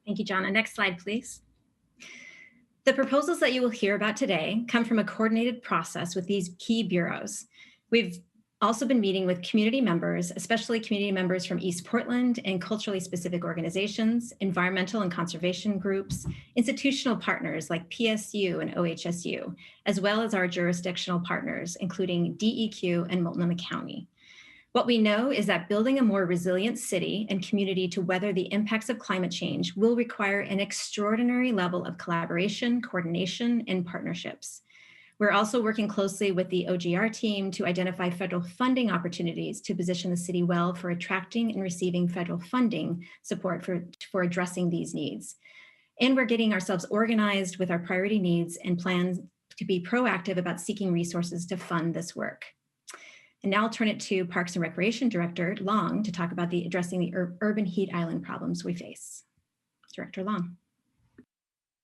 Thank you, Jonna. Next slide, please. The proposals that you will hear about today come from a coordinated process with these key bureaus. We've also been meeting with community members, especially community members from East Portland and culturally specific organizations, environmental and conservation groups, institutional partners like PSU and OHSU, as well as our jurisdictional partners, including DEQ and Multnomah County. What we know is that building a more resilient city and community to weather the impacts of climate change will require an extraordinary level of collaboration, coordination, and partnerships. We're also working closely with the OGR team to identify federal funding opportunities to position the city well for attracting and receiving federal funding support for addressing these needs. And we're getting ourselves organized with our priority needs and plans to be proactive about seeking resources to fund this work. And now I'll turn it to Parks and Recreation Director Long to talk about addressing the urban heat island problems we face. Director Long.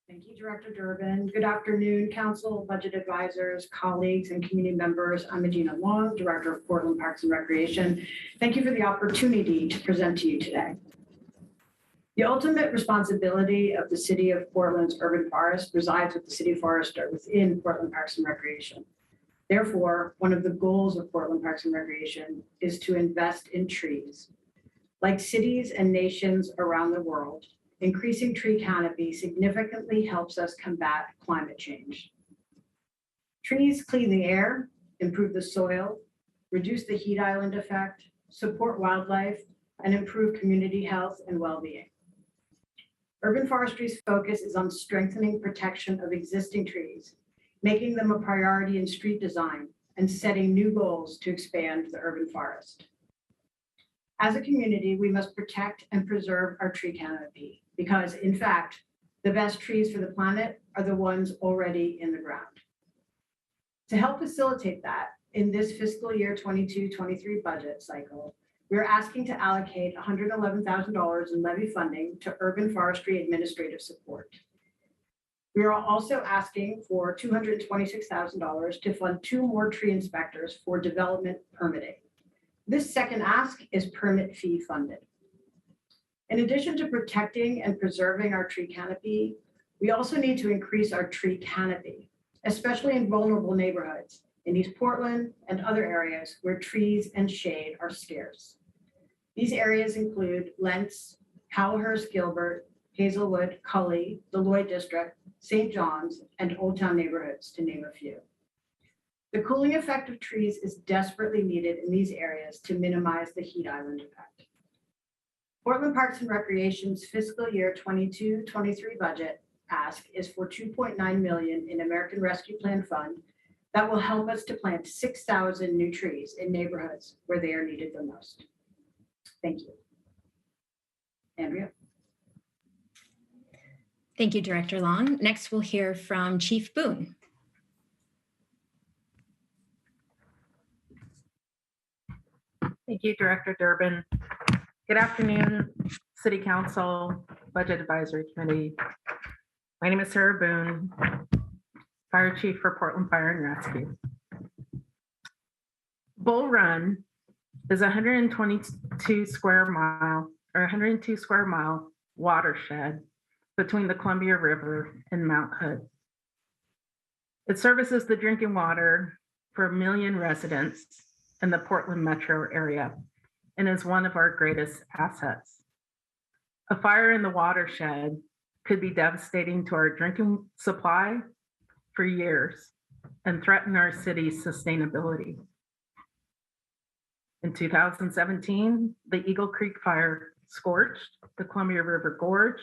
Thank you, Director Durbin. Good afternoon, Council, budget advisors, colleagues, and community members. I'm Adina Long, Director of Portland Parks and Recreation. Thank you for the opportunity to present to you today. The ultimate responsibility of the City of Portland's urban forest resides with the City Forester within Portland Parks and Recreation. Therefore, one of the goals of Portland Parks and Recreation is to invest in trees. Like cities and nations around the world, increasing tree canopy significantly helps us combat climate change. Trees clean the air, improve the soil, reduce the heat island effect, support wildlife, and improve community health and well-being. Urban forestry's focus is on strengthening protection of existing trees, making them a priority in street design, and setting new goals to expand the urban forest. As a community, we must protect and preserve our tree canopy because, in fact, the best trees for the planet are the ones already in the ground. To help facilitate that, in this fiscal year 22-23 budget cycle, we're asking to allocate $111,000 in levy funding to urban forestry administrative support. We are also asking for $226,000 to fund 2 more tree inspectors for development permitting. This second ask is permit fee funded. In addition to protecting and preserving our tree canopy, we also need to increase our tree canopy, especially in vulnerable neighborhoods in East Portland and other areas where trees and shade are scarce. These areas include Lentz, Cowhurst, Gilbert, Hazelwood, Cully, the Lloyd District, St. John's, and Old Town neighborhoods, to name a few. The cooling effect of trees is desperately needed in these areas to minimize the heat island effect. Portland Parks and Recreation's fiscal year 22-23 budget ask is for $2.9 million in American Rescue Plan Fund that will help us to plant 6,000 new trees in neighborhoods where they are needed the most. Thank you. Andrea. Thank you, Director Long. Next, we'll hear from Chief Boone. Thank you, Director Durbin. Good afternoon, City Council, Budget Advisory Committee. My name is Sarah Boone, Fire Chief for Portland Fire and Rescue. Bull Run is 122 square mile or 102 square mile watershed between the Columbia River and Mount Hood. It services the drinking water for 1 million residents in the Portland metro area and is one of our greatest assets. A fire in the watershed could be devastating to our drinking supply for years and threaten our city's sustainability. In 2017, the Eagle Creek fire scorched the Columbia River Gorge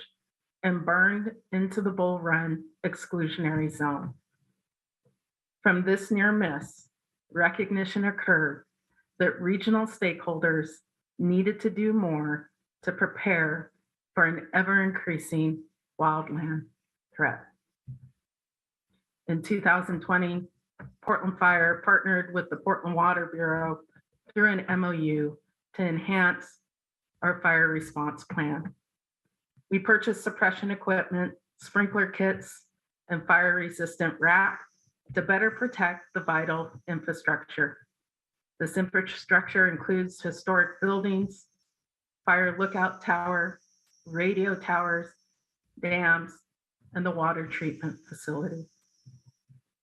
and burned into the Bull Run exclusionary zone. From this near miss, recognition occurred that regional stakeholders needed to do more to prepare for an ever-increasing wildland threat. In 2020, Portland Fire partnered with the Portland Water Bureau through an MOU to enhance our fire response plan. We purchased suppression equipment, sprinkler kits, and fire-resistant wrap to better protect the vital infrastructure. This infrastructure includes historic buildings, fire lookout tower, radio towers, dams, and the water treatment facility.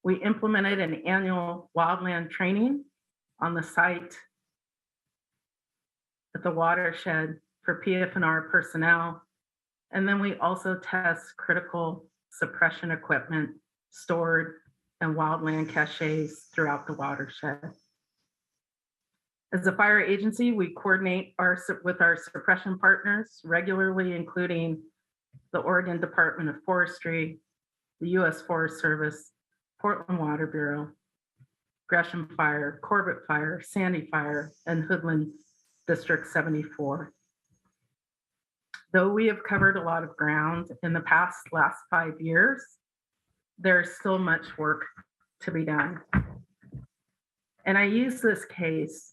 We implemented an annual wildland training on the site at the watershed for PF&R personnel. And then we also test critical suppression equipment stored in wildland caches throughout the watershed. As a fire agency, we coordinate with our suppression partners regularly, including the Oregon Department of Forestry, the U.S. Forest Service, Portland Water Bureau, Gresham Fire, Corbett Fire, Sandy Fire, and Hoodland District 74. Though we have covered a lot of ground in the last 5 years, there's still much work to be done. And I use this case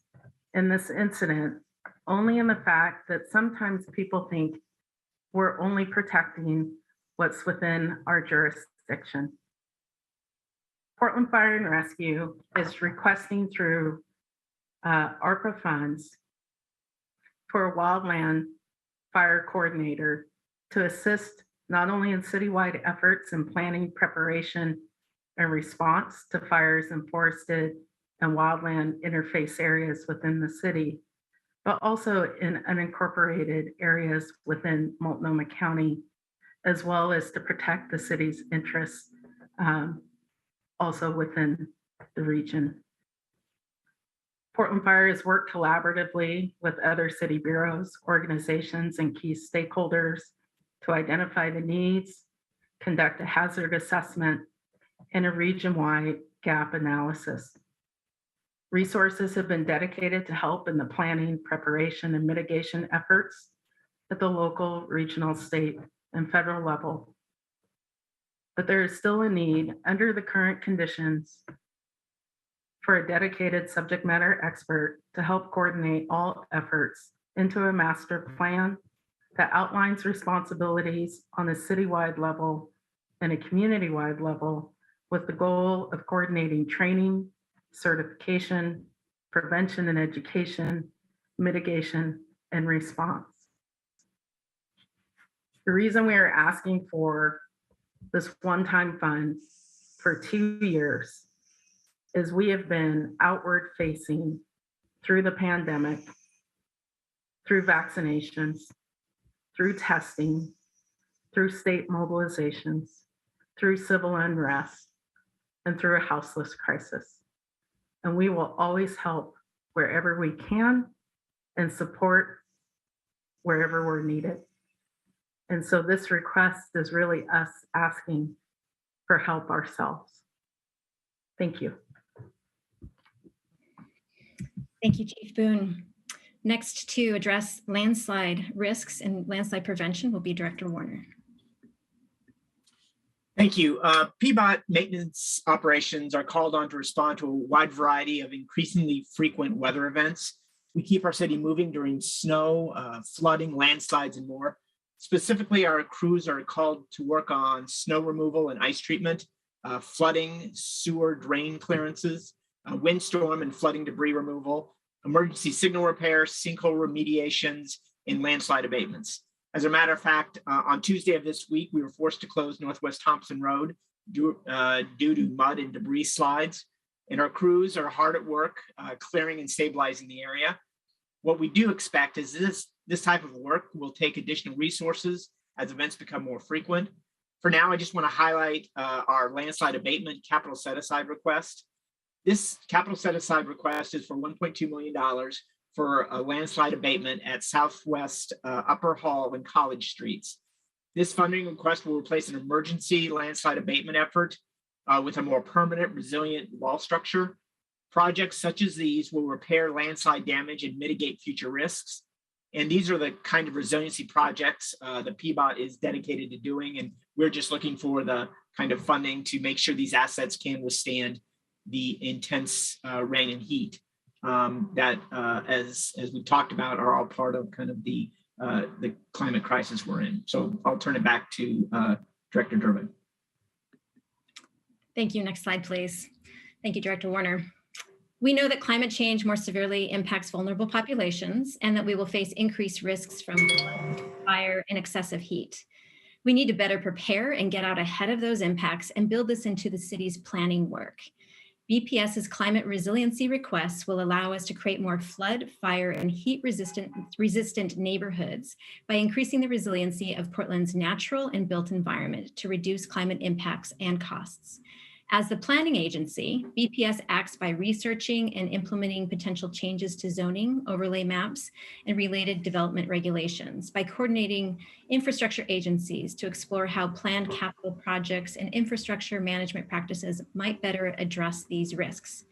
in this incident only in the fact that sometimes people think we're only protecting what's within our jurisdiction. Portland Fire and Rescue is requesting through ARPA funds for a wildland fire coordinator to assist not only in citywide efforts in planning, preparation, and response to fires in forested and wildland interface areas within the city, but also in unincorporated areas within Multnomah County, as well as to protect the city's interests also within the region. Portland Fire has worked collaboratively with other city bureaus, organizations, and key stakeholders to identify the needs, conduct a hazard assessment, and a region-wide gap analysis. Resources have been dedicated to help in the planning, preparation, and mitigation efforts at the local, regional, state, and federal level. But there is still a need under the current conditions for a dedicated subject matter expert to help coordinate all efforts into a master plan that outlines responsibilities on a citywide level and a community-wide level with the goal of coordinating training, certification, prevention and education, mitigation, and response. The reason we are asking for this one-time fund for 2 years is we have been outward facing through the pandemic, through vaccinations, through testing, through state mobilizations, through civil unrest, and through a houseless crisis. And we will always help wherever we can and support wherever we're needed. And so this request is really us asking for help ourselves. Thank you. Thank you, Chief Boone. Next to address landslide risks and landslide prevention will be Director Warner. Thank you. PBOT maintenance operations are called on to respond to a wide variety of increasingly frequent weather events. We keep our city moving during snow, flooding, landslides, and more. Specifically, our crews are called to work on snow removal and ice treatment, flooding, sewer drain clearances, windstorm and flooding debris removal, emergency signal repair, sinkhole remediations, and landslide abatements. As a matter of fact, on Tuesday of this week, we were forced to close Northwest Thompson Road due to mud and debris slides. And our crews are hard at work clearing and stabilizing the area. What we do expect is this type of work will take additional resources as events become more frequent. For now, I just want to highlight our landslide abatement capital set-aside request. This capital set-aside request is for $1.2 million for a landslide abatement at Southwest Upper Hall and College Streets. This funding request will replace an emergency landslide abatement effort with a more permanent, resilient wall structure. Projects such as these will repair landslide damage and mitigate future risks. And these are the kind of resiliency projects that PBOT is dedicated to doing. And we're just looking for the kind of funding to make sure these assets can withstand the intense rain and heat that, as we talked about, are all part of kind of the climate crisis we're in. So I'll turn it back to Director Durbin. Thank you. Next slide, please. Thank you, Director Warner. We know that climate change more severely impacts vulnerable populations and that we will face increased risks from fire and excessive heat. We need to better prepare and get out ahead of those impacts and build this into the city's planning work. BPS's climate resiliency requests will allow us to create more flood, fire, and heat resistant neighborhoods by increasing the resiliency of Portland's natural and built environment to reduce climate impacts and costs. As the planning agency, BPS acts by researching and implementing potential changes to zoning, overlay maps, and related development regulations, by coordinating infrastructure agencies to explore how planned capital projects and infrastructure management practices might better address these risks,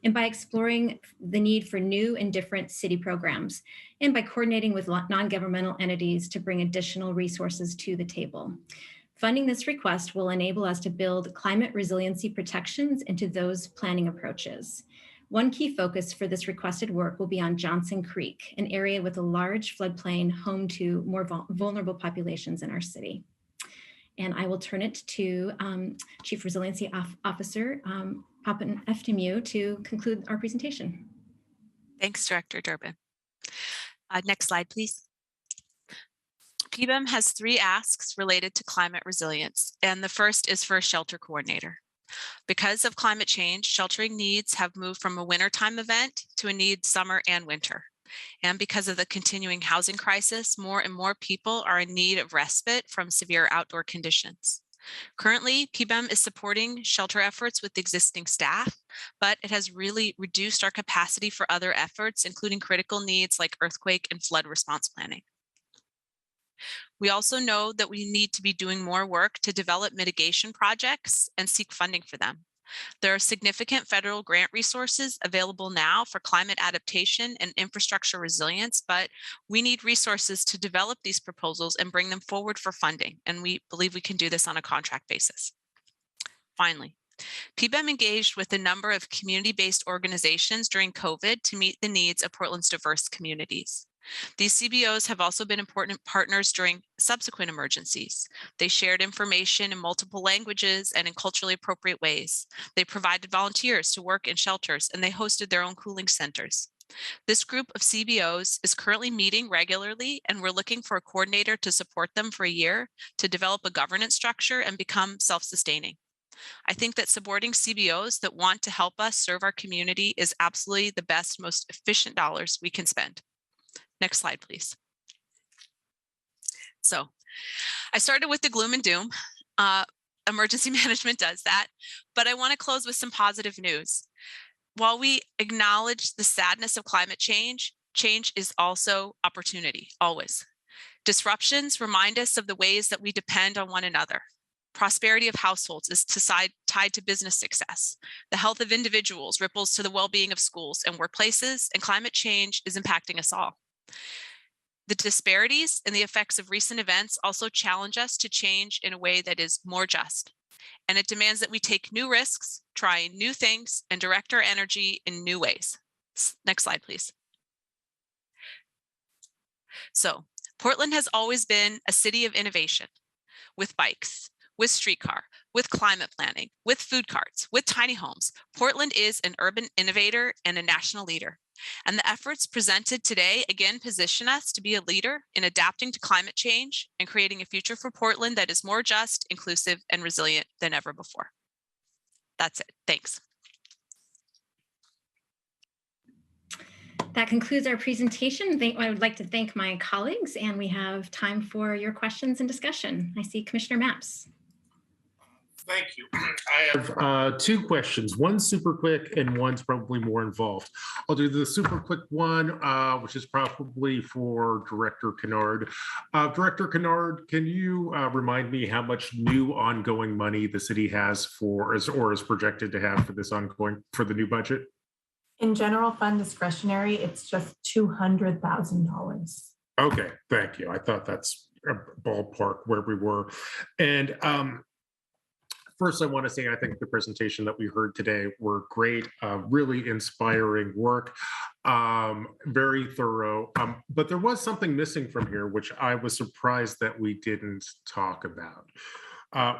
and by exploring the need for new and different city programs, and by coordinating with non-governmental entities to bring additional resources to the table. Funding this request will enable us to build climate resiliency protections into those planning approaches. One key focus for this requested work will be on Johnson Creek, an area with a large floodplain home to more vulnerable populations in our city. And I will turn it to Chief Resiliency Officer Papan Eftimiou to conclude our presentation. Thanks, Director Durbin. Next slide, please. PBEM has 3 asks related to climate resilience, and the first is for a shelter coordinator. Because of climate change, sheltering needs have moved from a wintertime event to a need summer and winter. And because of the continuing housing crisis, more and more people are in need of respite from severe outdoor conditions. Currently, PBEM is supporting shelter efforts with existing staff, but it has really reduced our capacity for other efforts, including critical needs like earthquake and flood response planning. We also know that we need to be doing more work to develop mitigation projects and seek funding for them. There are significant federal grant resources available now for climate adaptation and infrastructure resilience, but we need resources to develop these proposals and bring them forward for funding, and we believe we can do this on a contract basis. Finally, PBEM engaged with a number of community-based organizations during COVID to meet the needs of Portland's diverse communities. These CBOs have also been important partners during subsequent emergencies. They shared information in multiple languages and in culturally appropriate ways. They provided volunteers to work in shelters, and they hosted their own cooling centers. This group of CBOs is currently meeting regularly, and we're looking for a coordinator to support them for a year to develop a governance structure and become self-sustaining. I think that supporting CBOs that want to help us serve our community is absolutely the best, most efficient dollars we can spend. Next slide, please. So I started with the gloom and doom. Emergency management does that, but I want to close with some positive news. While we acknowledge the sadness of climate change, change is also opportunity, always. Disruptions remind us of the ways that we depend on one another. Prosperity of households is tied to business success. The health of individuals ripples to the well-being of schools and workplaces, and climate change is impacting us all. The disparities and the effects of recent events also challenge us to change in a way that is more just. And it demands that we take new risks, try new things, and direct our energy in new ways. Next slide, please. So, Portland has always been a city of innovation, with bikes, with streetcar, with climate planning, with food carts, with tiny homes. Portland is an urban innovator and a national leader. And the efforts presented today again position us to be a leader in adapting to climate change and creating a future for Portland that is more just, inclusive, and resilient than ever before. That's it. Thanks. That concludes our presentation. I would like to thank my colleagues, and we have time for your questions and discussion. I see Commissioner Mapps. Thank you. I have two questions. One's super quick and one's probably more involved. I'll do the super quick one, which is probably for Director Kennard. Director Kennard, can you remind me how much new ongoing money the city has for, or is projected to have for this ongoing, for the new budget? In general fund discretionary, it's just $200,000. Okay, thank you. I thought that's a ballpark where we were. And first, I want to say I think the presentation that we heard today were great, really inspiring work, very thorough. But there was something missing from here, which I was surprised that we didn't talk about,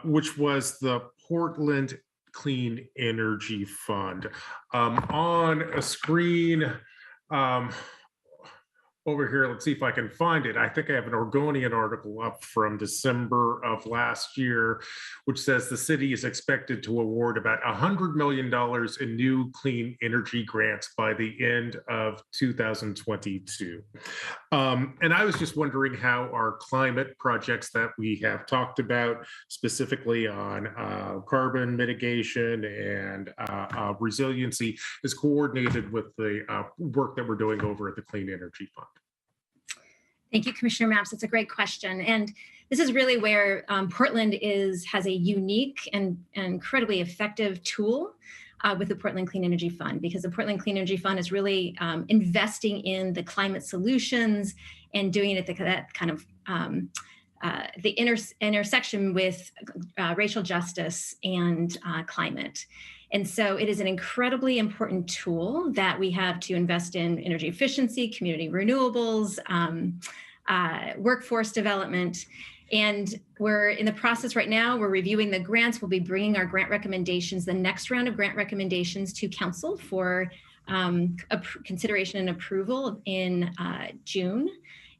which was the Portland Clean Energy Fund. On a screen over here, let's see if I can find it. I think I have an Oregonian article up from December of last year, which says the city is expected to award about $100 million in new clean energy grants by the end of 2022. And I was just wondering how our climate projects that we have talked about, specifically on carbon mitigation and resiliency, is coordinated with the work that we're doing over at the Clean Energy Fund. Thank you, Commissioner Mapps. It's a great question. And this is really where Portland has a unique and incredibly effective tool with the Portland Clean Energy Fund, because the Portland Clean Energy Fund is really investing in the climate solutions and doing it at that kind of the intersection with racial justice and climate. And so it is an incredibly important tool that we have to invest in energy efficiency, community renewables, workforce development. And we're in the process right now, we're reviewing the grants. We'll be bringing our grant recommendations, the next round of grant recommendations, to council for consideration and approval in June.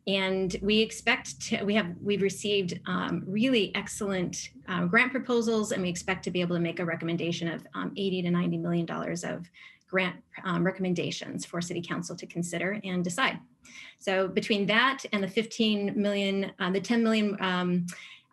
And we expect to, we've received really excellent grant proposals, and we expect to be able to make a recommendation of $80 to $90 million of grant recommendations for City Council to consider and decide. So between that and the 15 million, the 10 million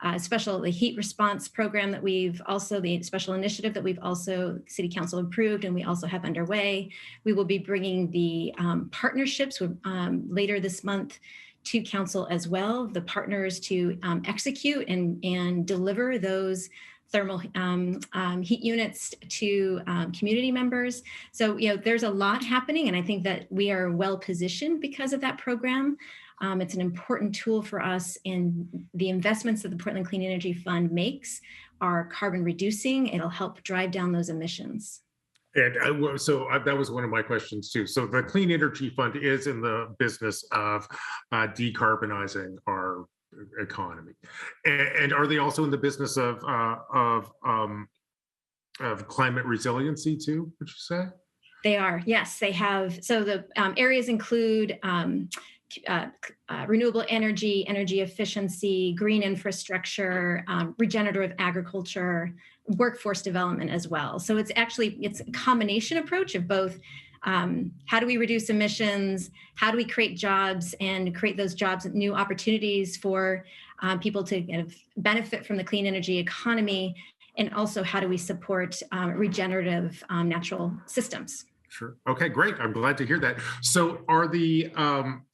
the heat response program that we've also, the special initiative that we've also City Council approved and we also have underway, we will be bringing the partnerships later this month to council as well, the partners to execute and deliver those thermal heat units to community members. So, there's a lot happening, and I think that we are well positioned because of that program. It's an important tool for us, and the investments that the Portland Clean Energy Fund makes are carbon reducing. It'll help drive down those emissions. And that was one of my questions too. So the Clean Energy Fund is in the business of decarbonizing our economy, and are they also in the business of climate resiliency too, would you say? They are, yes, they have. So the areas include renewable energy, energy efficiency, green infrastructure, regenerative agriculture, workforce development as well. So it's a combination approach of both. How do we reduce emissions? How do we create jobs and create those jobs and new opportunities for people to kind of benefit from the clean energy economy? And also, how do we support regenerative natural systems? Sure. Okay, great. I'm glad to hear that. So are the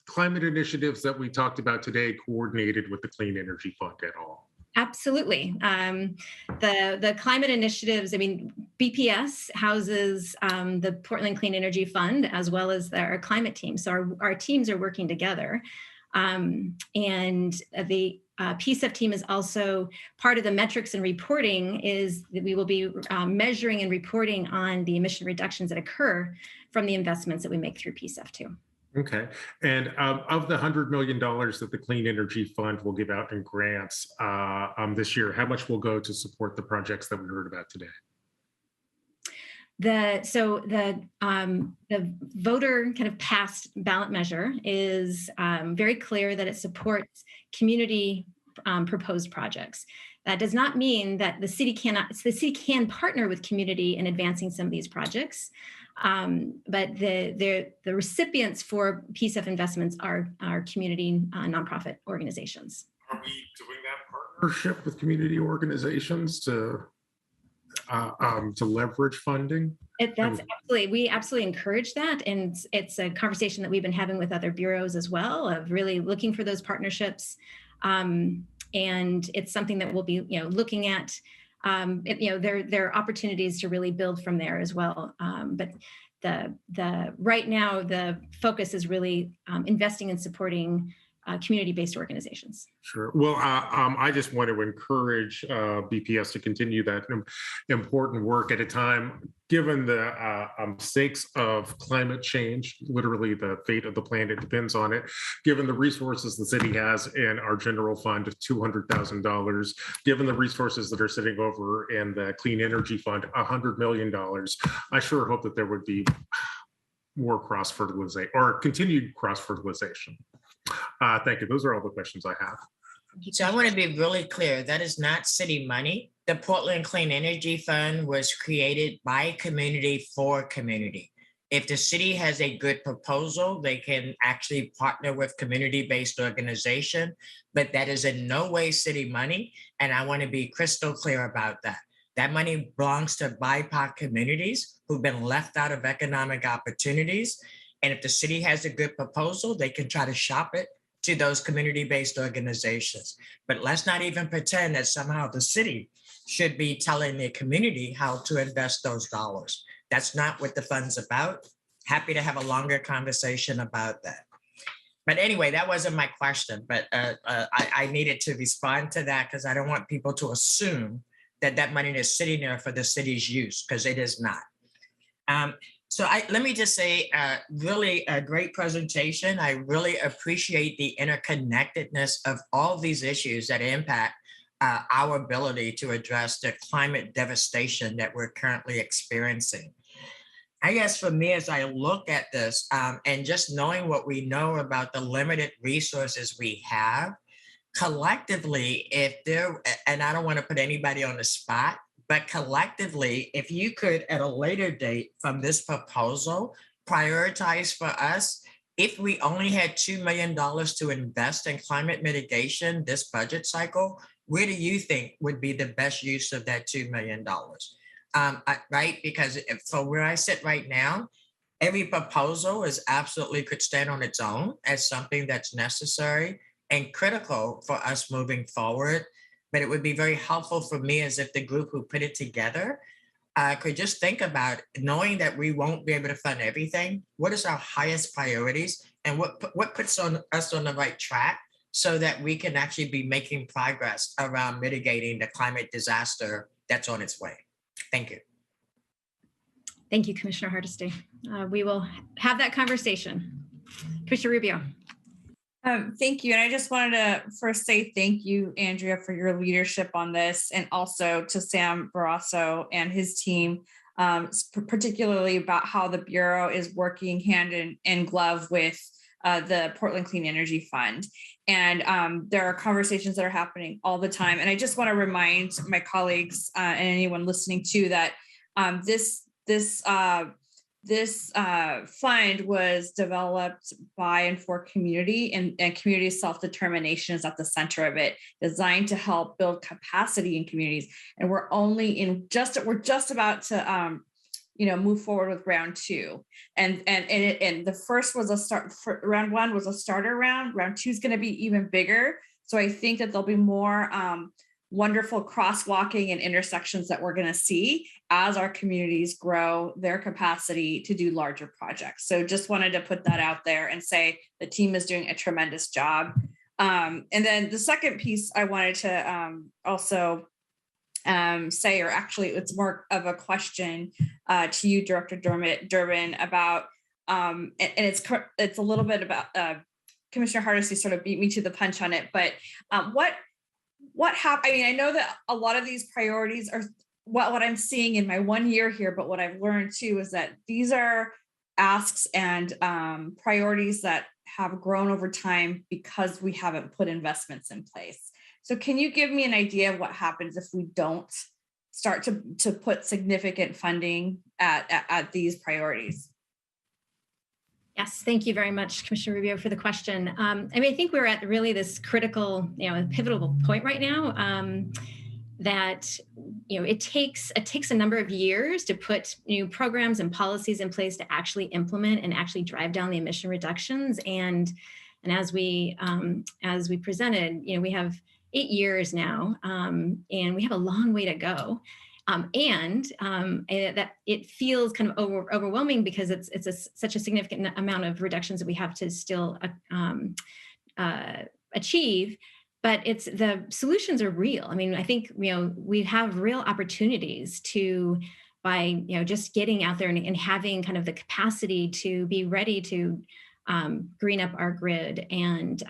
climate initiatives that we talked about today coordinated with the Clean Energy Fund at all? Absolutely. The climate initiatives, BPS houses the Portland Clean Energy Fund as well as our climate team. So our teams are working together. And the PSEF team is also part of the metrics and reporting is that we will be measuring and reporting on the emission reductions that occur from the investments that we make through PSEF too. Okay. And of the $100 million that the Clean Energy Fund will give out in grants this year, how much will go to support the projects that we heard about today? The voter kind of passed ballot measure is very clear that it supports community proposed projects. That does not mean that the city can partner with community in advancing some of these projects. But the recipients for PSEF investments are community nonprofit organizations. Are we doing that partnership with community organizations to leverage funding? We absolutely encourage that, and it's a conversation that we've been having with other bureaus as well, of really looking for those partnerships, and it's something that we'll be looking at. There are opportunities to really build from there as well, but the right now the focus is really investing and supporting community-based organizations. Sure. Well, I just want to encourage BPS to continue that important work at a time, given the stakes of climate change. Literally, the fate of the planet depends on it. Given the resources the city has in our general fund of $200,000, given the resources that are sitting over in the Clean Energy Fund, $100 million, I sure hope that there would be more cross-fertilization or continued cross-fertilization. Thank you. Those are all the questions I have. So I want to be really clear. That is not city money. The Portland Clean Energy Fund was created by community for community. If the city has a good proposal, they can actually partner with community-based organization, but that is in no way city money. And I want to be crystal clear about that. That money belongs to BIPOC communities who've been left out of economic opportunities. And if the city has a good proposal, they can try to shop it to those community-based organizations. But let's not even pretend that somehow the city should be telling the community how to invest those dollars. That's not what the fund's about. Happy to have a longer conversation about that. But anyway, that wasn't my question, but I needed to respond to that because I don't want people to assume that that money is sitting there for the city's use, because it is not. So let me just say, really a great presentation. I really appreciate the interconnectedness of all these issues that impact our ability to address the climate devastation that we're currently experiencing. I guess for me, as I look at this and just knowing what we know about the limited resources we have, collectively, and I don't want to put anybody on the spot, but collectively, if you could, at a later date from this proposal, prioritize for us, if we only had $2 million to invest in climate mitigation this budget cycle, where do you think would be the best use of that $2 million? Right? Because for where I sit right now, every proposal is absolutely could stand on its own as something that's necessary and critical for us moving forward. But it would be very helpful for me as if the group who put it together could just think about knowing that we won't be able to fund everything. What is our highest priorities and what puts us on the right track so that we can actually be making progress around mitigating the climate disaster that's on its way. Thank you. Thank you, Commissioner Hardesty. We will have that conversation. Commissioner Rubio. Thank you. And I just wanted to first say thank you, Andrea, for your leadership on this, and also to Sam Barrasso and his team, particularly about how the Bureau is working hand in glove with the Portland Clean Energy Fund. And there are conversations that are happening all the time. And I just want to remind my colleagues and anyone listening too that this fund was developed by and for community, and community self-determination is at the center of it, designed to help build capacity in communities. And we're just about to move forward with round two. And the first was a start. Round one was a starter round. Round two is going to be even bigger. So I think that there'll be more wonderful crosswalking and intersections that we're going to see as our communities grow their capacity to do larger projects. So just wanted to put that out there and say the team is doing a tremendous job. And then the second piece I wanted to also say, or actually it's more of a question to you, Director Durbin, about and it's a little bit about Commissioner Hardesty sort of beat me to the punch on it, but what happened? I mean, I know that a lot of these priorities are what I'm seeing in my 1 year here, but what I've learned too is that these are asks and priorities that have grown over time because we haven't put investments in place. So can you give me an idea of what happens if we don't start to put significant funding at these priorities? Yes, thank you very much, Commissioner Rubio, for the question. I mean, I think we're at really this critical, pivotal point right now that, it takes a number of years to put new programs and policies in place to actually implement and actually drive down the emission reductions. And as we presented, we have 8 years now, and we have a long way to go. And that it feels kind of overwhelming because it's such a significant amount of reductions that we have to still achieve. But the solutions are real. I mean, I think we have real opportunities by just getting out there and having kind of the capacity to be ready to green up our grid and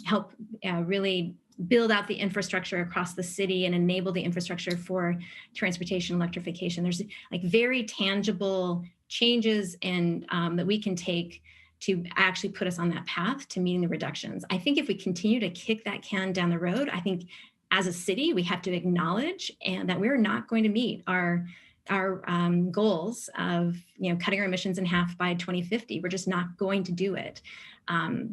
help really build out the infrastructure across the city and enable the infrastructure for transportation electrification. There's like very tangible changes and that we can take to actually put us on that path to meeting the reductions. I think if we continue to kick that can down the road, I think as a city, we have to acknowledge that we're not going to meet our goals of cutting our emissions in half by 2050. We're just not going to do it.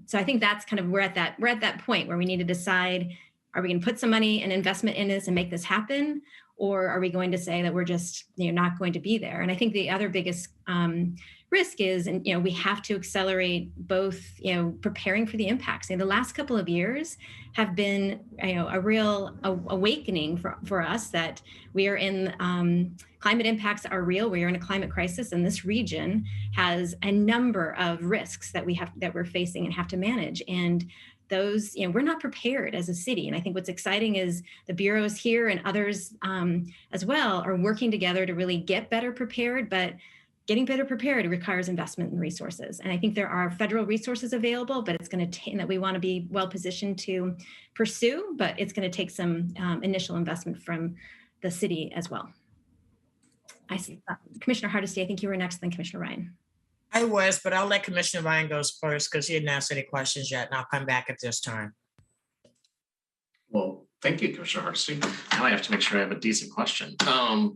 So I think that's kind of we're at that point where we need to decide: are we going to put some money and investment in this and make this happen, or are we going to say that we're just not going to be there? And I think the other biggest risk is, and we have to accelerate both preparing for the impacts. And the last couple of years have been a real awakening for us that we are in climate impacts are real. We are in a climate crisis, and this region has a number of risks that we're facing and have to manage. And those, we're not prepared as a city. And I think what's exciting is the bureaus here and others as well are working together to really get better prepared, but getting better prepared requires investment and resources. And I think there are federal resources available, but it's going to take that we want to be well positioned to pursue, but it's going to take some initial investment from the city as well. I see Commissioner Hardesty, I think you were next, then Commissioner Ryan. I was, but I'll let Commissioner Ryan go first because he didn't ask any questions yet, and I'll come back at this time. Well, thank you, Commissioner Hardesty. Now I have to make sure I have a decent question.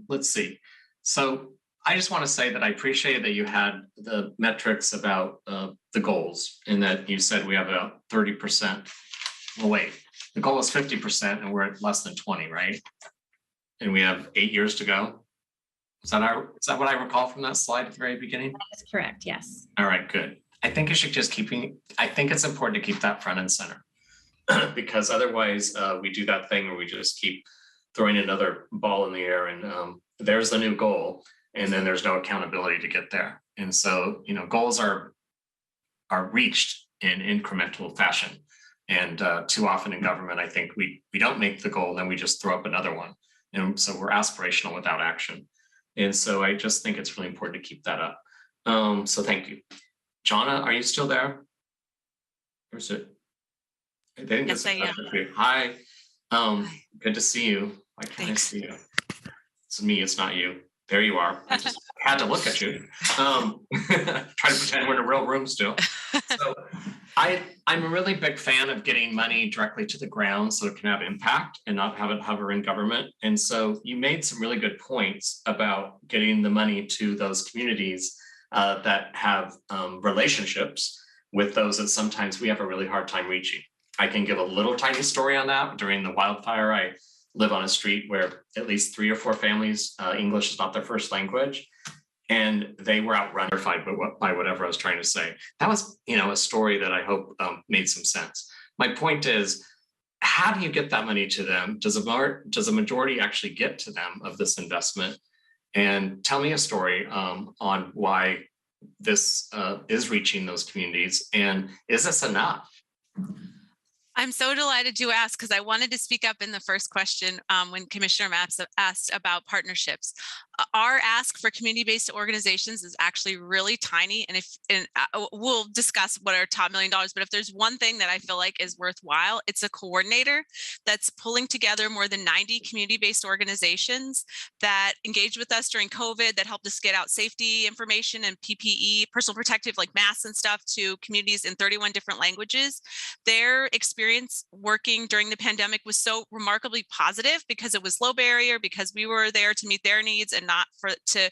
Let's see. So I just want to say that I appreciate that you had the metrics about the goals and that you said we have about 30%. Well, wait, the goal is 50% and we're at less than 20, right? And we have 8 years to go. Is that what I recall from that slide at the very beginning? That's correct, yes. All right, good. I think you should just I think it's important to keep that front and center because otherwise we do that thing where we just keep throwing another ball in the air and there's the new goal. And then there's no accountability to get there. And so, goals are reached in incremental fashion. And too often in government, I think we don't make the goal, then we just throw up another one. And so we're aspirational without action. And so I just think it's really important to keep that up. So thank you. Jonna, are you still there? Or is it? Yes, I am. Hi. Good to see you. Why can't I see you? It's me, it's not you. There you are. I just had to look at you. Try to pretend we're in a real room still. So I'm a really big fan of getting money directly to the ground so it can have impact and not have it hover in government. And so you made some really good points about getting the money to those communities that have relationships with those that sometimes we have a really hard time reaching. I can give a little tiny story on that. During the wildfire, I live on a street where at least 3 or 4 families, English is not their first language, and they were outrun by whatever I was trying to say. That was, a story that I hope made some sense. My point is, how do you get that money to them? Does a majority actually get to them of this investment? And tell me a story on why this is reaching those communities, and is this enough? I'm so delighted you asked because I wanted to speak up in the first question when Commissioner Maps asked about partnerships. Our ask for community-based organizations is actually really tiny, and we'll discuss what our top $1 million. But if there's one thing that I feel like is worthwhile, it's a coordinator that's pulling together more than 90 community-based organizations that engaged with us during COVID, that helped us get out safety information and PPE, personal protective like masks and stuff, to communities in 31 different languages. Their experience working during the pandemic was so remarkably positive because it was low barrier, because we were there to meet their needs and not to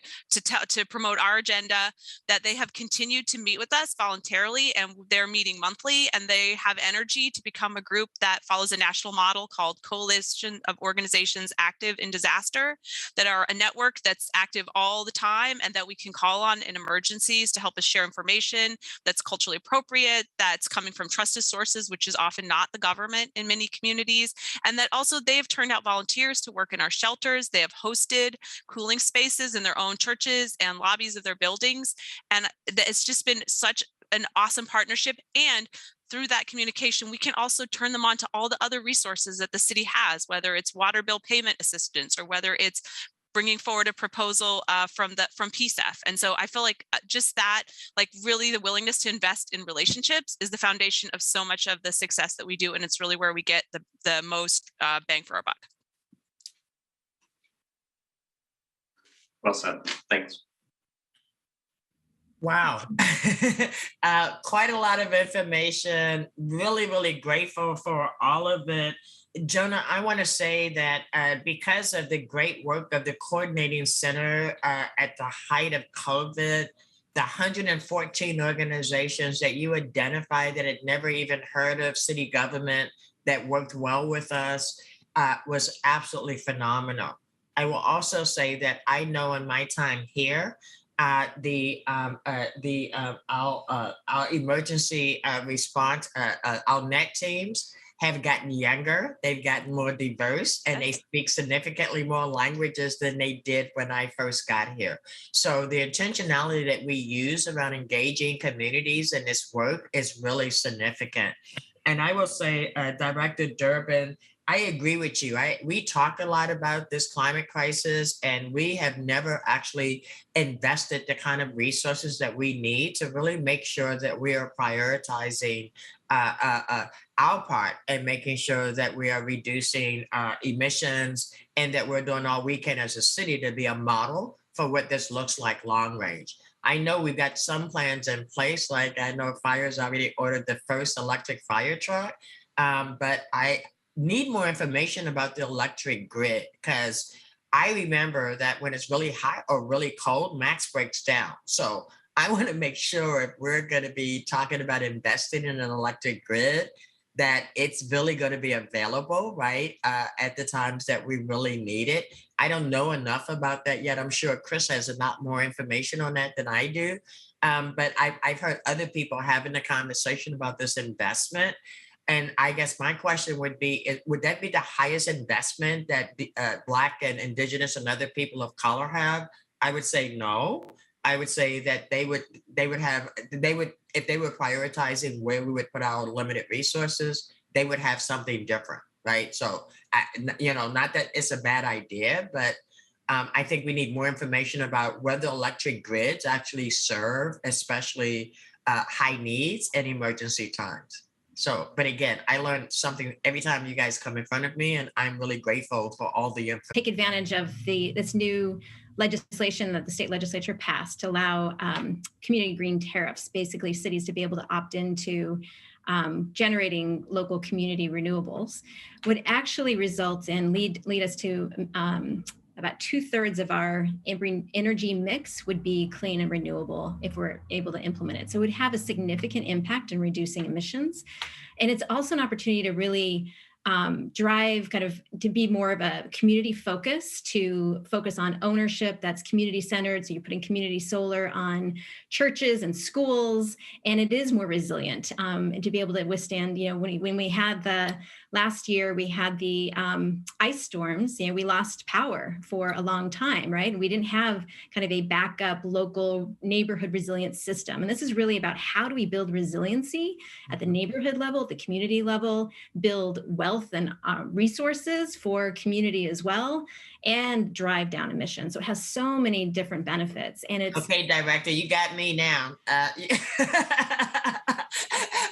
promote our agenda, that they have continued to meet with us voluntarily, and they're meeting monthly, and they have energy to become a group that follows a national model called Coalition of Organizations Active in Disaster, that are a network that's active all the time and that we can call on in emergencies to help us share information that's culturally appropriate, that's coming from trusted sources, which is often not the government in many communities, and that also they've turned out volunteers to work in our shelters. They have hosted cooling spaces in their own churches and lobbies of their buildings, and it's just been such an awesome partnership. And through that communication, we can also turn them on to all the other resources that the city has, whether it's water bill payment assistance or whether it's bringing forward a proposal from PSEF. And so I feel like just that, like really the willingness to invest in relationships is the foundation of so much of the success that we do. And it's really where we get the most bang for our buck. Well said. Thanks. Wow. Quite a lot of information. Really, really grateful for all of it. Jonah, I want to say that because of the great work of the coordinating center at the height of COVID, the 114 organizations that you identified that had never even heard of city government that worked well with us was absolutely phenomenal. I will also say that I know in my time here, our emergency response, our NET teams have gotten younger, they've gotten more diverse, and they speak significantly more languages than they did when I first got here. So the intentionality that we use around engaging communities in this work is really significant. And I will say, Director Durbin, I agree with you. We talk a lot about this climate crisis, and we have never actually invested the kind of resources that we need to really make sure that we are prioritizing our part and making sure that we are reducing emissions, and that we're doing all we can as a city to be a model for what this looks like long range. I know we've got some plans in place, like I know Fire's already ordered the first electric fire truck, but I need more information about the electric grid, because I remember that when it's really hot or really cold, Max breaks down. So I want to make sure if we're going to be talking about investing in an electric grid, that it's really going to be available, right, at the times that we really need it. I don't know enough about that yet. I'm sure Chris has a lot more information on that than I do. But I've heard other people having a conversation about this investment. And I guess my question would be, would that be the highest investment that Black and Indigenous and other people of color have? I would say no. I would say that they would if they were prioritizing where we would put our limited resources, they would have something different, right? So, not that it's a bad idea, but I think we need more information about whether electric grids actually serve, especially high needs and emergency times. So, but again, I learned something every time you guys come in front of me, and I'm really grateful for all the information. Take advantage of this new legislation that the state legislature passed to allow community green tariffs, basically cities to be able to opt into generating local community renewables, would actually result in lead us to about 2/3 of our energy mix would be clean and renewable if we're able to implement it. So it would have a significant impact in reducing emissions. And it's also an opportunity to really drive to be more of a community focus, to focus on ownership that's community centered. So you're putting community solar on churches and schools, and it is more resilient, and to be able to withstand, when we had the last year we had the ice storms. We lost power for a long time, right? And we didn't have kind of a backup local neighborhood resilience system. And this is really about how do we build resiliency at the neighborhood level, at the community level, build wealth and resources for community as well, and drive down emissions. So it has so many different benefits. And it's okay, Director, you got me now.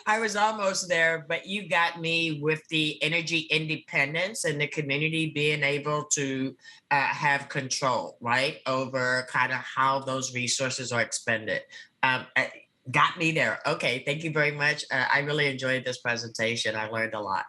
I was almost there, but you got me with the energy independence and the community being able to have control, right, over kind of how those resources are expended. Got me there. Okay, thank you very much. I really enjoyed this presentation. I learned a lot.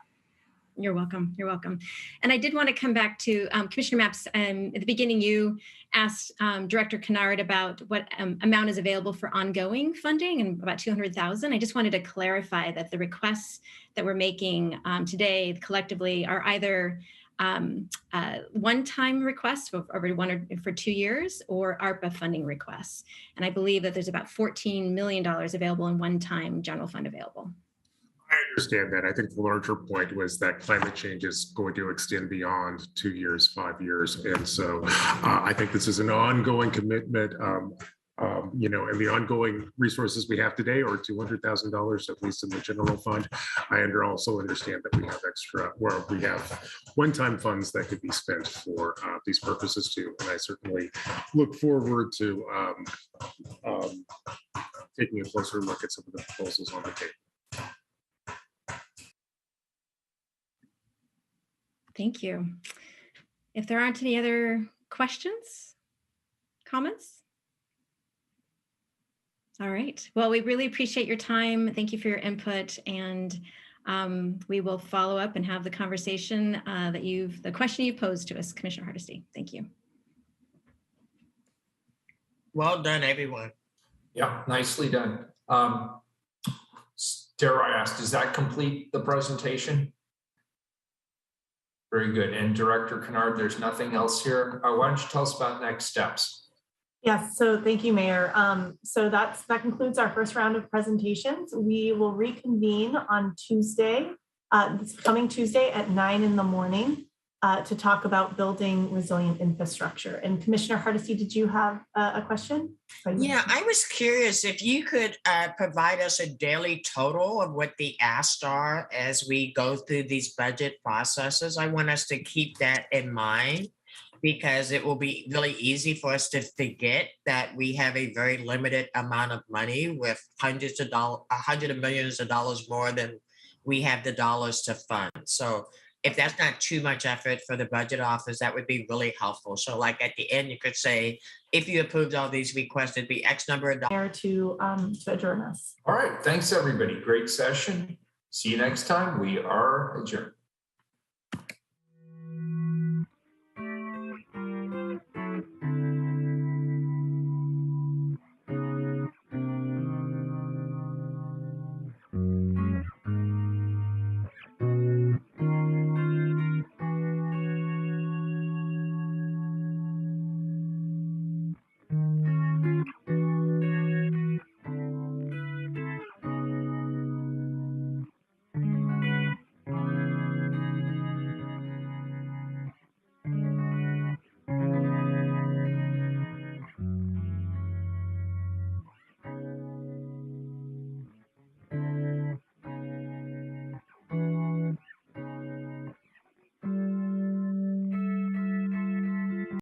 You're welcome. You're welcome. And I did want to come back to Commissioner Mapps. At the beginning, you asked Director Kennard about what amount is available for ongoing funding, and about $200,000. I just wanted to clarify that the requests that we're making today collectively are either one-time requests for over 1 or for 2 years, or ARPA funding requests. And I believe that there's about $14 million available in one-time general fund available. I understand that. I think the larger point was that climate change is going to extend beyond 2 years, 5 years. And so I think this is an ongoing commitment, and the ongoing resources we have today are $200,000, at least in the general fund. I also understand that we have extra, where we have one-time funds that could be spent for these purposes too. And I certainly look forward to taking a closer look at some of the proposals on the table. Thank you. If there aren't any other questions, comments? All right. Well, we really appreciate your time. Thank you for your input, and we will follow up and have the conversation the question you posed to us, Commissioner Hardesty. Thank you. Well done, everyone. Yeah, nicely done. Dare I ask, does that complete the presentation? Very good. And Director Kennard, there's nothing else here. Why don't you tell us about next steps? Yes, so thank you, Mayor. So that concludes our first round of presentations. We will reconvene on Tuesday, this coming Tuesday at 9 in the morning to talk about building resilient infrastructure. And Commissioner Hardesty, did you have a question? Yeah, I was curious if you could provide us a daily total of what the asks are as we go through these budget processes. I want us to keep that in mind, because it will be really easy for us to forget that we have a very limited amount of money with hundreds of millions of dollars more than we have the dollars to fund. So if that's not too much effort for the budget office, that would be really helpful. So like at the end, you could say, if you approved all these requests, it'd be X number of dollars. To adjourn us. All right. Thanks, everybody. Great session. See you next time. We are adjourned.